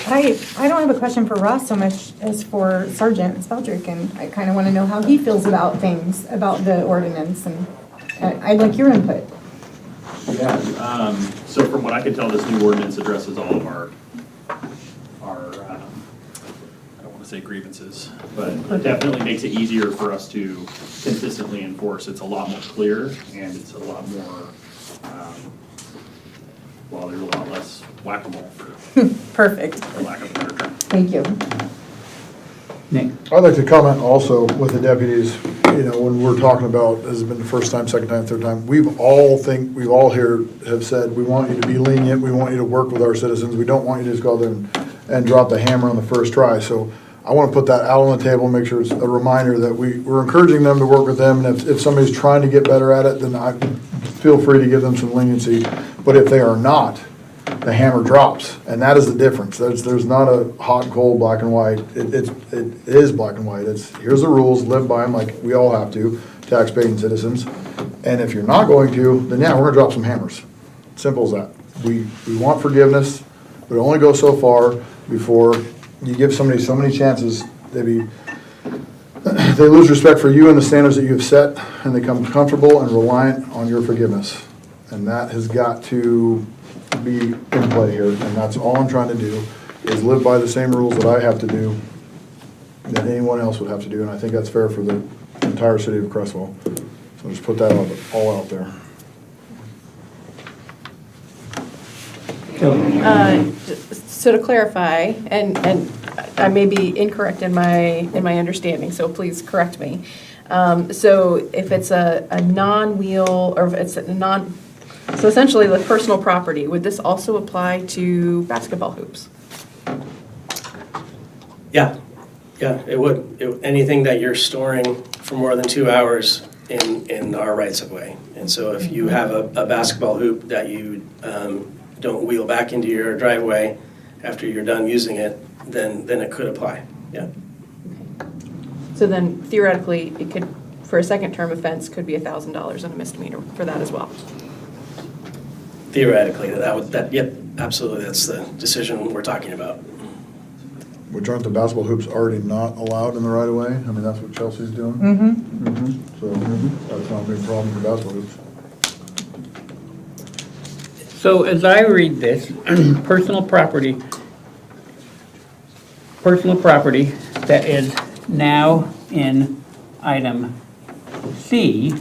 I don't have a question for Ross so much as for Sergeant Speldrick, and I kind of want to know how he feels about things, about the ordinance, and I'd like your input. Yeah, so from what I can tell, this new ordinance addresses all of our I don't want to say grievances, but it definitely makes it easier for us to consistently enforce. It's a lot more clear, and it's a lot more, well, there's a lot less whack-a-mole Perfect. for lack of a better term. Thank you. Nick? I'd like to comment also with the deputies, you know, when we're talking about, this has been the first time, second time, third time, we've all here have said, we want you to be lenient, we want you to work with our citizens, we don't want you to just go out there and drop the hammer on the first try. So I want to put that out on the table, make sure it's a reminder that we're encouraging them to work with them, and if somebody's trying to get better at it, then I feel free to give them some leniency. But if they are not, the hammer drops, and that is the difference. There's not a hot and cold, black and white. It is black and white. It's, here's the rules, live by them like we all have to, tax-paying citizens. And if you're not going to, then yeah, we're gonna drop some hammers. Simple as that. We want forgiveness, but it only goes so far before you give somebody so many chances, they lose respect for you and the standards that you've set, and they become comfortable and reliant on your forgiveness. And that has got to be in play here, and that's all I'm trying to do, is live by the same rules that I have to do, that anyone else would have to do, and I think that's fair for the entire city of Creswell. So just put that all out there. So to clarify, and I may be incorrect in my understanding, so please correct me. So if it's a non-wheel, or if it's a so essentially the personal property, would this also apply to basketball hoops? Yeah, it would. Anything that you're storing for more than 2 hours in our rights of way. And so if you have a basketball hoop that you don't wheel back into your driveway after you're done using it, then it could apply, yeah. So then theoretically, it could, for a second term offense, could be $1,000 on a misdemeanor for that as well. Theoretically, yep, absolutely, that's the decision we're talking about. Which aren't the basketball hoops already not allowed in the right of way? I mean, that's what Chelsea's doing. So that's not a big problem for basketball hoops. So as I read this, personal property that is now in item C,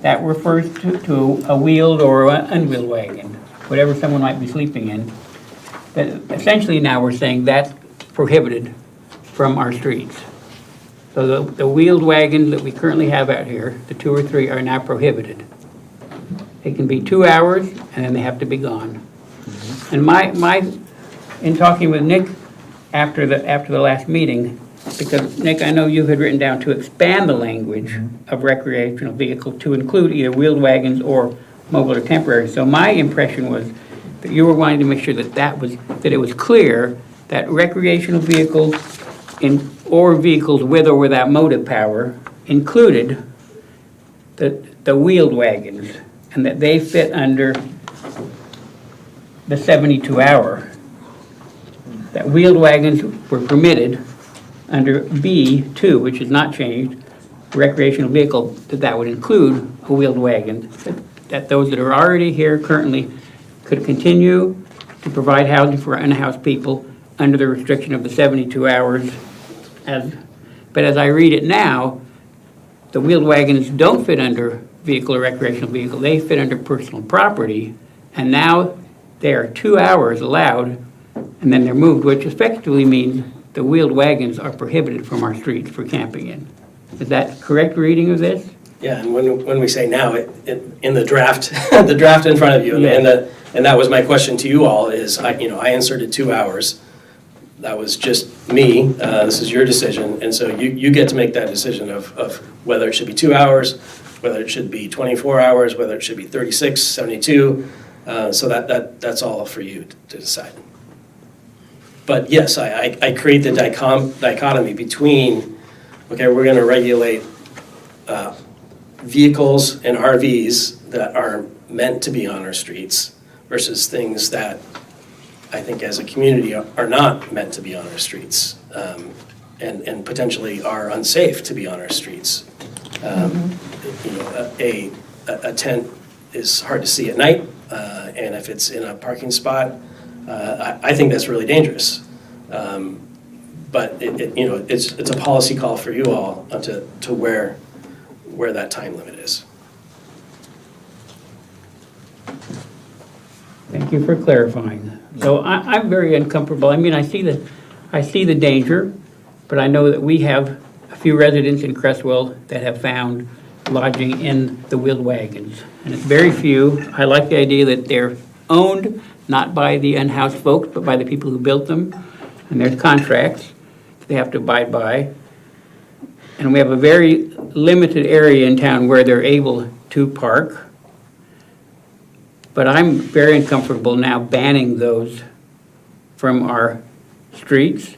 that refers to a wheeled or unwheeled wagon, whatever someone might be sleeping in. But essentially now we're saying that's prohibited from our streets. So the wheeled wagons that we currently have out here, the 2 or 3, are now prohibited. They can be 2 hours and then they have to be gone. And in talking with Nick after the last meeting, because Nick, I know you had written down to expand the language of recreational vehicle to include either wheeled wagons or mobile or temporary. So my impression was that you were wanting to make sure that it was clear that recreational vehicles or vehicles with or without motive power included the wheeled wagons, and that they fit under the 72-hour. That wheeled wagons were permitted under B2, which has not changed, recreational vehicle, that would include a wheeled wagon, that those that are already here currently could continue to provide housing for unhoused people under the restriction of the 72 hours. But as I read it now, the wheeled wagons don't fit under vehicle or recreational vehicle, they fit under personal property, and now they are 2 hours allowed, and then they're moved, which effectively means the wheeled wagons are prohibited from our streets for camping in. Is that correct reading of this? Yeah, and when we say now, in the draft, the draft in front of you, and that was my question to you all, is I inserted 2 hours. That was just me, this is your decision, and so you get to make that decision of whether it should be 2 hours, whether it should be 24 hours, whether it should be 36, 72, so that's all for you to decide. But yes, I create the dichotomy between, okay, we're gonna regulate vehicles and RVs that are meant to be on our streets versus things that I think as a community are not meant to be on our streets, and potentially are unsafe to be on our streets. A tent is hard to see at night. And if it's in a parking spot, I think that's really dangerous. But it's a policy call for you all to where that time limit is. Thank you for clarifying. So I'm very uncomfortable. I mean, I see the danger, but I know that we have a few residents in Creswell that have found lodging in the wheeled wagons. And it's very few. I like the idea that they're owned, not by the unhoused folks, but by the people who built them. And there's contracts that they have to abide by. And we have a very limited area in town where they're able to park. But I'm very uncomfortable now banning those from our streets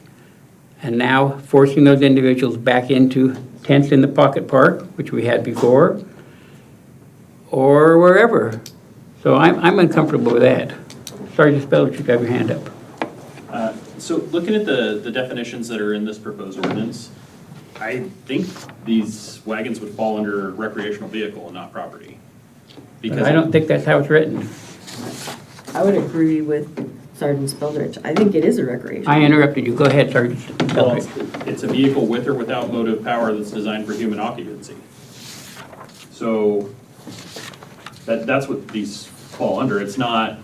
and now forcing those individuals back into tents in the pocket park, which we had before, or wherever. So I'm uncomfortable with that. Sergeant Spellich, you have your hand up. So looking at the definitions that are in this proposed ordinance, I think these wagons would fall under recreational vehicle and not property. But I don't think that's how it's written. I would agree with Sergeant Spellich. I think it is a recreation. I interrupted you. Go ahead, Sergeant Well, Spellich. it's a vehicle with or without motive power that's designed for human occupancy. So that's what these fall under. It's not,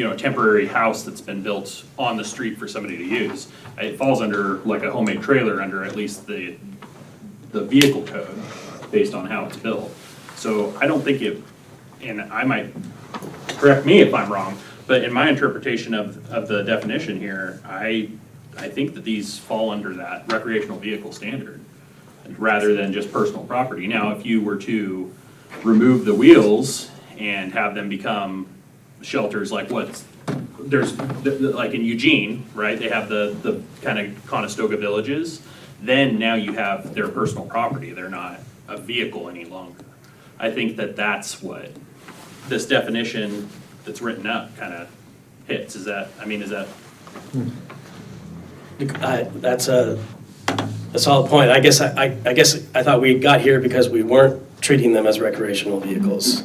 a temporary house that's been built on the street for somebody to use. It falls under like a homemade trailer under at least the vehicle code based on how it's built. So I don't think it, and I might, correct me if I'm wrong, but in my interpretation of the definition here, I think that these fall under that recreational vehicle standard rather than just personal property. Now, if you were to remove the wheels and have them become shelters like like in Eugene, right? They have the kind of Conestoga villages. Then now you have their personal property. They're not a vehicle any longer. I think that that's what this definition that's written up kind of hits. Is that? That's a solid point. I guess I thought we got here because we weren't treating them as recreational vehicles.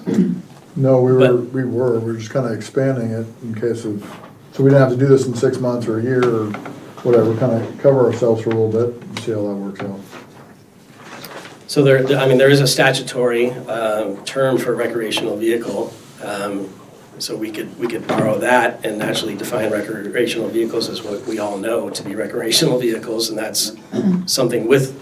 No, we were just kind of expanding it in case of, so we didn't have to do this in 6 months or a year or whatever, kind of cover ourselves for a little bit and see how that works out. So there is a statutory term for recreational vehicle. So we could borrow that and actually define recreational vehicles as what we all know to be recreational vehicles, and that's something with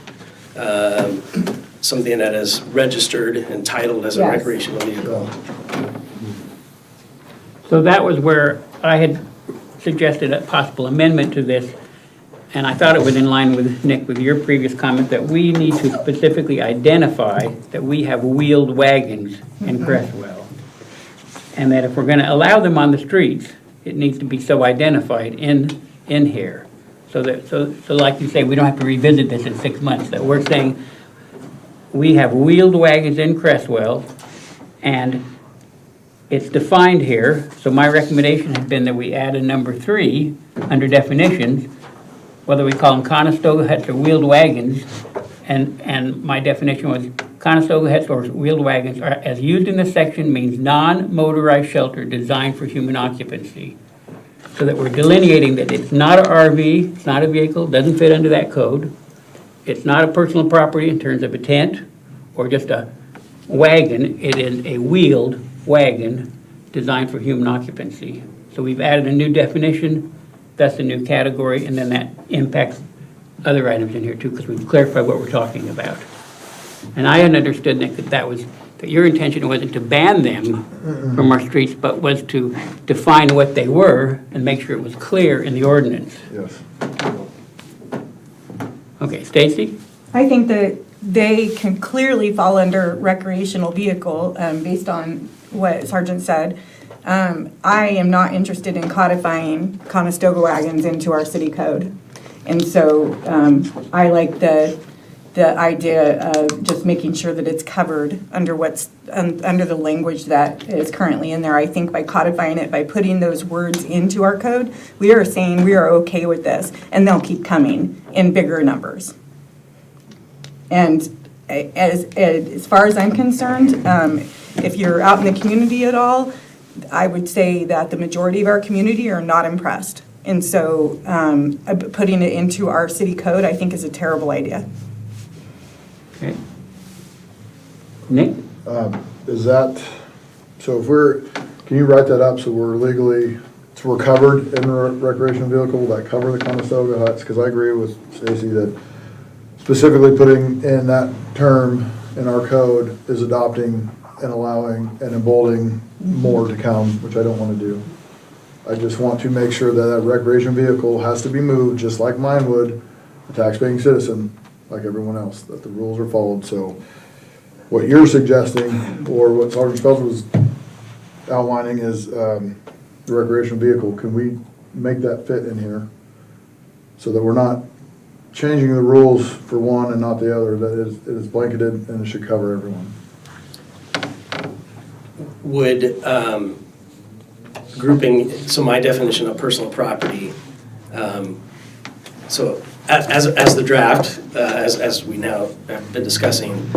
something that is registered and titled as a recreational vehicle. So that was where I had suggested a possible amendment to this, and I thought it was in line with, Nick, with your previous comment, that we need to specifically identify that we have wheeled wagons in Creswell. And that if we're gonna allow them on the streets, it needs to be so identified in here. So like you say, we don't have to revisit this in 6 months, that we're saying we have wheeled wagons in Creswell, and it's defined here. So my recommendation has been that we add a number 3 under definitions, whether we call them Conestoga huts or wheeled wagons, and my definition was Conestoga huts or wheeled wagons are, as used in this section, means non-motorized shelter designed for human occupancy. So that we're delineating that it's not an RV, it's not a vehicle, doesn't fit under that code. It's not a personal property in terms of a tent or just a wagon. It is a wheeled wagon designed for human occupancy. So we've added a new definition, that's a new category, and then that impacts other items in here too, because we've clarified what we're talking about. And I had understood, Nick, that your intention wasn't to ban them from our streets, but was to define what they were and make sure it was clear in the ordinance. Yes. Okay, Stacy? I think that they can clearly fall under recreational vehicle, based on what Sergeant said. I am not interested in codifying Conestoga wagons into our city code. And so I like the idea of just making sure that it's covered under under the language that is currently in there. I think by codifying it, by putting those words into our code, we are saying we are okay with this, and they'll keep coming in bigger numbers. And as far as I'm concerned, if you're out in the community at all, I would say that the majority of our community are not impressed. And so putting it into our city code, I think, is a terrible idea. Okay. Nick? Is that, so if can you write that up so we're legally, so we're covered in a recreational vehicle, will that cover the Conestoga huts? Because I agree with Stacy that specifically putting in that term in our code is adopting and allowing and emboldening more to come, which I don't want to do. I just want to make sure that that recreation vehicle has to be moved, just like mine would, a taxpaying citizen, like everyone else, that the rules are followed. So what you're suggesting, or what Sergeant Spelter was outlining, is the recreational vehicle. Can we make that fit in here so that we're not changing the rules for one and not the other, that it is blanketed and it should cover everyone? Would grouping, so my definition of personal property, so as the draft, as we now have been discussing,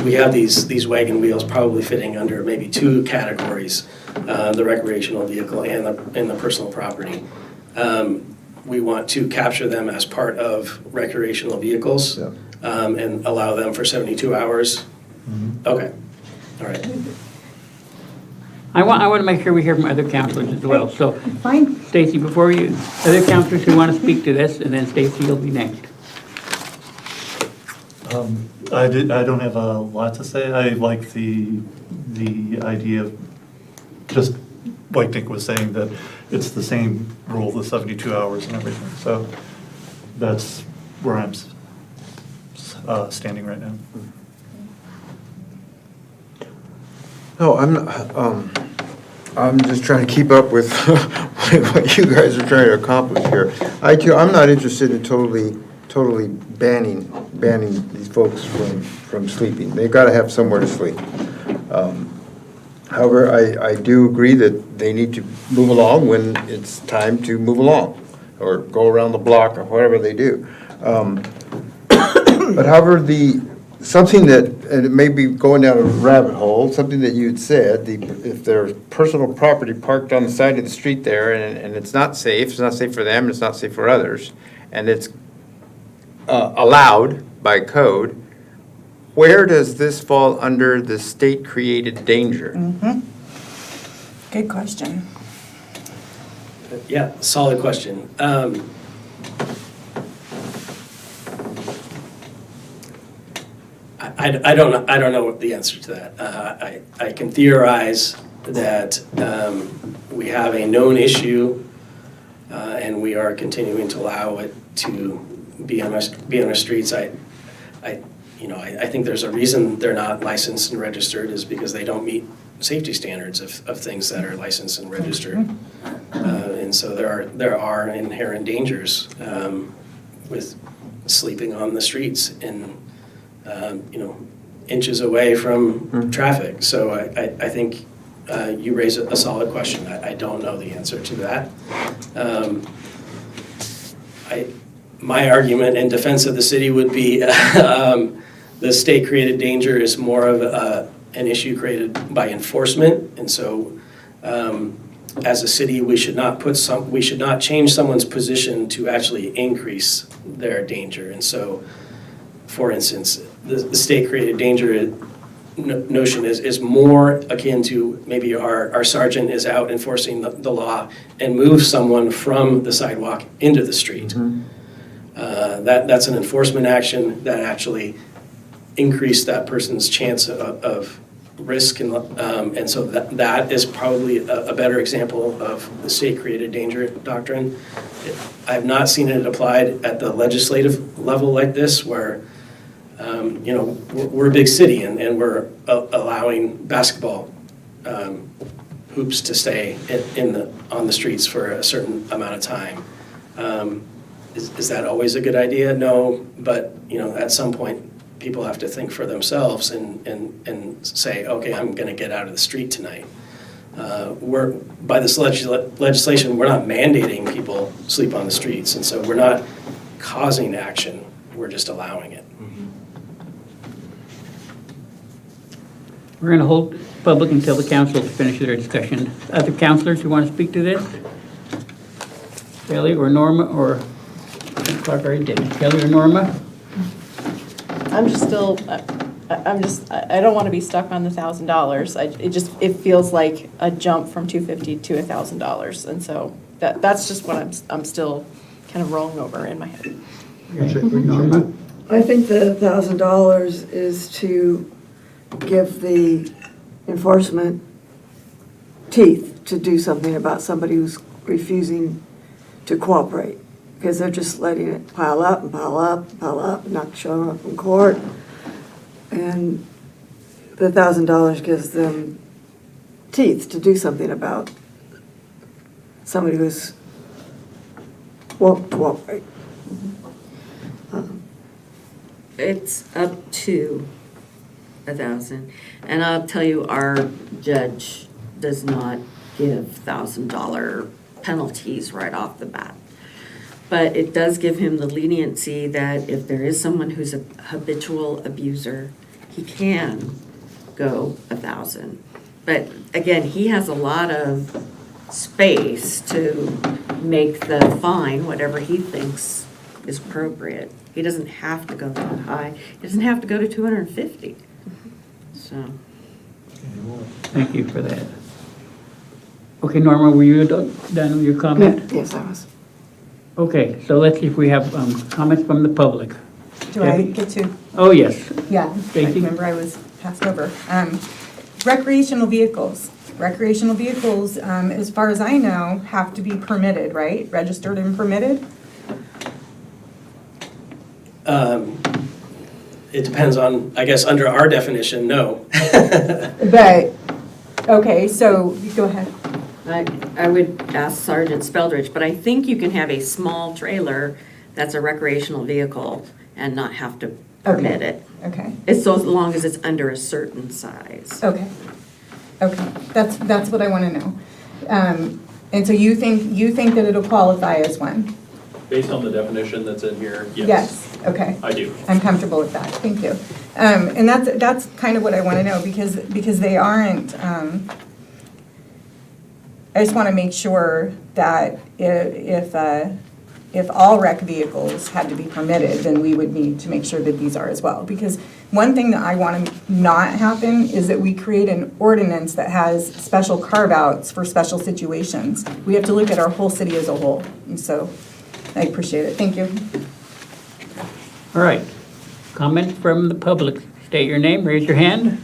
we have these wagon wheels probably fitting under maybe two categories, the recreational vehicle and the personal property. We want to capture them as part of recreational vehicles, Yeah. And allow them for 72 hours. Mm-hmm. Okay, all right. I want to make sure we hear from other counselors as well. So, Fine. Stacy, before you, other counselors who want to speak to this, and then Stacy will be next. I don't have a lot to say. I like the idea of, just like Nick was saying, that it's the same rule, the 72 hours and everything. So that's where I'm standing right now. No, I'm just trying to keep up with what you guys are trying to accomplish here. I'm not interested in totally banning these folks from sleeping. They've got to have somewhere to sleep. However, I do agree that they need to move along when it's time to move along, or go around the block, or whatever they do. But however, something that, and it may be going down a rabbit hole, something that you'd said, if there's personal property parked on the side of the street there, and it's not safe for them, it's not safe for others, and it's allowed by code, where does this fall under the state-created danger? Good question. Yeah, solid question. I don't know the answer to that. I can theorize that we have a known issue, and we are continuing to allow it to be on our streets. I think there's a reason they're not licensed and registered, is because they don't meet safety standards of things that are licensed and registered. And so there are inherent dangers with sleeping on the streets and inches away from traffic. So I think you raise a solid question. I don't know the answer to that. My argument in defense of the city would be the state-created danger is more of an issue created by enforcement, and so as a city, we should not change someone's position to actually increase their danger. And so, for instance, the state-created danger notion is more akin to maybe our sergeant is out enforcing the law and moves someone from the sidewalk into the street. That's an enforcement action that actually increased that person's chance of risk, and so that is probably a better example of the state-created danger doctrine. I have not seen it applied at the legislative level like this, where we're a big city and we're allowing basketball hoops to stay on the streets for a certain amount of time. Is that always a good idea? No, but at some point people have to think for themselves and say, okay, I'm going to get out of the street tonight. By this legislation, we're not mandating people sleep on the streets, and so we're not causing action, we're just allowing it. We're going to hold public until the council finishes their discussion. Other councilors who want to speak to this? Kelly or Norma or, Clark already did. Kelly or Norma? I'm just still, I don't want to be stuck on the $1,000. It feels like a jump from $250 to $1,000. And so that's just what I'm still kind of rolling over in my head. Norma? I think the $1,000 is to give the enforcement teeth to do something about somebody who's refusing to cooperate. Because they're just letting it pile up and pile up and pile up, and not showing up in court. And the $1,000 gives them teeth to do something about somebody who's won't cooperate. It's up to 1,000. And I'll tell you, our judge does not give $1,000 penalties right off the bat. But it does give him the leniency that if there is someone who's a habitual abuser, he can go 1,000. But again, he has a lot of space to make the fine whatever he thinks is appropriate. He doesn't have to go that high. He doesn't have to go to 250. So. Thank you for that. Okay, Norma, were you done with your comment? Yes, I was. Okay, so let's see if we have comments from the public. Do I get to? Oh, yes. Yeah, I Stacy? remember I was passed over. Recreational vehicles. Recreational vehicles, as far as I know, have to be permitted, right? Registered and permitted? It depends on, I guess, under our definition, no. But, okay, so, go ahead. I would ask Sergeant Speldridge, but I think you can have a small trailer that's a recreational vehicle and not have to permit it. Okay. It's so long as it's under a certain size. Okay. Okay, that's what I want to know. And so you think that it'll qualify as one? Based on the definition that's in here, yes. Yes, okay. I do. I'm comfortable with that, thank you. And that's kind of what I want to know, because they aren't, I just want to make sure that if all rec vehicles had to be permitted, then we would need to make sure that these are as well. Because one thing that I want to not happen is that we create an ordinance that has special carve-outs for special situations. We have to look at our whole city as a whole, and so I appreciate it. Thank you. All right. Comment from the public. State your name, raise your hand.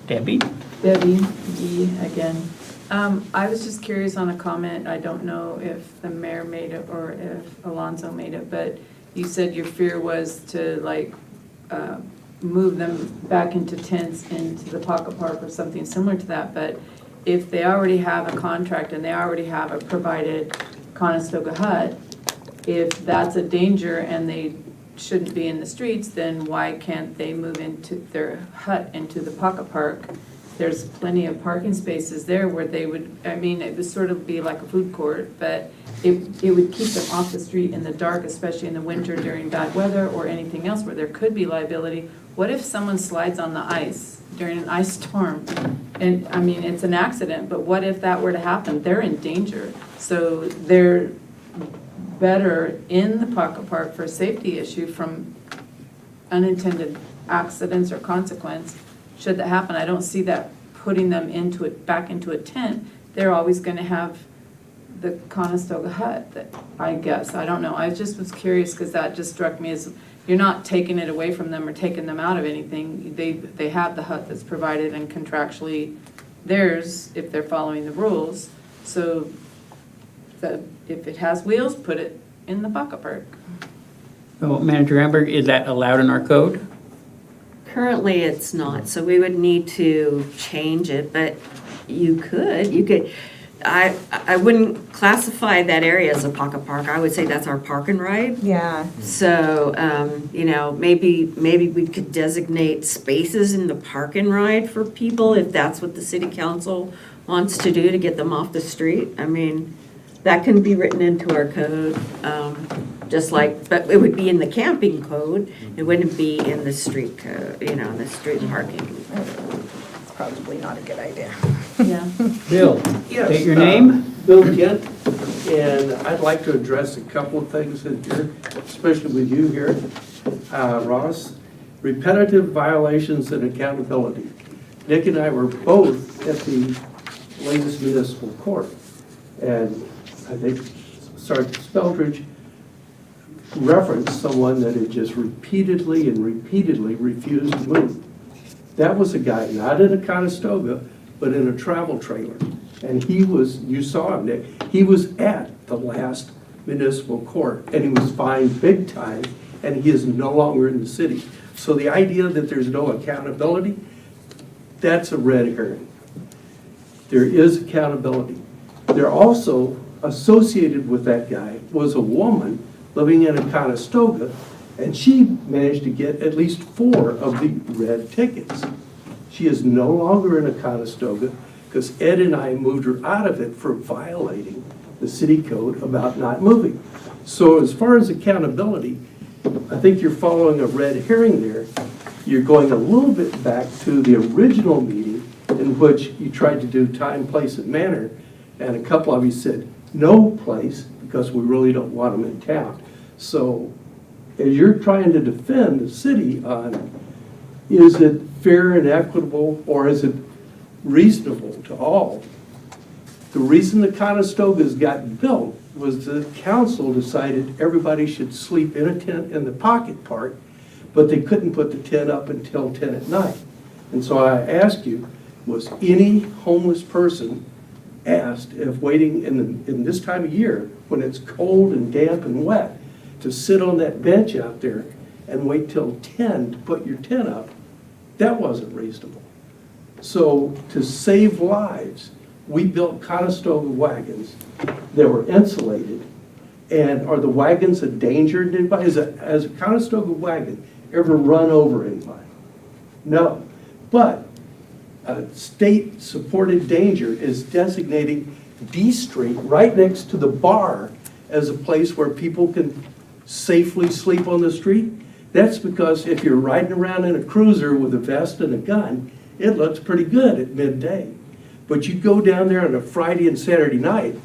Debbie? Debbie G. again. I was just curious on a comment. I don't know if the mayor made it or if Alonzo made it, but you said your fear was to move them back into tents into the pocket park or something similar to that. But if they already have a contract and they already have a provided Conestoga hut, if that's a danger and they shouldn't be in the streets, then why can't they move into their hut into the pocket park? There's plenty of parking spaces there where they would, it would sort of be like a food court, but it would keep them off the street in the dark, especially in the winter during bad weather or anything else where there could be liability. What if someone slides on the ice during an ice storm? And, it's an accident, but what if that were to happen? They're in danger. So they're better in the pocket park for a safety issue from unintended accidents or consequence. Should that happen, I don't see that putting them back into a tent. They're always going to have the Conestoga hut, I guess. I don't know. I just was curious because that just struck me as you're not taking it away from them or taking them out of anything. They have the hut that's provided and contractually theirs if they're following the rules. So if it has wheels, put it in the pocket park. So Manager Amber, is that allowed in our code? Currently, it's not, so we would need to change it, but you could, I wouldn't classify that area as a pocket park. I would say that's our park and ride. Yeah. So, maybe we could designate spaces in the park and ride for people if that's what the city council wants to do to get them off the street. That can be written into our code. just like, but it would be in the camping code, it wouldn't be in the street code, the street parking. It's probably not a good idea. Yeah. Bill, Yes, state your name. Bill Kent, and I'd like to address a couple of things in here, especially with you here, Ross. Repetitive violations and accountability. Nick and I were both at the latest municipal court, and I think Sergeant Speldridge referenced someone that had just repeatedly refused to move. That was a guy, not in a Conestoga, but in a travel trailer. And he was, you saw him, Nick, he was at the last municipal court, and he was fined big time, and he is no longer in the city. So the idea that there's no accountability, that's a red herring. There is accountability. There also, associated with that guy, was a woman living in a Conestoga, and she managed to get at least 4 of the red tickets. She is no longer in a Conestoga because Ed and I moved her out of it for violating the city code about not moving. So as far as accountability, I think you're following a red herring there. You're going a little bit back to the original meeting in which you tried to do time, place, and manner, and a couple of you said no place because we really don't want them in town. So as you're trying to defend the city on, is it fair and equitable, or is it reasonable to all? The reason the Conestogas got built was the council decided everybody should sleep in a tent in the pocket part, but they couldn't put the tent up until 10 at night. And so I asked you, was any homeless person asked if waiting in this time of year, when it's cold and damp and wet, to sit on that bench out there and wait till 10 to put your tent up? That wasn't reasonable. So to save lives, we built Conestoga wagons that were insulated. And are the wagons a danger to anybody? Has a Conestoga wagon ever run over anybody? No. But state-supported danger is designating D Street right next to the bar as a place where people can safely sleep on the street. That's because if you're riding around in a cruiser with a vest and a gun, it looks pretty good at midday. But you go down there on a Friday and Saturday night,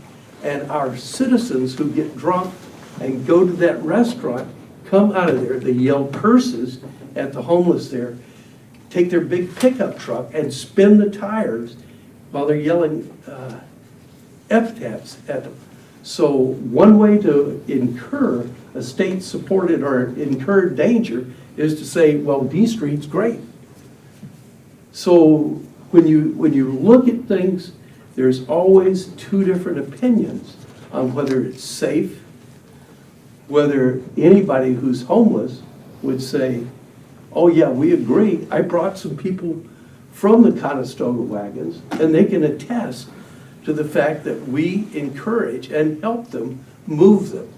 and our citizens who get drunk and go to that restaurant come out of there, they yell curses at the homeless there, take their big pickup truck and spin the tires while they're yelling epithets at them. So one way to incur a state-supported or incurred danger is to say, well, D Street's great. So when you look at things, there's always 2 different opinions on whether it's safe, whether anybody who's homeless would say, oh yeah, we agree. I brought some people from the Conestoga wagons, and they can attest to the fact that we encourage and help them move them.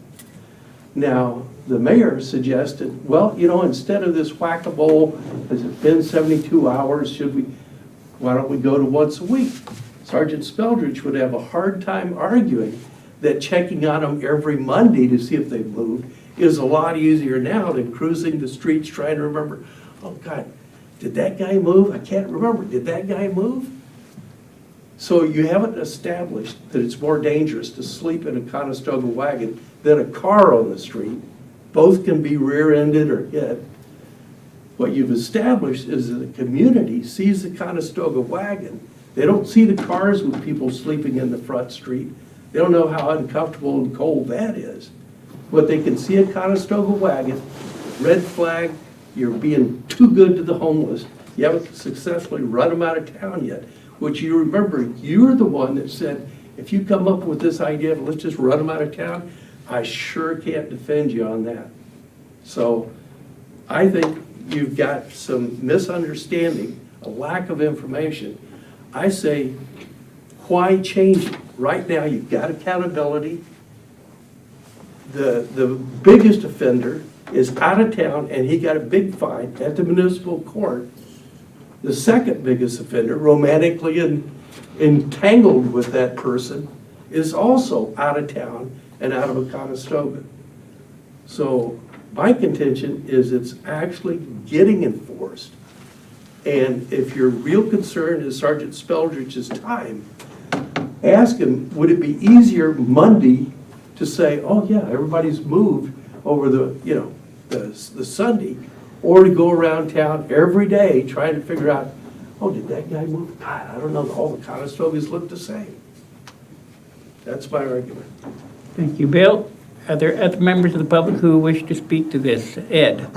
Now, the mayor suggested, well, instead of this whack-a-mole, has it been 72 hours, why don't we go to once a week? Sergeant Speldridge would have a hard time arguing that checking on them every Monday to see if they've moved is a lot easier now than cruising the streets trying to remember, oh God, did that guy move? I can't remember. Did that guy move? So you haven't established that it's more dangerous to sleep in a Conestoga wagon than a car on the street. Both can be rear-ended or hit. What you've established is that the community sees the Conestoga wagon. They don't see the cars with people sleeping in the front street. They don't know how uncomfortable and cold that is. But they can see a Conestoga wagon, red flag, you're being too good to the homeless. You haven't successfully run them out of town yet. Which you remember, you're the one that said, if you come up with this idea of let's just run them out of town, I sure can't defend you on that. So I think you've got some misunderstanding, a lack of information. I say, why change it? Right now, you've got accountability. The biggest offender is out of town, and he got a big fine at the municipal court. The second biggest offender, romantically entangled with that person, is also out of town and out of a Conestoga. So my contention is it's actually getting enforced. And if your real concern is Sergeant Speldridge's time, ask him, would it be easier Monday to say, oh yeah, everybody's moved over the, you know, the Sunday, or to go around town every day trying to figure out, oh, did that guy move? God, I don't know, all the Conestogas look the same. That's my argument. Thank you, Bill. Are there other members of the public who wish to speak to this? Ed,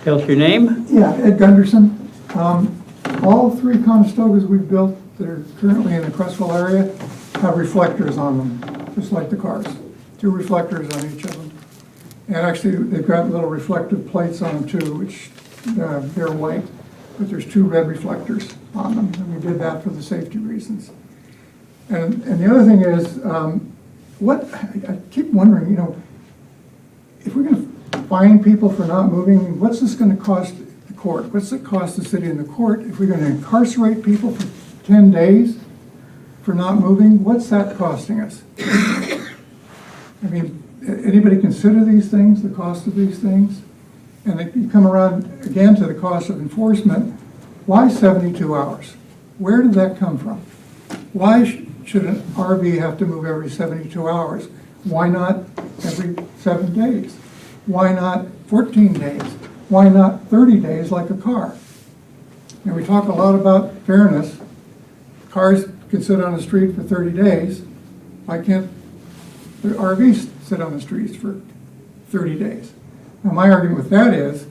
tell us your name. Yeah, Ed Gunderson. All 3 Conestogas we've built that are currently in the Creswell area have reflectors on them, just like the cars. 2 reflectors on each of them. And actually, they've got little reflective plates on them too, which they're white, but there's 2 red reflectors on them, and we did that for the safety reasons. And the other thing is, I keep wondering, you know, if we're going to fine people for not moving, what's this going to cost the court? What's it cost the city and the court? If we're going to incarcerate people for 10 days for not moving, what's that costing us? I mean, anybody consider these things, the cost of these things? And if you come around again to the cost of enforcement, why 72 hours? Where did that come from? Why should an RV have to move every 72 hours? Why not every 7 days? Why not 14 days? Why not 30 days like a car? And we talk a lot about fairness. Cars can sit on the street for 30 days. Why can't the RVs sit on the streets for 30 days? Now, my argument with that is,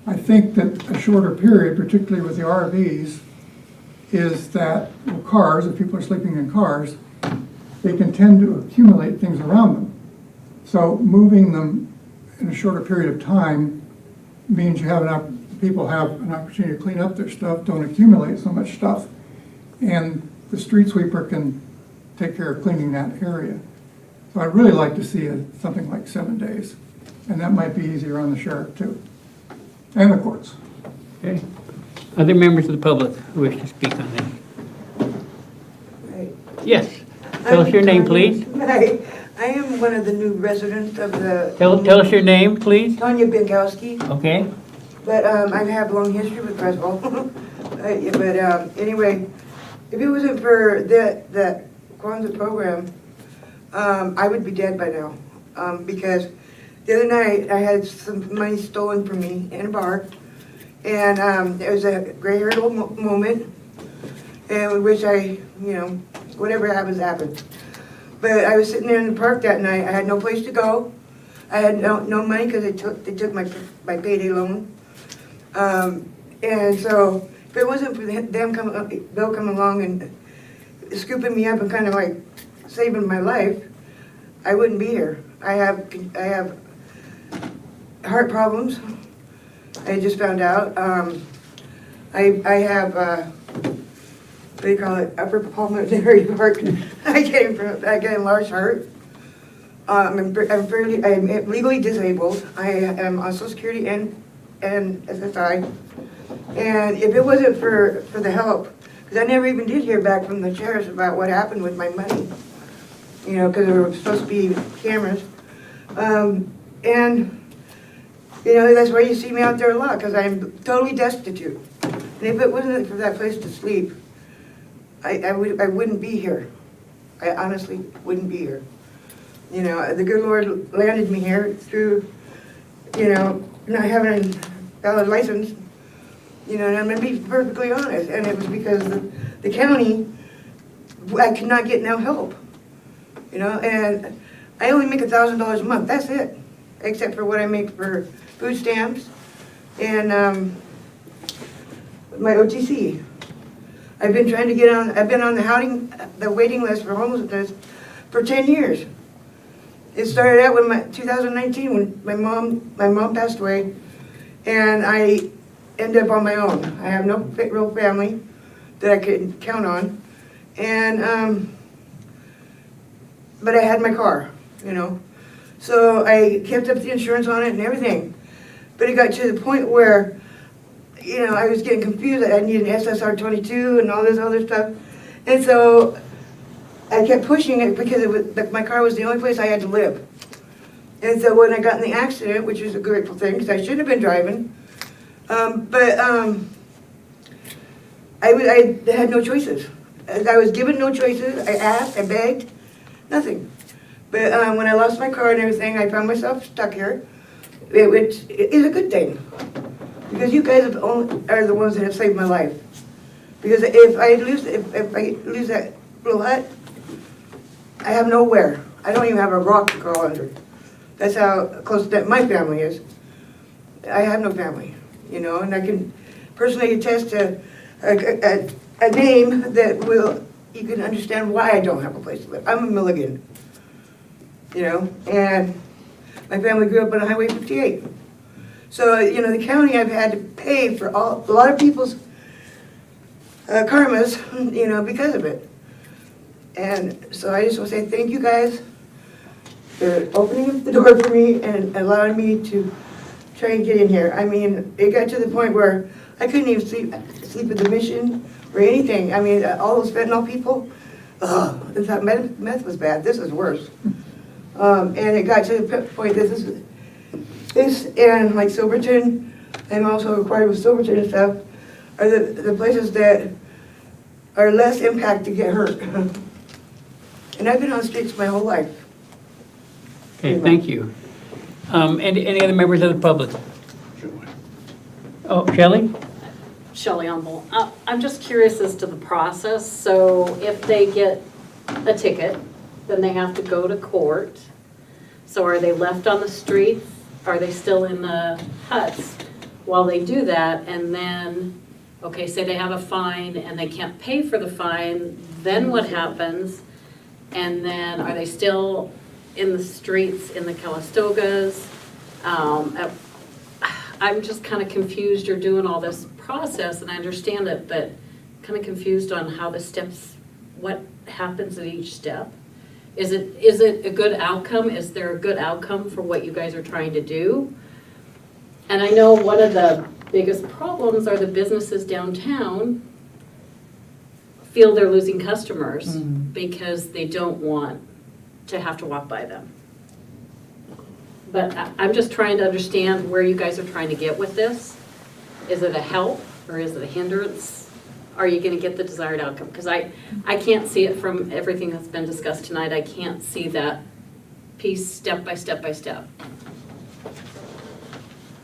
I think that a shorter period, particularly with the RVs, is that cars, if people are sleeping in cars, they can tend to accumulate things around them. So moving them in a shorter period of time means you have people have an opportunity to clean up their stuff, don't accumulate so much stuff, and the street sweeper can take care of cleaning that area. So I'd really like to see something like 7 days, and that might be easier on the sheriff too, and the courts. Okay. Other members of the public who wish to speak on that? Right. Yes. Tell us your name, please. Hi, I am one of the new residents of the... Tell us your name, please. Tanya Binkowski. Okay. But I have a long history with Creswell. Anyway, if it wasn't for that Kwanzaa program, I would be dead by now. Because the other night I had some money stolen from me in a bar. And it was a gray-haired old moment, and which whatever happens, happens. But I was sitting there in the park that night. I had no place to go. I had no money because they took my payday loan. And so if it wasn't for Bill coming along and scooping me up and kind of like saving my life, I wouldn't be here. I have heart problems. I just found out. I have, what do you call it, upper pulmonary heart. I get a large heart. I'm legally disabled. I am on Social Security and SSI. And if it wasn't for the help, because I never even did hear back from the sheriffs about what happened with my money, because there were supposed to be cameras. That's why you see me out there a lot, because I'm totally destitute. And if it wasn't for that place to sleep, I wouldn't be here. I honestly wouldn't be here. The good Lord landed me here through, not having a valid license. And I'm going to be perfectly honest. And it was because the county, I could not get no help. And I only make $1,000 a month. That's it. Except for what I make for food stamps and my OTC. I've been trying to get on, I've been on the waiting list for homelessness for 10 years. It started out with 2019 when my mom passed away, and I ended up on my own. I have no real family that I could count on, and but I had my car, So I kept up the insurance on it and everything. But it got to the point where, I was getting confused that I needed an SSR 22 and all this other stuff. And so I kept pushing it because my car was the only place I had to live. And so when I got in the accident, which was a grateful thing, because I shouldn't have been driving, I had no choices. I was given no choices. I asked, I begged, nothing. But when I lost my car and everything, I found myself stuck here, which is a good thing. Because you guys are the ones that have saved my life. Because if I lose that little hut, I have nowhere. I don't even have a rock to crawl under. That's how close that my family is. I have no family, you know, and I can personally attest to a name that you can understand why I don't have a place to live. I'm a Milligan, you know, and my family grew up on Highway 58. So, you know, the county, I've had to pay for a lot of people's karmas, you know, because of it. And so I just want to say thank you guys for opening the door for me and allowing me to try and get in here. I mean, it got to the point where I couldn't even sleep at the mission or anything. I mean, all those fentanyl people, I thought meth was bad. This is worse. And it got to the point that this and like Silverton, I'm also required with Silverton and stuff, are the places that are less impact to get hurt. And I've been on the streets my whole life. Okay, thank you. Any other members of the public? Oh, Shelley? Shelley Humble. I'm just curious as to the process. So if they get a ticket, then they have to go to court. So are they left on the street? Are they still in the huts while they do that? And then, okay, say they have a fine and they can't pay for the fine, then what happens? And then are they still in the streets in the Calistogas? I'm just kind of confused. You're doing all this process and I understand it, but kind of confused on how the steps, what happens at each step. Is it a good outcome? Is there a good outcome for what you guys are trying to do? And I know one of the biggest problems are the businesses downtown feel they're losing customers because they don't want to have to walk by them. But I'm just trying to understand where you guys are trying to get with this. Is it a help or is it a hindrance? Are you going to get the desired outcome? Because I can't see it from everything that's been discussed tonight. I can't see that piece step by step by step.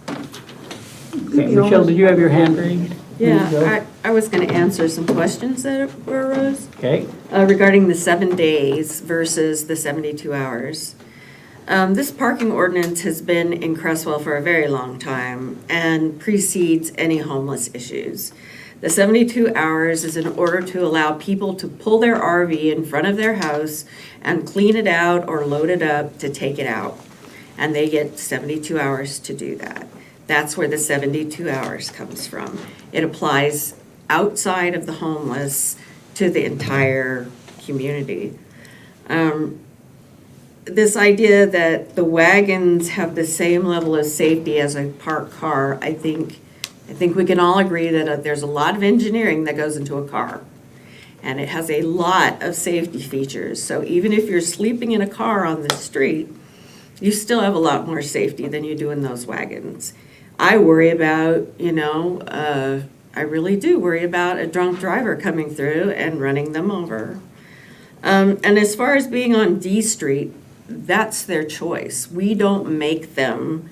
Okay, Michelle, did you have your hand raised? Yeah, I was going to answer some questions that arose. Okay. Regarding the 7 days versus the 72 hours. This parking ordinance has been in Creswell for a very long time and precedes any homeless issues. The 72 hours is in order to allow people to pull their RV in front of their house and clean it out or load it up to take it out. And they get 72 hours to do that. That's where the 72 hours comes from. It applies outside of the homeless to the entire community. This idea that the wagons have the same level of safety as a parked car, I think we can all agree that there's a lot of engineering that goes into a car. And it has a lot of safety features. So even if you're sleeping in a car on the street, you still have a lot more safety than you do in those wagons. I worry about, I really do worry about a drunk driver coming through and running them over. And as far as being on D Street, that's their choice. We don't make them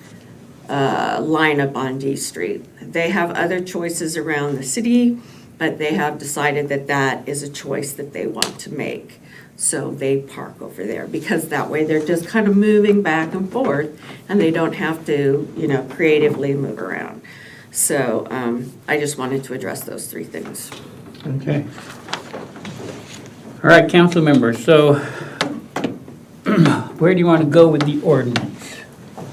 line up on D Street. They have other choices around the city, but they have decided that that is a choice that they want to make. So they park over there because that way they're just kind of moving back and forth and they don't have to, creatively move around. So I just wanted to address those three things. Okay. All right, council members, so where do you want to go with the ordinance?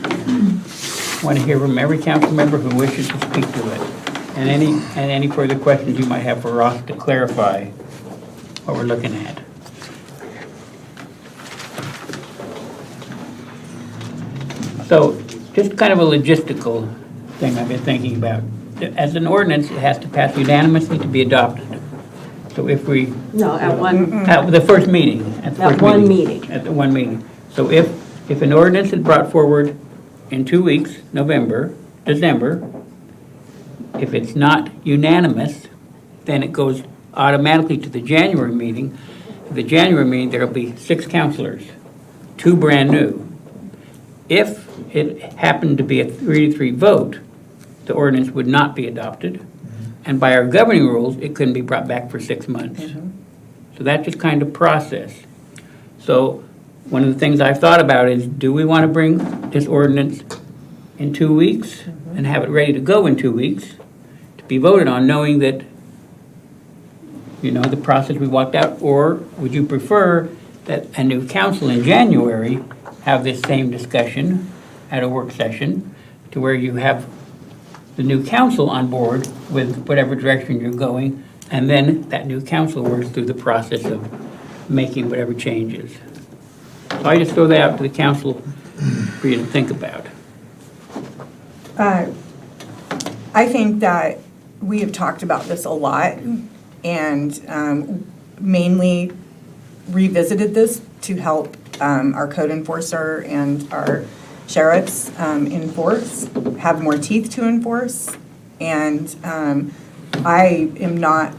I want to hear from every council member who wishes to speak to it. And any further questions you might have for Ross to clarify what we're looking at. So just kind of a logistical thing I've been thinking about. As an ordinance, it has to pass unanimously to be adopted. So if we... No, at one... At the first meeting. At the one meeting. At the one meeting. So if if an ordinance is brought forward in 2 weeks, November, December, if it's not unanimous, then it goes automatically to the January meeting. At the January meeting, there'll be 6 counselors, 2 brand new. If it happened to be a 3-3 vote, the ordinance would not be adopted. And by our governing rules, it couldn't be brought back for 6 months. So that's just kind of process. So one of the things I've thought about is, do we want to bring this ordinance in 2 weeks and have it ready to go in 2 weeks to be voted on, knowing that, you know, the process we walked out? Or would you prefer that a new council in January have this same discussion at a work session, to where you have the new council on board with whatever direction you're going, and then that new council works through the process of making whatever changes? So I just throw that out to the council for you to think about. I think that we have talked about this a lot, and mainly revisited this to help our code enforcer and our sheriffs enforce, have more teeth to enforce. And I am not,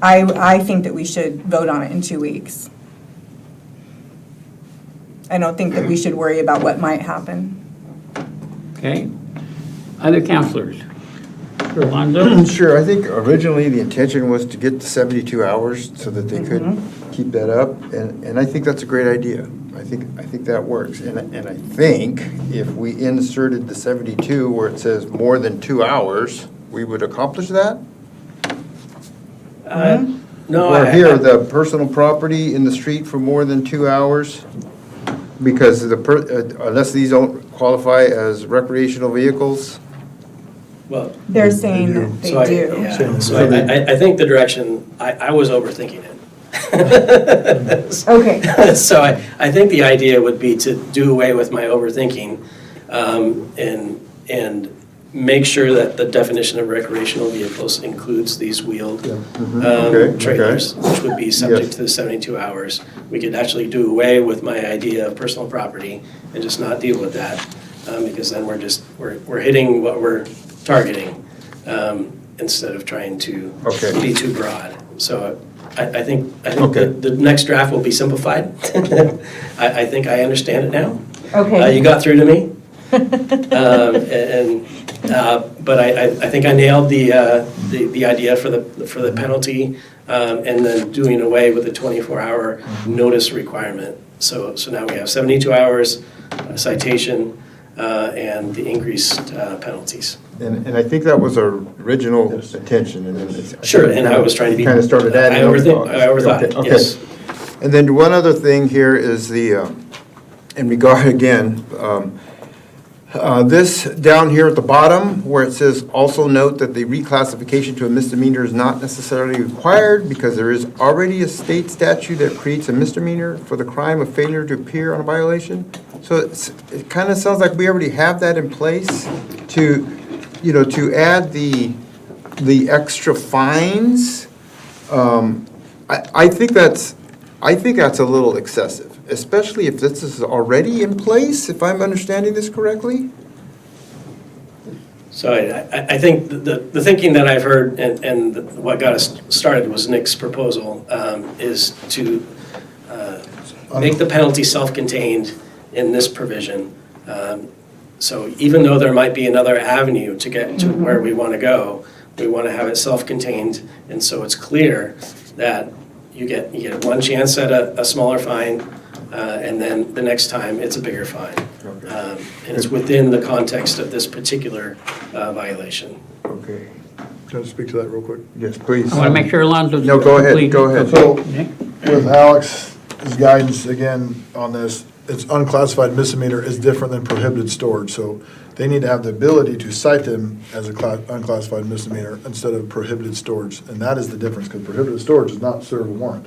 I think that we should vote on it in 2 weeks. I don't think that we should worry about what might happen. Okay? Other counselors? Alonzo? Sure, I think originally the intention was to get the 72 hours so that they could keep that up, and I think that's a great idea. I think that works, and I think if we inserted the 72 where it says more than 2 hours, we would accomplish that? No, Or here, the personal property in the street for more than 2 hours, because unless these don't qualify as recreational vehicles. Well, They're saying that they do. Yeah, so I think the direction, I was overthinking it. Okay. So I think the idea would be to do away with my overthinking, and make sure that the definition of recreational vehicles includes these wheeled trailers, which would be subject to the 72 hours. We could actually do away with my idea of personal property and just not deal with that, because then we're hitting what we're targeting, instead of trying to be too broad. So I think the next draft will be simplified. I think I understand it now. Okay. You got through to me. But I think I nailed the idea for the penalty, and then doing away with the 24-hour notice requirement. So now we have 72 hours, citation, and the increased penalties. And I think that was our original intention. And then Sure, and I was trying to be. Kind of started adding. I overthought it, yes. And then one other thing here is in regard again, this down here at the bottom where it says, also note that the reclassification to a misdemeanor is not necessarily required because there is already a state statute that creates a misdemeanor for the crime of failure to appear on a violation. So it kind of sounds like we already have that in place to add the extra fines. I think that's a little excessive, especially if this is already in place, if I'm understanding this correctly. So I think the thinking that I've heard and what got us started was Nick's proposal, is to make the penalty self-contained in this provision. So even though there might be another avenue to get to where we want to go, we want to have it self-contained, and so it's clear that you get one chance at a smaller fine, and then the next time it's a bigger fine. And it's within the context of this particular violation. Okay. Can I speak to that real quick? Yes, please. I want to make sure Alonzo's. No, go ahead, go ahead. So, with Alex's guidance again on this, it's unclassified misdemeanor is different than prohibited storage. So they need to have the ability to cite them as unclassified misdemeanor instead of prohibited storage. And that is the difference, because prohibited storage does not serve a warrant.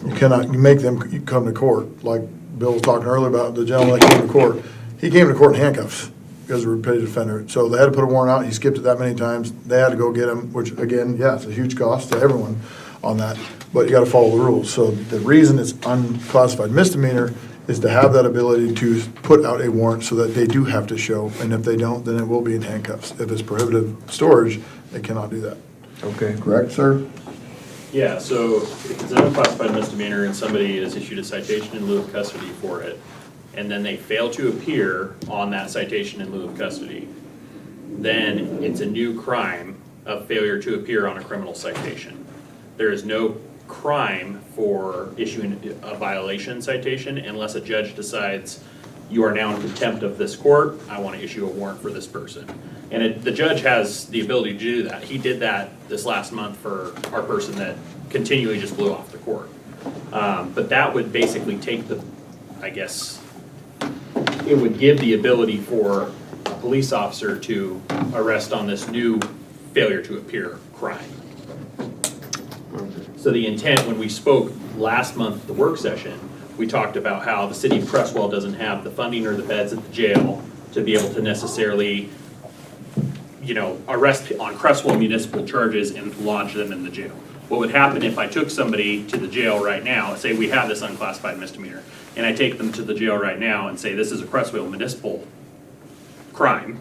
You make them come to court. Like Bill was talking earlier about the gentleman that came to court. He came to court in handcuffs because of a repeated offender. So they had to put a warrant out. He skipped it that many times. They had to go get him, which again, yeah, it's a huge cost to everyone. on that, but you gotta follow the rules. So the reason it's unclassified misdemeanor is to have that ability to put out a warrant so that they do have to show, and if they don't, then it will be in handcuffs. If it's prohibitive storage, they cannot do that. Okay. Correct, sir? Yeah, so if it's an unclassified misdemeanor and somebody is issued a citation in lieu of custody for it, and then they fail to appear on that citation in lieu of custody, then it's a new crime of failure to appear on a criminal citation. There is no crime for issuing a violation citation unless a judge decides you are now in contempt of this court, I want to issue a warrant for this person. And the judge has the ability to do that. He did that this last month for our person that continually just blew off the court. But that would basically take I guess, it would give the ability for a police officer to arrest on this new failure to appear crime. So the intent, when we spoke last month at the work session, we talked about how the city of Creswell doesn't have the funding or the beds at the jail to be able to necessarily, arrest on Creswell municipal charges and lodge them in the jail. What would happen if I took somebody to the jail right now, say we have this unclassified misdemeanor, and I take them to the jail right now and say this is a Creswell municipal crime,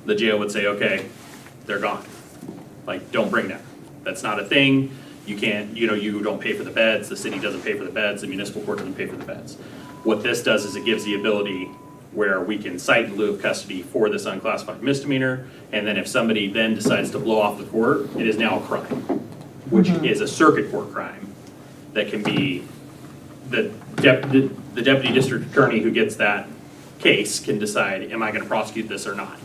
the jail would say, okay, they're gone. Like, don't bring them. That's not a thing. You can't, you don't pay for the beds, the city doesn't pay for the beds, the municipal court doesn't pay for the beds. What this does is it gives the ability where we can cite in lieu of custody for this unclassified misdemeanor, and then if somebody then decides to blow off the court, it is now a crime, which is a circuit court crime that can be, the deputy district attorney who gets that case can decide, am I gonna prosecute this or not,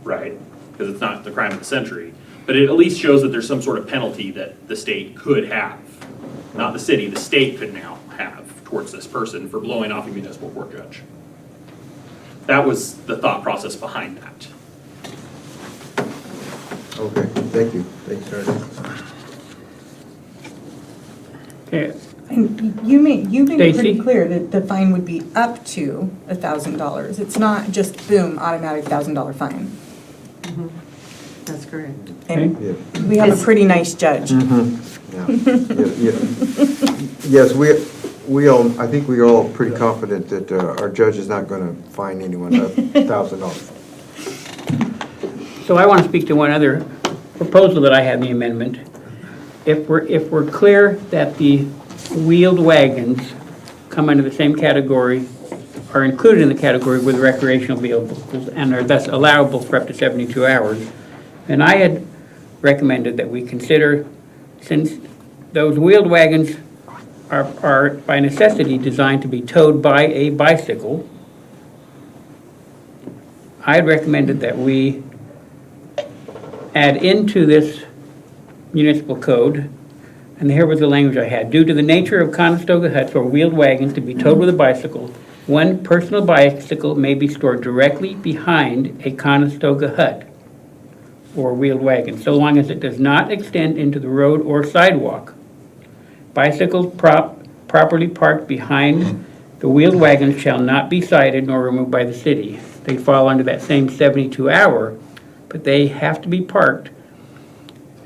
right? Because it's not the crime of the century. But it at least shows that there's some sort of penalty that the state could have. Not the city, the state could now have towards this person for blowing off a municipal court judge. That was the thought process behind that. Okay, thank you. Thanks, Sergeant. Okay, And you made it pretty Stacy? clear that the fine would be up to $1,000. It's not just boom, automatic $1,000 fine. That's correct. And Yeah. we have a pretty nice judge. Yes, we all, I think we're all pretty confident that our judge is not going to fine anyone $1,000. so I want to speak to one other proposal that I had in the amendment. If we're clear that the wheeled wagons come under the same category, are included in the category with recreational vehicles and are thus allowable for up to 72 hours, and I had recommended that we consider, since those wheeled wagons are by necessity designed to be towed by a bicycle, I had recommended that we add into this municipal code, and here was the language I had. Due to the nature of Conestoga huts or wheeled wagons to be towed with a bicycle, one personal bicycle may be stored directly behind a Conestoga hut or wheeled wagon, so long as it does not extend into the road or sidewalk. Bicycles properly parked behind the wheeled wagon shall not be cited nor removed by the city. They fall under that same 72-hour, but they have to be parked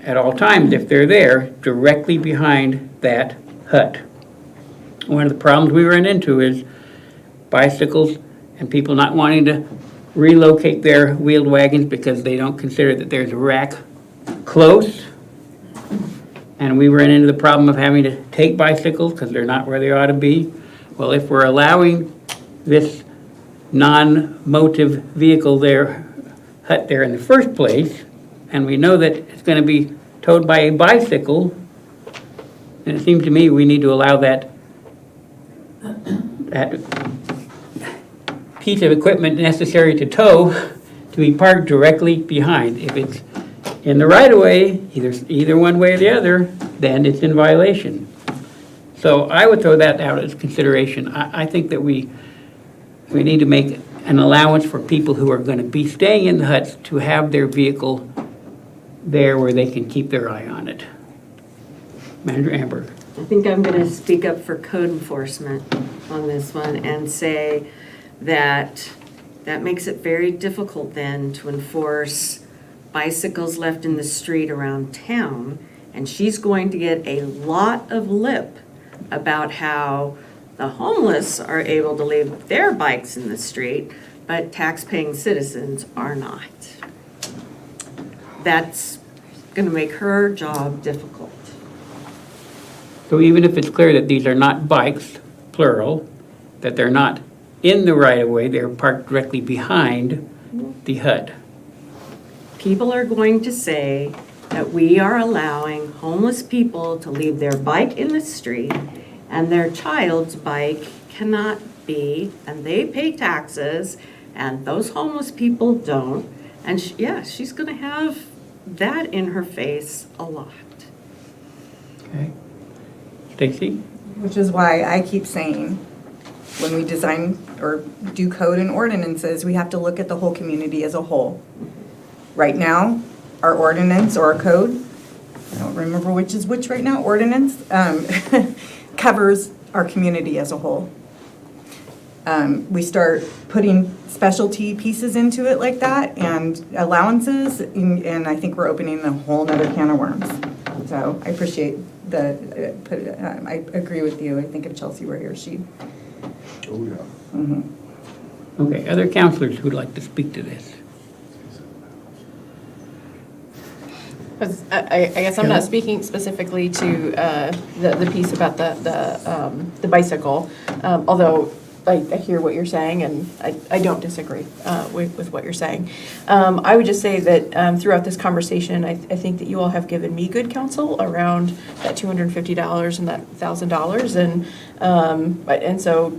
at all times, if they're there, directly behind that hut. One of the problems we ran into is bicycles and people not wanting to relocate their wheeled wagons because they don't consider that there's a rack close. And we ran into the problem of having to take bicycles because they're not where they ought to be. Well, if we're allowing this non-motive vehicle there, hut there in the first place, and we know that it's going to be towed by a bicycle, then it seems to me we need to allow that piece of equipment necessary to tow to be parked directly behind. If it's in the right-of-way, either one way or the other, then it's in violation. So I would throw that out as consideration. I think that we need to make an allowance for people who are going to be staying in the huts to have their vehicle there where they can keep their eye on it. Manager Amberg. I think I'm going to speak up for code enforcement on this one and say that makes it very difficult then to enforce bicycles left in the street around town And she's going to get a lot of lip about how the homeless are able to leave their bikes in the street, but tax-paying citizens are not. That's going to make her job difficult. So even if it's clear that these are not bikes, plural, that they're not in the right-of-way, they're parked directly behind the HUD. People are going to say that we are allowing homeless people to leave their bike in the street and their child's bike cannot be, and they pay taxes, and those homeless people don't. And she's going to have that in her face a lot. Okay. Stacy? Which is why I keep saying, when we design or do code and ordinances, we have to look at the whole community as a whole. Right now, our ordinance or our code, I don't remember which is which right now, ordinance, covers our community as a whole. We start putting specialty pieces into it like that and allowances, and I think we're opening a whole nother can of worms. So I appreciate I agree with you. I think if Chelsea were here, she'd. Oh, yeah. Mm-hmm. Okay, other counselors who'd like to speak to this? 'Cause I guess I'm not speaking specifically to the piece about the bicycle, although I hear what you're saying, and I don't disagree with what you're saying. I would just say that throughout this conversation, I think that you all have given me good counsel around that $250 and that $1,000, and so,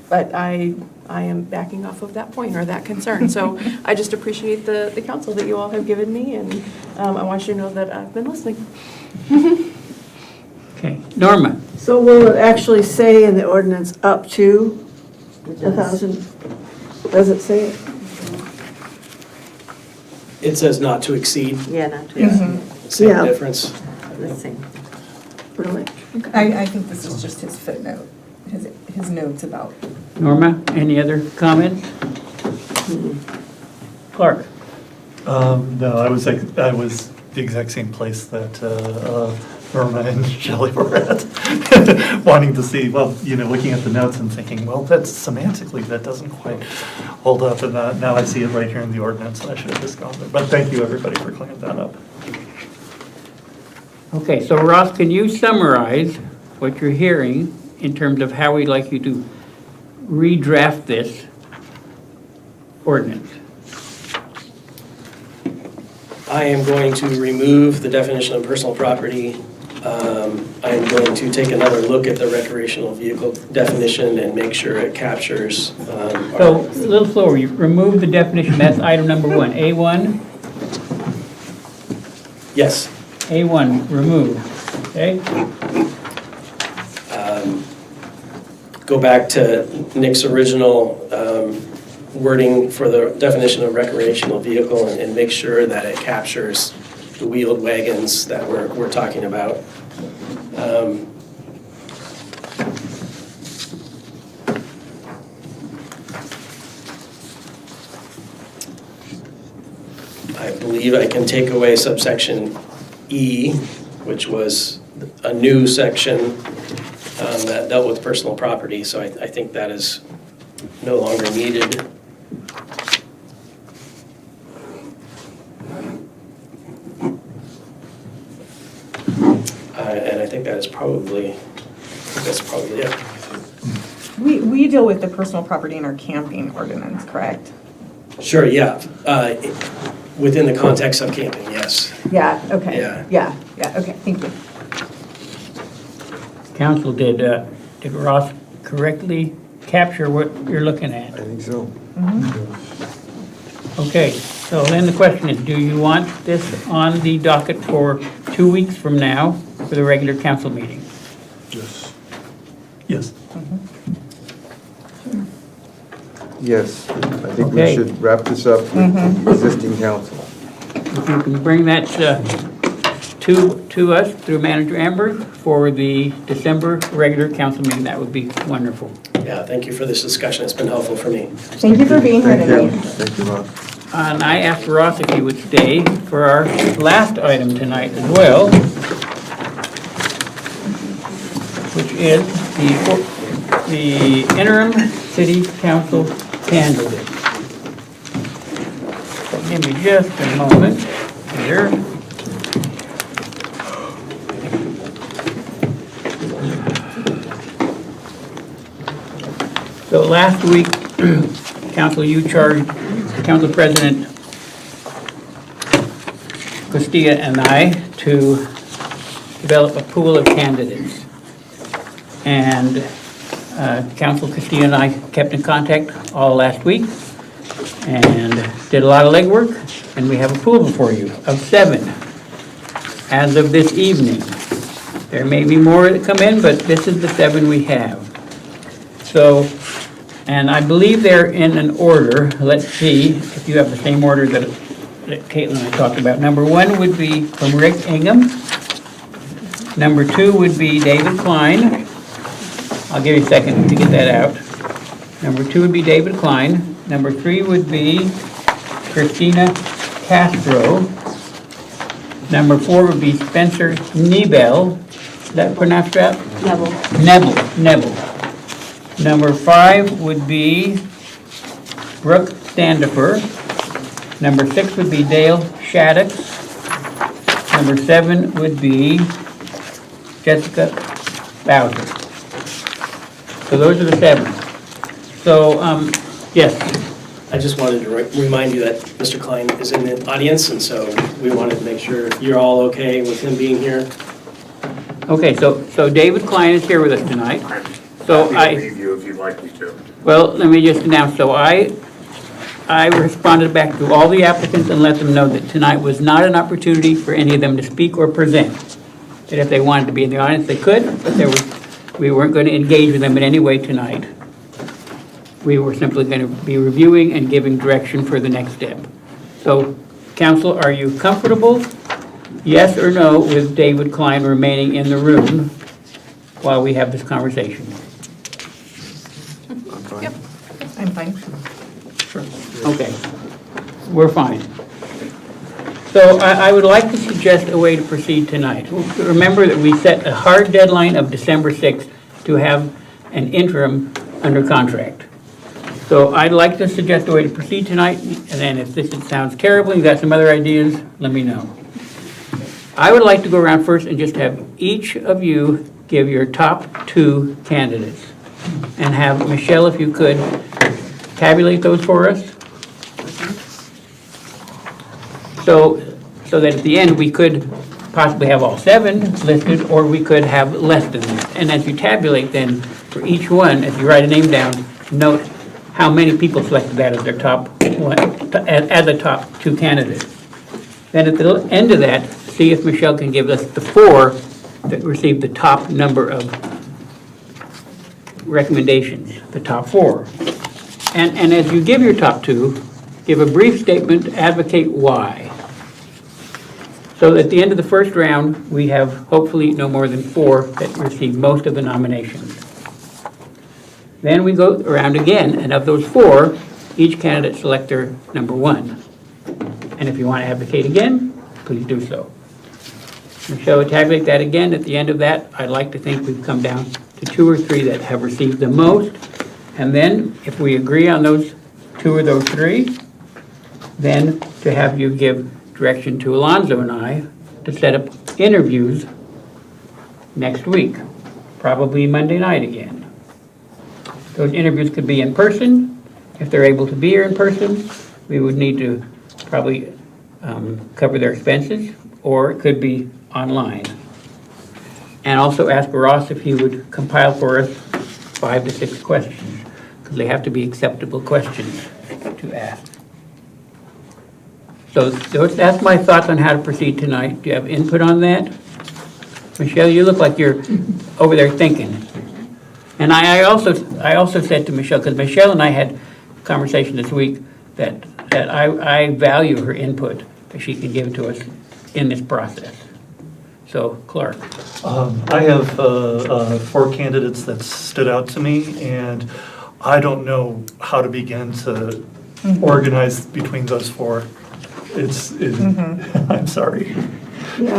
but I am backing off of that point or that concern. So I just appreciate the counsel that you all have given me, and I want you to know that I've been listening. Okay, Norma? So will it actually say in the ordinance up to 1,000? Does it say it? It says not to exceed. Yeah, not to Yeah. exceed. Same Yeah. difference. The same. Really? I think this is just his footnote, his notes about. Norma, any other comments? Clark? No, I was the exact same place that Norma and Shelley were at, wanting to see, well, looking at the notes and thinking, well, that's semantically, that doesn't quite hold up, and now I see it right here in the ordinance, and I should have just gone there. But thank you, everybody, for clearing that up. Okay, so Ross, can you summarize what you're hearing in terms of how we'd like you to redraft this ordinance? I am going to remove the definition of personal property. I am going to take another look at the recreational vehicle definition and make sure it captures. So, a little slower, you remove the definition, that's item number 1. A1? Yes. A1, remove, okay? Go back to Nick's original wording for the definition of recreational vehicle and make sure that it captures the wheeled wagons that we're talking about. I believe I can take away subsection E, which was a new section that dealt with personal property, so I think that is no longer needed. And I think that's probably it. We deal with the personal property in our camping ordinance, correct? Sure, yeah. Within the context of camping, yes. Yeah, okay. Yeah. Yeah, okay, thank you. Council, did Ross correctly capture what you're looking at? I think so. Okay, so then the question is, do you want this on the docket for 2 weeks from now for the regular council meeting? Yes. Yes. Yes, I think we Okay. should wrap this up with the existing council. If you can bring that to us through Manager Amber for the December regular council meeting, that would be wonderful. Yeah, thank you for this discussion. It's been helpful for me. Thank you for being here Thank you. tonight. Thank you, Ron. And I asked Ross if he would stay for our last item tonight as well, which is the interim city council candidate. So give me just a moment here. So last week, Council, you charged Council President Castilla and I to develop a pool of candidates. And Council Castilla and I kept in contact all last week and did a lot of legwork, and we have a pool before you of 7 as of this evening. There may be more that come in, but this is the 7 we have. So, and I believe they're in an order. Let's see if you have the same order that Caitlin and I talked about. Number 1 would be from Rick Ingham. Number 2 would be David Klein. I'll give you a second to get that out. Number 2 would be David Klein. Number 3 would be Christina Castro. Number 4 would be Spencer Nebel. Is that pronounced right? Nebel. Number 5 would be Brooke Standifer. Number 6 would be Dale Shattuck. Number 7 would be Jessica Bowser. So those are the 7. So, yes. I just wanted to remind you that Mr. Klein is in the audience, and so we wanted to make sure you're all okay with him being here. Okay, so David Klein is here with us tonight. So I'll leave you if you'd like me to. Well, let me just announce, so I responded back to all the applicants and let them know that tonight was not an opportunity for any of them to speak or present. That if they wanted to be in the audience, they could, but we weren't going to engage with them in any way tonight. We were simply going to be reviewing and giving direction for the next step. So, council, are you comfortable, yes or no, with David Klein remaining in the room while we have this conversation? Yep, I'm fine. Okay, we're fine. So I would like to suggest a way to proceed tonight. Remember that we set a hard deadline of December 6th to have an interim under contract. So I'd like to suggest a way to proceed tonight, and then if this sounds terrible, you've got some other ideas, let me know. I would like to go around first and just have each of you give your top 2 candidates. And have Michelle, if you could, tabulate those for us. So that at the end, we could possibly have all 7 listed, or we could have less than that. And as you tabulate then, for each one, if you write a name down, note how many people selected that as their top one, as the top 2 candidates. Then at the end of that, see if Michelle can give us the 4 that received the top number of recommendations, the top 4. And as you give your top 2, give a brief statement, advocate why. So at the end of the first round, we have hopefully no more than 4 that receive most of the nominations. Then we go around again, and of those 4, each candidate select their number 1. And if you want to advocate again, please do so. Michelle will tabulate that again. At the end of that, I'd like to think we've come down to 2 or 3 that have received the most. And then, if we agree on those 2 or those 3, then to have you give direction to Alonzo and I to set up interviews next week, probably Monday night again. Those interviews could be in person. If they're able to be here in person, we would need to probably cover their expenses, or it could be online. And also ask Ross if he would compile for us 5 to 6 questions, because they have to be acceptable questions to ask. So that's my thoughts on how to proceed tonight. Do you have input on that? Michelle, you look like you're over there thinking. And I also said to Michelle, because Michelle and I had a conversation this week, that I value her input that she can give to us in this process. So, Clark. I have 4 candidates that stood out to me, and I don't know how to begin to organize between those 4. I'm sorry. Yeah,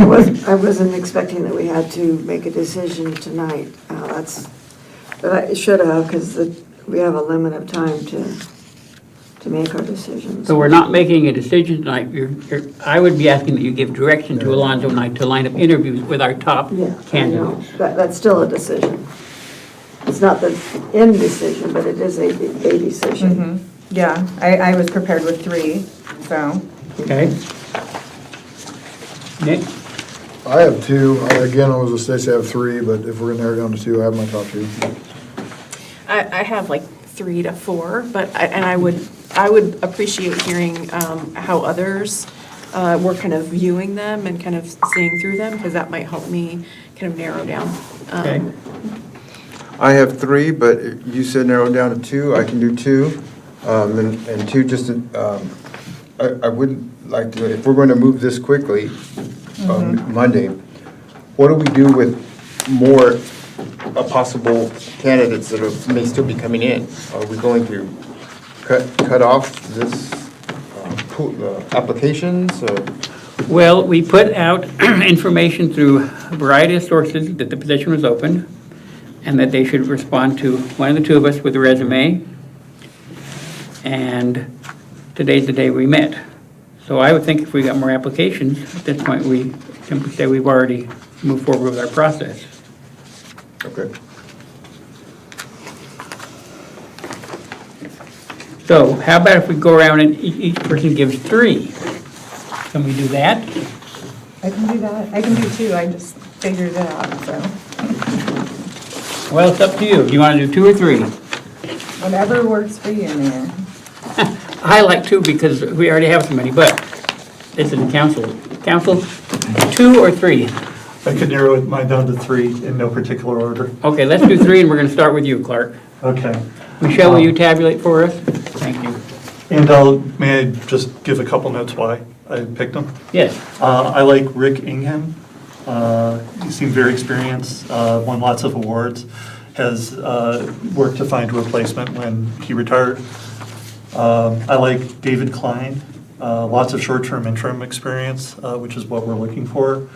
I wasn't expecting that we had to make a decision tonight. but I should have, because we have a limit of time to make our decisions. So we're not making a decision tonight. I would be asking that you give direction to Alonzo and I to line up interviews with our top Yeah, I know. candidates. That's still a decision. It's not the end decision, but it is a decision. Yeah, I was prepared with 3, so. Okay. Nick? I have 2. Again, I was with Stacy, I have 3, but if we're gonna narrow down to 2, I have my top 2. I have like 3 to 4, but I would appreciate hearing how others were kind of viewing them and kind of seeing through them, because that might help me kind of narrow down. Okay. I have 3, but you said narrow down to 2, I can do 2. And 2, just, I would like to, if we're going to move this quickly, Monday, what do we do with more possible candidates that may still be coming in? Are we going to cut off this applications? Well, we put out information through a variety of sources that the position was open and that they should respond to one of the 2 of us with a resume. And today's the day we met. So I would think if we got more applications, at this point, we simply say we've already moved forward with our process. Okay. So how about if we go around and each person gives 3? Can we do that? I can do that. I can do 2, I just figured it out, so. Well, it's up to you. Do you want to do 2 or 3? Whatever works for you, Mayor. I like 2 because we already have so many, but this is the council. Council, 2 or 3? I could narrow mine down to 3 in no particular order. Okay, let's do 3 and we're going to start with you, Clark. Okay. Michelle, will you tabulate for us? Thank you. And may I just give a couple notes why I picked him? Yes. I like Rick Ingham. He seemed very experienced, won lots of awards, has worked to find a replacement when he retired. I like David Klein, lots of short-term interim experience, which is what we're looking for.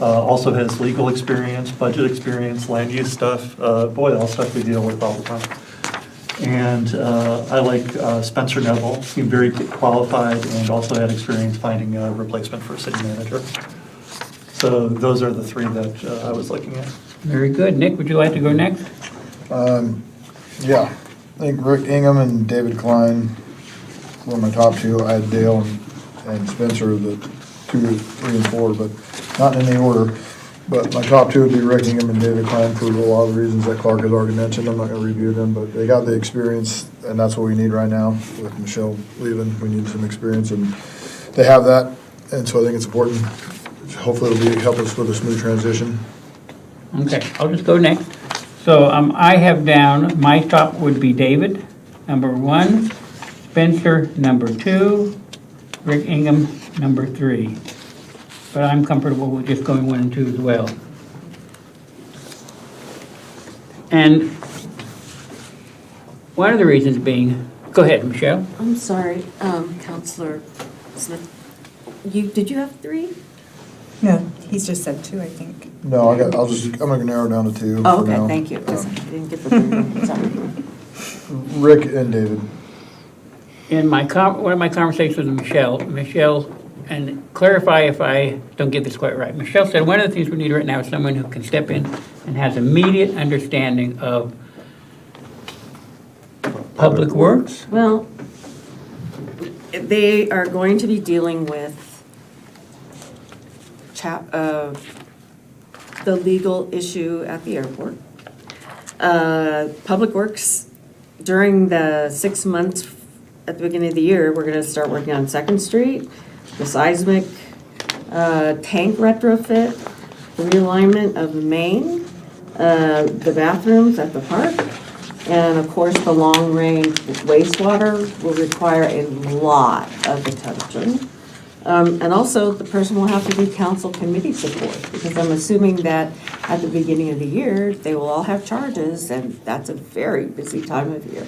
Also has legal experience, budget experience, land use stuff, boy, all stuff we deal with all the time. And I like Spencer Neville, seemed very qualified and also had experience finding a replacement for a city manager. So those are the 3 that I was looking at. Very good. Nick, would you like to go next? Yeah, I think Rick Ingham and David Klein were my top 2. I had Dale and Spencer, the 2, 3, and 4, but not in any order. But my top 2 would be Rick Ingham and David Klein for a lot of the reasons that Clark has already mentioned. I'm not going to review them, but they got the experience, and that's what we need right now. With Michelle leaving, we need some experience, and they have that. And so I think it's important. Hopefully it'll help us with a smooth transition. Okay, I'll just go next. So I have down, my top would be David, number 1, Spencer, number 2, Rick Ingham, number 3. But I'm comfortable with just going 1 and 2 as well. And one of the reasons being, go ahead, Michelle. I'm sorry, Counselor Smith. Did you have 3? No, he's just said 2, I think. No, I'm gonna narrow down to 2 Oh, for okay, now. thank you. 'Cause I didn't get the 3. Sorry. Rick and David. In one of my conversations with Michelle, and clarify if I don't get this quite right. Michelle said one of the things we need right now is someone who can step in and has immediate understanding of public works. Well, they are going to be dealing with the legal issue at the airport. Public Works, during the 6 months at the beginning of the year, we're gonna start working on 2nd Street, the seismic tank retrofit, the realignment of the main, the bathrooms at the park, and of course, the long-range wastewater will require a lot of attention. And also, the person will have to be council committee support, because I'm assuming that at the beginning of the year, they will all have charges, and that's a very busy time of year.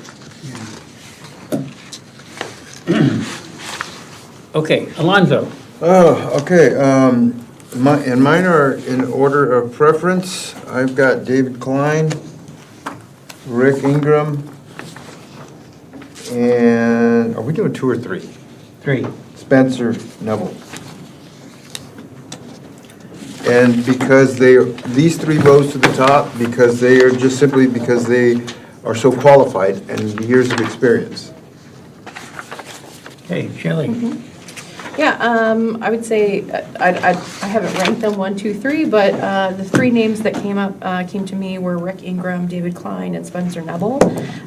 Okay, Alonzo. Oh, okay, and mine are in order of preference. I've got David Klein, Rick Ingram, and are we doing 2 or 3? 3. Spencer Neville. And because these 3 rose to the top, because they are just simply because they are so qualified and years of experience. Okay, Shelley. Yeah, I would say, I haven't ranked them 1, 2, 3, but the 3 names that came to me were Rick Ingram, David Klein, and Spencer Neville.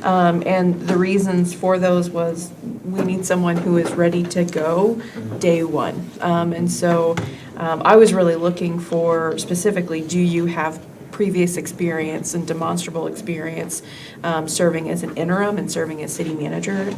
And the reasons for those was we need someone who is ready to go day one. And so I was really looking for specifically, do you have previous experience and demonstrable experience serving as an interim and serving as city manager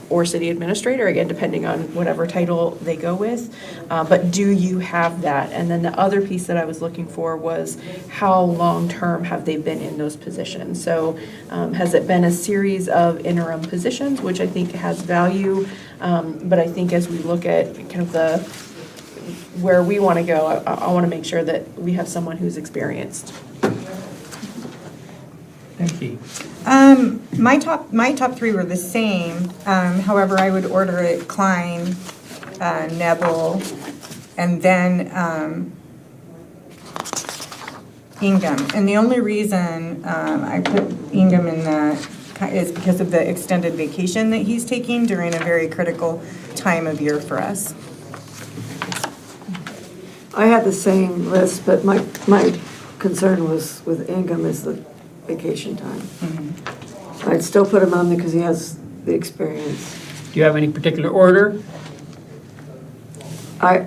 or city administrator, again, depending on whatever title they go with. But do you have that? And then the other piece that I was looking for was how long-term have they been in those positions? So has it been a series of interim positions, which I think has value, but I think as we look at kind of where we want to go, I want to make sure that we have someone who's experienced. Thank you. My top 3 were the same. However, I would order it Klein, Neville, and then Ingham. And the only reason I put Ingham in that is because of the extended vacation that he's taking during a very critical time of year for us. I had the same list, but my concern was with Ingham is the vacation time. I'd still put him on there because he has the experience. Do you have any particular order? I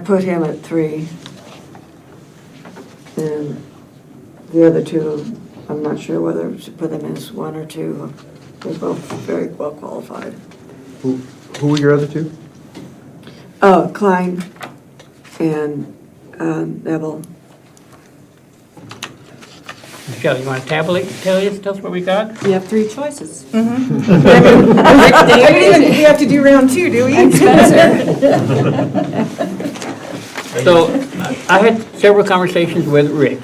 put him at 3. And the other 2, I'm not sure whether to put them as 1 or 2. They're both very well qualified. Who were your other 2? Oh, Klein and Neville. Michelle, you want to tell us what we got? You have 3 choices. We have to do round 2, do we? So I had several conversations with Rick.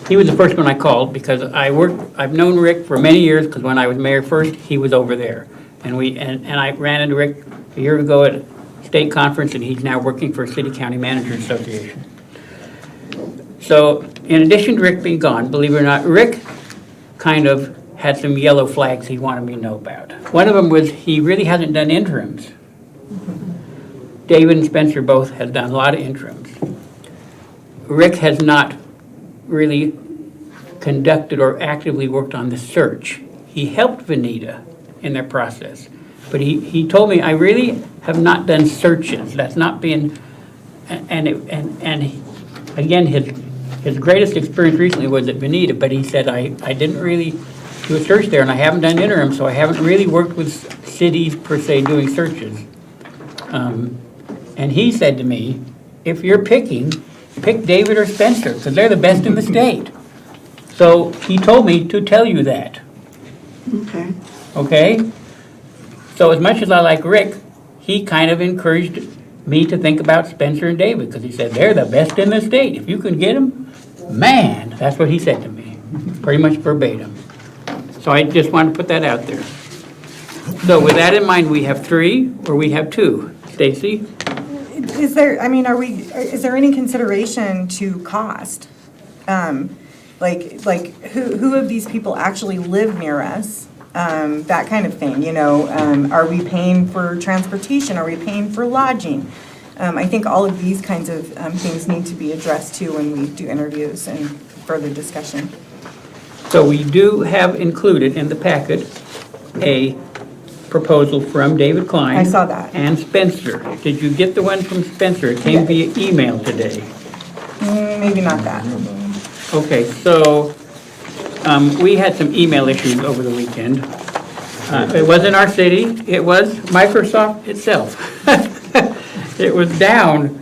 He was the first one I called because I've known Rick for many years because when I was mayor first, he was over there. And I ran into Rick a year ago at a state conference, and he's now working for City County Managers Association. So in addition to Rick being gone, believe it or not, Rick kind of had some yellow flags he wanted me to know about. One of them was he really hasn't done interims. David and Spencer both have done a lot of interims. Rick has not really conducted or actively worked on the search. He helped Vanita in their process, but he told me, I really have not done searches. That's not been, and again, his greatest experience recently was at Vanita, but he said, I didn't really do a search there, and I haven't done interim, so I haven't really worked with cities per se doing searches. And he said to me, if you're picking, pick David or Spencer, because they're the best in the state. So he told me to tell you that. Okay. Okay? So as much as I like Rick, he kind of encouraged me to think about Spencer and David, because he said, they're the best in the state. If you can get them, man, that's what he said to me, pretty much verbatim. So I just wanted to put that out there. So with that in mind, we have 3 or we have 2. Stacy? Is there any consideration to cost? Like who of these people actually live near us? That kind of thing, are we paying for transportation? Are we paying for lodging? I think all of these kinds of things need to be addressed too when we do interviews and further discussion. So we do have included in the packet a proposal from David Klein. I saw that. And Spencer. Did you get the one from Spencer? It came via email today. Maybe not that. Okay, so we had some email issues over the weekend. It wasn't our city, it was Microsoft itself. It was down.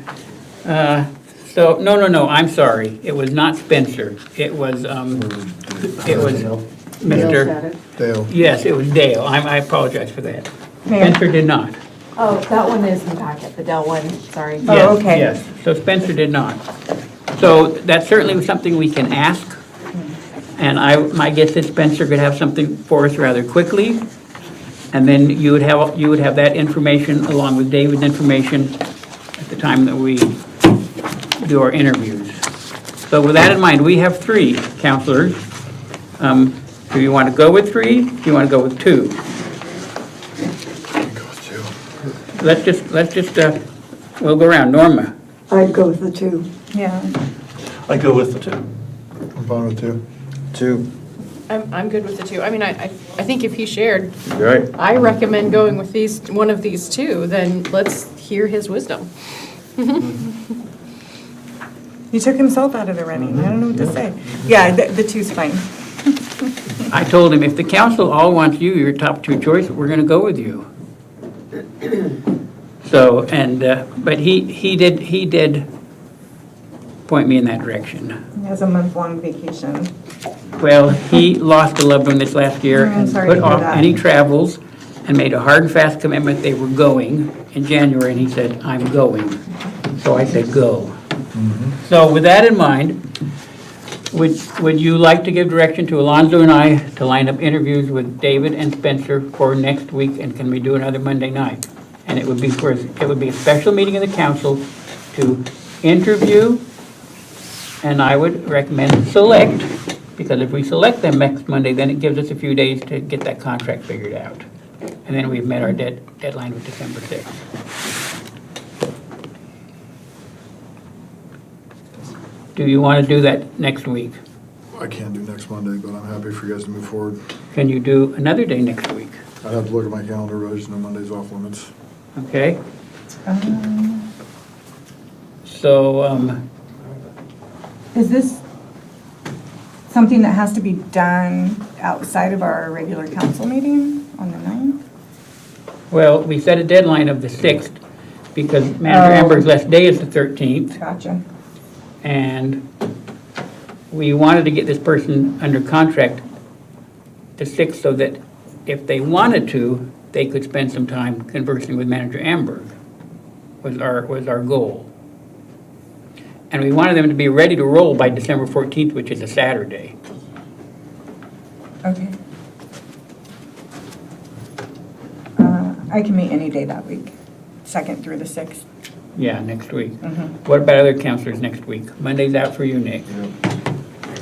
So, no, I'm sorry. It was not Spencer. It was Mr. Dale. Yes, it was Dale. I apologize for that. Spencer did not. Oh, that one is in the packet, the Dell one, sorry. Yes, okay. Yes, so Spencer did not. So that certainly was something we can ask. And my guess is Spencer could have something for us rather quickly. And then you would have that information along with David's information at the time that we do our interviews. So with that in mind, we have 3 counselors. Do you want to go with 3? Do you want to go with 2? Let's just, we'll go around. Norma? I'd go with the 2. Yeah. I go with the 2. I'm fine with 2. 2. I'm good with the 2. I mean, I think if he shared, Right. I recommend going with one of these 2, then let's hear his wisdom. He took himself out of the running. I don't know what to say. Yeah, the 2's fine. I told him, if the council all wants you, your top 2 choice, we're going to go with you. So, but he did point me in that direction. He has a month-long vacation. Well, he lost a loved one this last year I'm and sorry put to hear off that. any travels and made a hard and fast commitment they were going in January, and he said, I'm going. So I said, go. So with that in mind, would you like to give direction to Alonzo and I to line up interviews with David and Spencer for next week, and can we do another Monday night? And it would be a special meeting of the council to interview, and I would recommend select, because if we select them next Monday, then it gives us a few days to get that contract figured out. And then we've met our deadline of December 6th. Do you want to do that next week? I can't do next Monday, but I'm happy for you guys to move forward. Can you do another day next week? I'd have to look at my calendar, but I just know Monday's off limits. Okay? So, Is this something that has to be done outside of our regular council meeting on the 9th? well, we set a deadline of the 6th because Manager Amber's last day is the 13th. Gotcha. And we wanted to get this person under contract the 6th so that if they wanted to, they could spend some time conversing with Manager Amberg, was our goal. And we wanted them to be ready to roll by December 14th, which is a Saturday. Okay. I can meet any day that week, 2nd through the 6th. Yeah, next week. What about other counselors next week? Monday's out for you, Nick.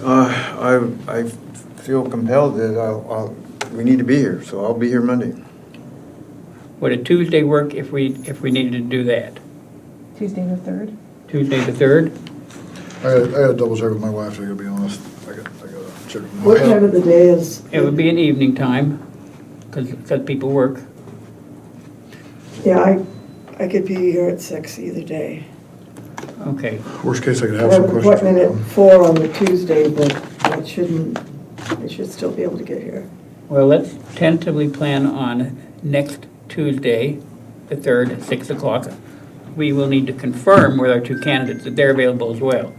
I feel compelled that we need to be here, so I'll be here Monday. Would a Tuesday work if we needed to do that? Tuesday the 3rd? Tuesday the 3rd? I gotta double check with my wife, I gotta be honest. I gotta check with my What time of the day is? It would be an evening time, because people work. Yeah, I could be here at 6 either day. Okay. Worst case, I could I have have some an questions. appointment at 4 on the Tuesday, but I should still be able to get here. Well, let's tentatively plan on next Tuesday, the 3rd, at 6 o'clock. We will need to confirm with our 2 candidates that they're available as well.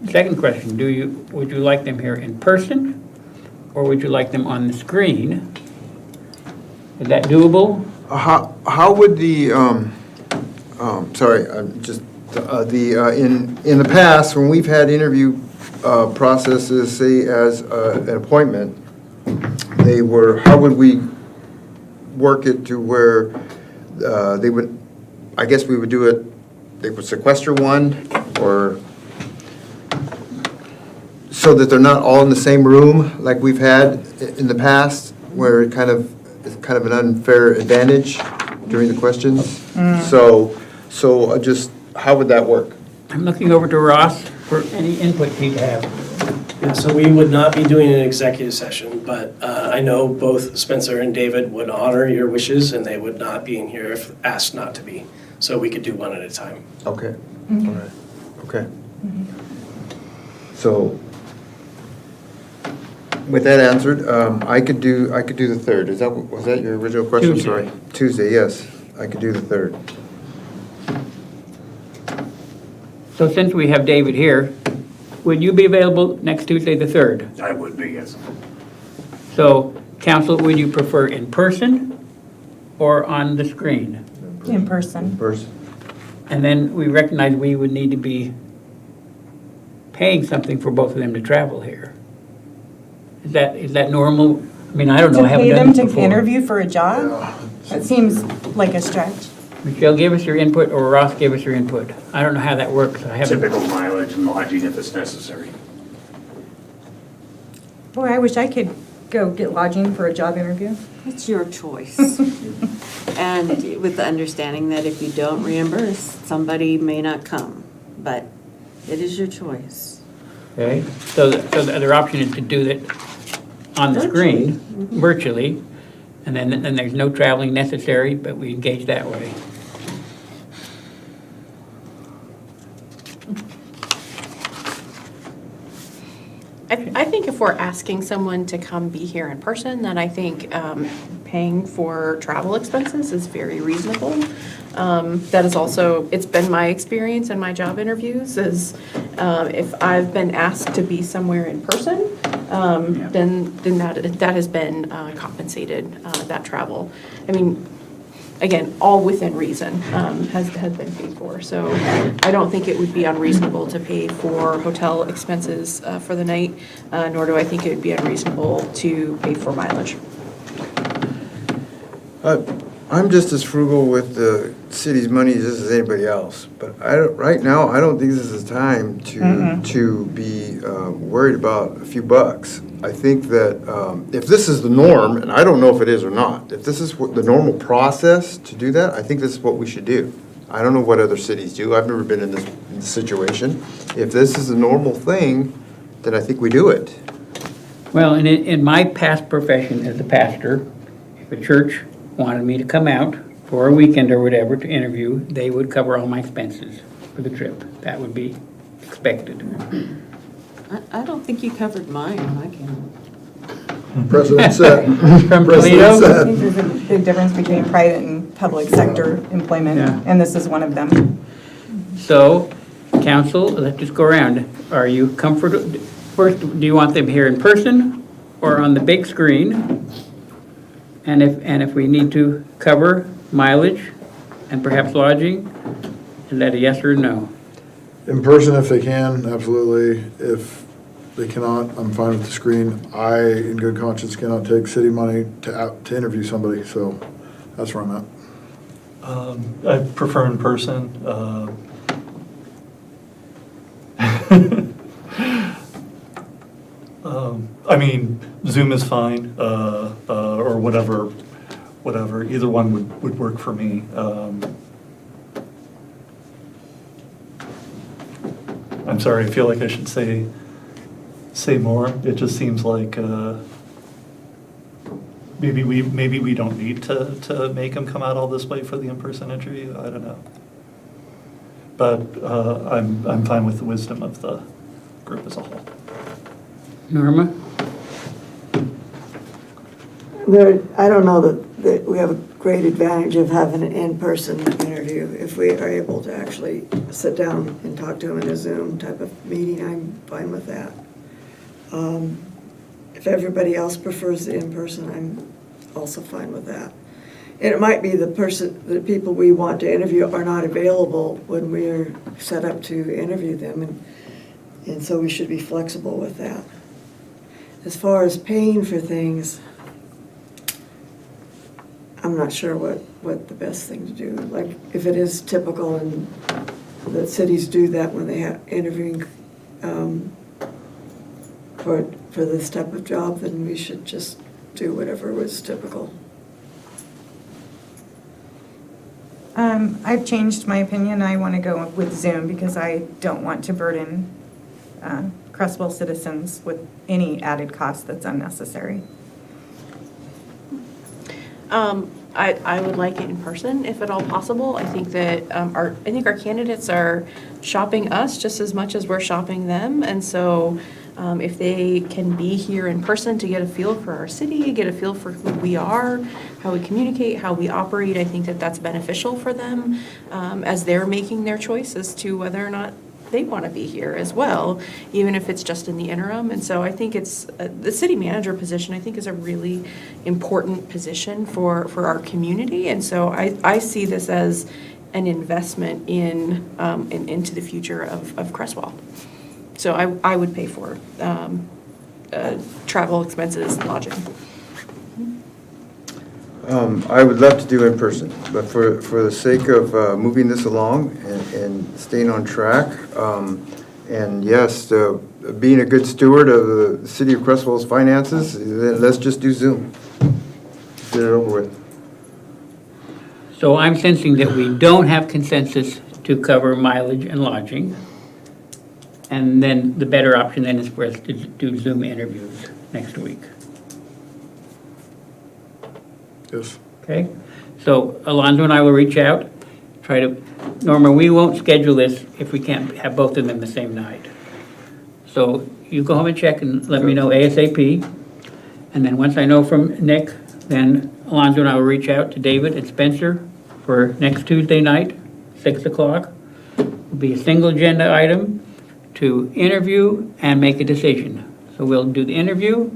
Second question, would you like them here in person, or would you like them on the screen? Is that doable? How would the, sorry, I'm just, in the past, when we've had interview processes, say as an appointment, how would we work it to where they would, I guess we would do it, they would sequester one, or so that they're not all in the same room like we've had in the past, where it's kind of an unfair advantage during the questions. So just, how would that work? I'm looking over to Ross for any input he'd have. Yeah, so we would not be doing an executive session, but I know both Spencer and David would honor your wishes, and they would not be in here if asked not to be. So we could do one at a time. Okay, all right, okay. So, with that answered, I could do the 3rd. Was that your original question? Tuesday. Sorry. Tuesday, yes, I could do the 3rd. So since we have David here, would you be available next Tuesday, the 3rd? I would be, yes. So, council, would you prefer in person or on the screen? In person. And then we recognize we would need to be paying something for both of them to travel here. Is that normal? I mean, I don't know, To I haven't pay done them this to before. interview for a job? That seems like a stretch. Michelle, give us your input, or Ross, give us your input. I don't know how that works. I haven't. Typical mileage and lodging if it's necessary. Boy, I wish I could go get lodging for a job interview. It's your choice. And with the understanding that if you don't reimburse, somebody may not come, but it is your choice. Okay, so the other option is to do that on the screen, virtually, and then there's no traveling necessary, but we engage that way. I think if we're asking someone to come be here in person, then I think paying for travel expenses is very reasonable. That is also, it's been my experience in my job interviews is if I've been asked to be somewhere in person, then that has been compensated, that travel. I mean, again, all within reason, has been paid for. So I don't think it would be unreasonable to pay for hotel expenses for the night, nor do I think it would be unreasonable to pay for mileage. I'm just as frugal with the city's money just as anybody else, but right now, I don't think this is the time to be worried about a few bucks. I think that if this is the norm, and I don't know if it is or not, if this is the normal process to do that, I think this is what we should do. I don't know what other cities do. I've never been in this situation. If this is a normal thing, then I think we do it. Well, in my past profession as a pastor, if a church wanted me to come out for a weekend or whatever to interview, they would cover all my expenses for the trip. That would be expected. I don't think you covered mine, I can. Precedent set. From Precedent Toledo? I set. think there's a big difference between private and public sector employment, Yeah. and this is one of them. So, council, let's just go around. Are you comfortable, first, do you want them here in person or on the big screen? And if we need to cover mileage and perhaps lodging, is that a yes or no? In person if they can, absolutely. If they cannot, I'm fine with the screen. I, in good conscience, cannot take city money to interview somebody, so that's where I'm at. I prefer in person. I mean, Zoom is fine, or whatever. Either one would work for me. I'm sorry, I feel like I should say more. It just seems like maybe we don't need to make them come out all this way for the in-person interview. I don't know. But I'm fine with the wisdom of the group as a whole. Norma? I don't know that we have a great advantage of having an in-person interview. If we are able to actually sit down and talk to them in a Zoom type of meeting, I'm fine with that. If everybody else prefers the in-person, I'm also fine with that. And it might be the people we want to interview are not available when we're set up to interview them, and so we should be flexible with that. As far as paying for things, I'm not sure what the best thing to do. Like, if it is typical and that cities do that when they have interviewing for this type of job, then we should just do whatever was typical. I've changed my opinion. I want to go with Zoom because I don't want to burden Creswell citizens with any added cost that's unnecessary. I would like it in person if at all possible. I think that our candidates are shopping us just as much as we're shopping them, and so if they can be here in person to get a feel for our city, get a feel for who we are, how we communicate, how we operate, I think that that's beneficial for them as they're making their choice as to whether or not they want to be here as well, even if it's just in the interim. And so I think it's the city manager position, I think, is a really important position for our community. And so I see this as an investment into the future of Creswell. So I would pay for travel expenses, lodging. I would love to do in person, but for the sake of moving this along and staying on track, and yes, being a good steward of the city of Creswell's finances, then let's just do Zoom. Get it over with. So I'm sensing that we don't have consensus to cover mileage and lodging. And then the better option then is for us to do Zoom interviews next week. Yes. Okay? So Alonzo and I will reach out, Norma, we won't schedule this if we can't have both of them the same night. So you go home and check and let me know ASAP. And then once I know from Nick, then Alonzo and I will reach out to David and Spencer for next Tuesday night, 6 o'clock. It'll be a single agenda item to interview and make a decision. So we'll do the interview,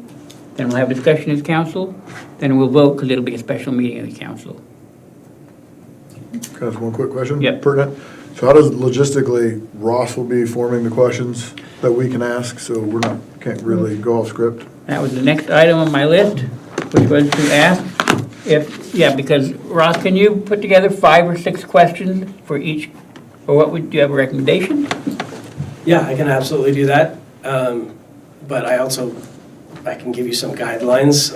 then we'll have discussion as council, then we'll vote because it'll be a special meeting of the council. Can I ask one quick question? Yep. Pertinent. So how does logistically, Ross will be forming the questions that we can ask, so can't really go off script? That was the next item on my list, which was to ask because Ross, can you put together 5 or 6 questions for each, or do you have a recommendation? Yeah, I can absolutely do that. But I can give you some guidelines.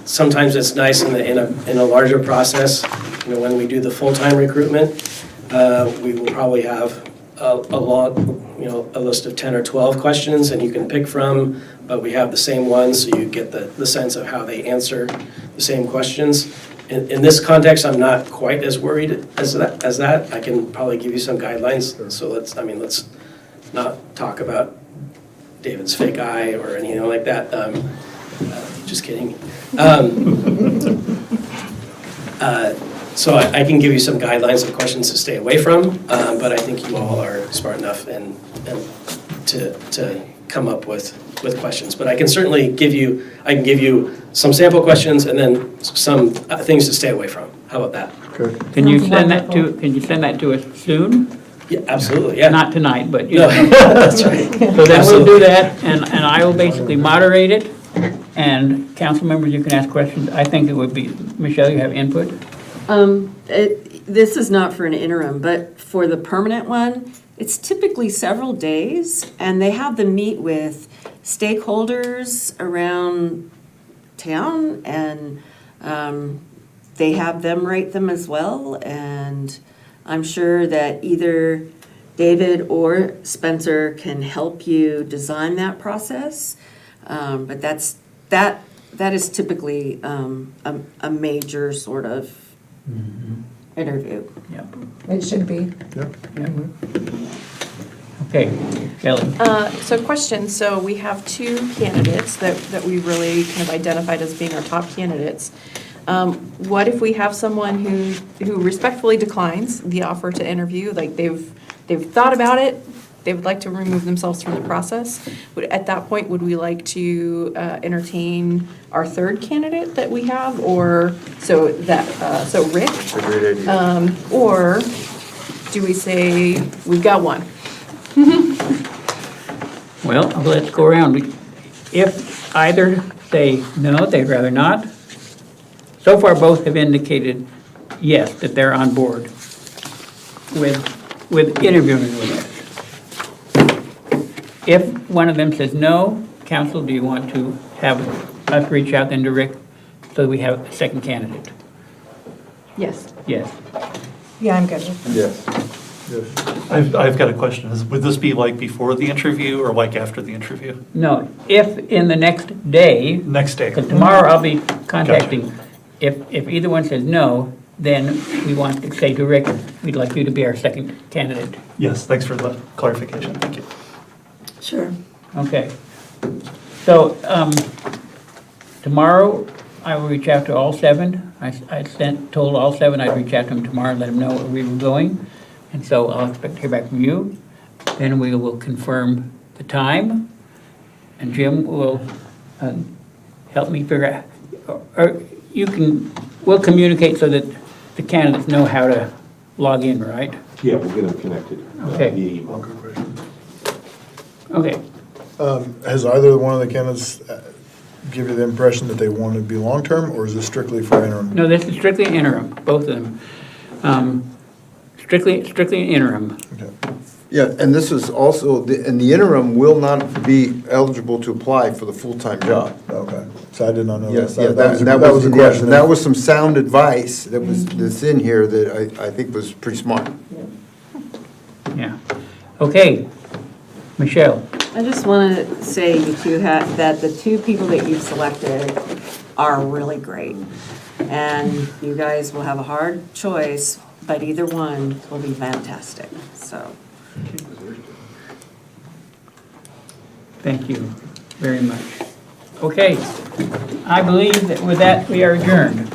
Sometimes it's nice in a larger process. When we do the full-time recruitment, we will probably have a list of 10 or 12 questions, and you can pick from. But we have the same ones, so you get the sense of how they answer the same questions. In this context, I'm not quite as worried as that. I can probably give you some guidelines. So let's not talk about David's fake eye or anything like that. Just kidding. So I can give you some guidelines of questions to stay away from, but I think you all are smart enough and to come up with questions. But I can certainly give you some sample questions and then some things to stay away from. How about that? Okay. Can you send that to us soon? Yeah, absolutely, yeah. Not tonight, but No, that's right. So then we'll do that, and I will basically moderate it, and council members, you can ask questions. I think it would be, Michelle, you have input? This is not for an interim, but for the permanent one, it's typically several days, and they have them meet with stakeholders around town, and they have them write them as well, and I'm sure that either David or Spencer can help you design that process, but that is typically a major sort of interview. Yep. It should be. Yep. Okay, Kelly. So question, so we have 2 candidates that we really kind of identified as being our top candidates. What if we have someone who respectfully declines the offer to interview, like they've thought about it, they would like to remove themselves from the process? At that point, would we like to entertain our 3rd candidate that we have, or so Rick? That's a great idea. Or do we say we've got one? Well, let's go around. If either say no, they'd rather not. So far, both have indicated yes, that they're on board with interviewing with us. If one of them says no, council, do you want to have us reach out then to Rick so we have a second candidate? Yes. Yes. Yeah, I'm good. Yes. Yes. I've got a question. Would this be like before the interview or like after the interview? No, if in the next day, Next day. because tomorrow I'll be contacting, if either one says no, then we want to say to Rick, we'd like you to be our second candidate. Yes, thanks for the clarification. Thank you. Sure. Okay. So, tomorrow, I will reach out to all 7. I told all 7 I'd reach out to them tomorrow and let them know where we were going. And so I'll expect to hear back from you. Then we will confirm the time. And Jim will help me figure out, or we'll communicate so that the candidates know how to log in, right? Yeah, we'll get them connected Okay. via email. Okay. Has either one of the candidates give you the impression that they want to be long-term, or is this strictly for interim? No, this is strictly interim, both of them. Strictly interim. Yeah, and this is also, and the interim will not be eligible to apply for the full-time job. Okay, so I did not know Yes, that. yeah, That was a yeah, question. and that was some sound advice that's in here that I think was pretty smart. Yeah. Okay, Michelle. I just want to say you two that the two people that you've selected are really great. And you guys will have a hard choice, but either one will be fantastic, so. Thank you very much. Okay, I believe that with that, we are adjourned.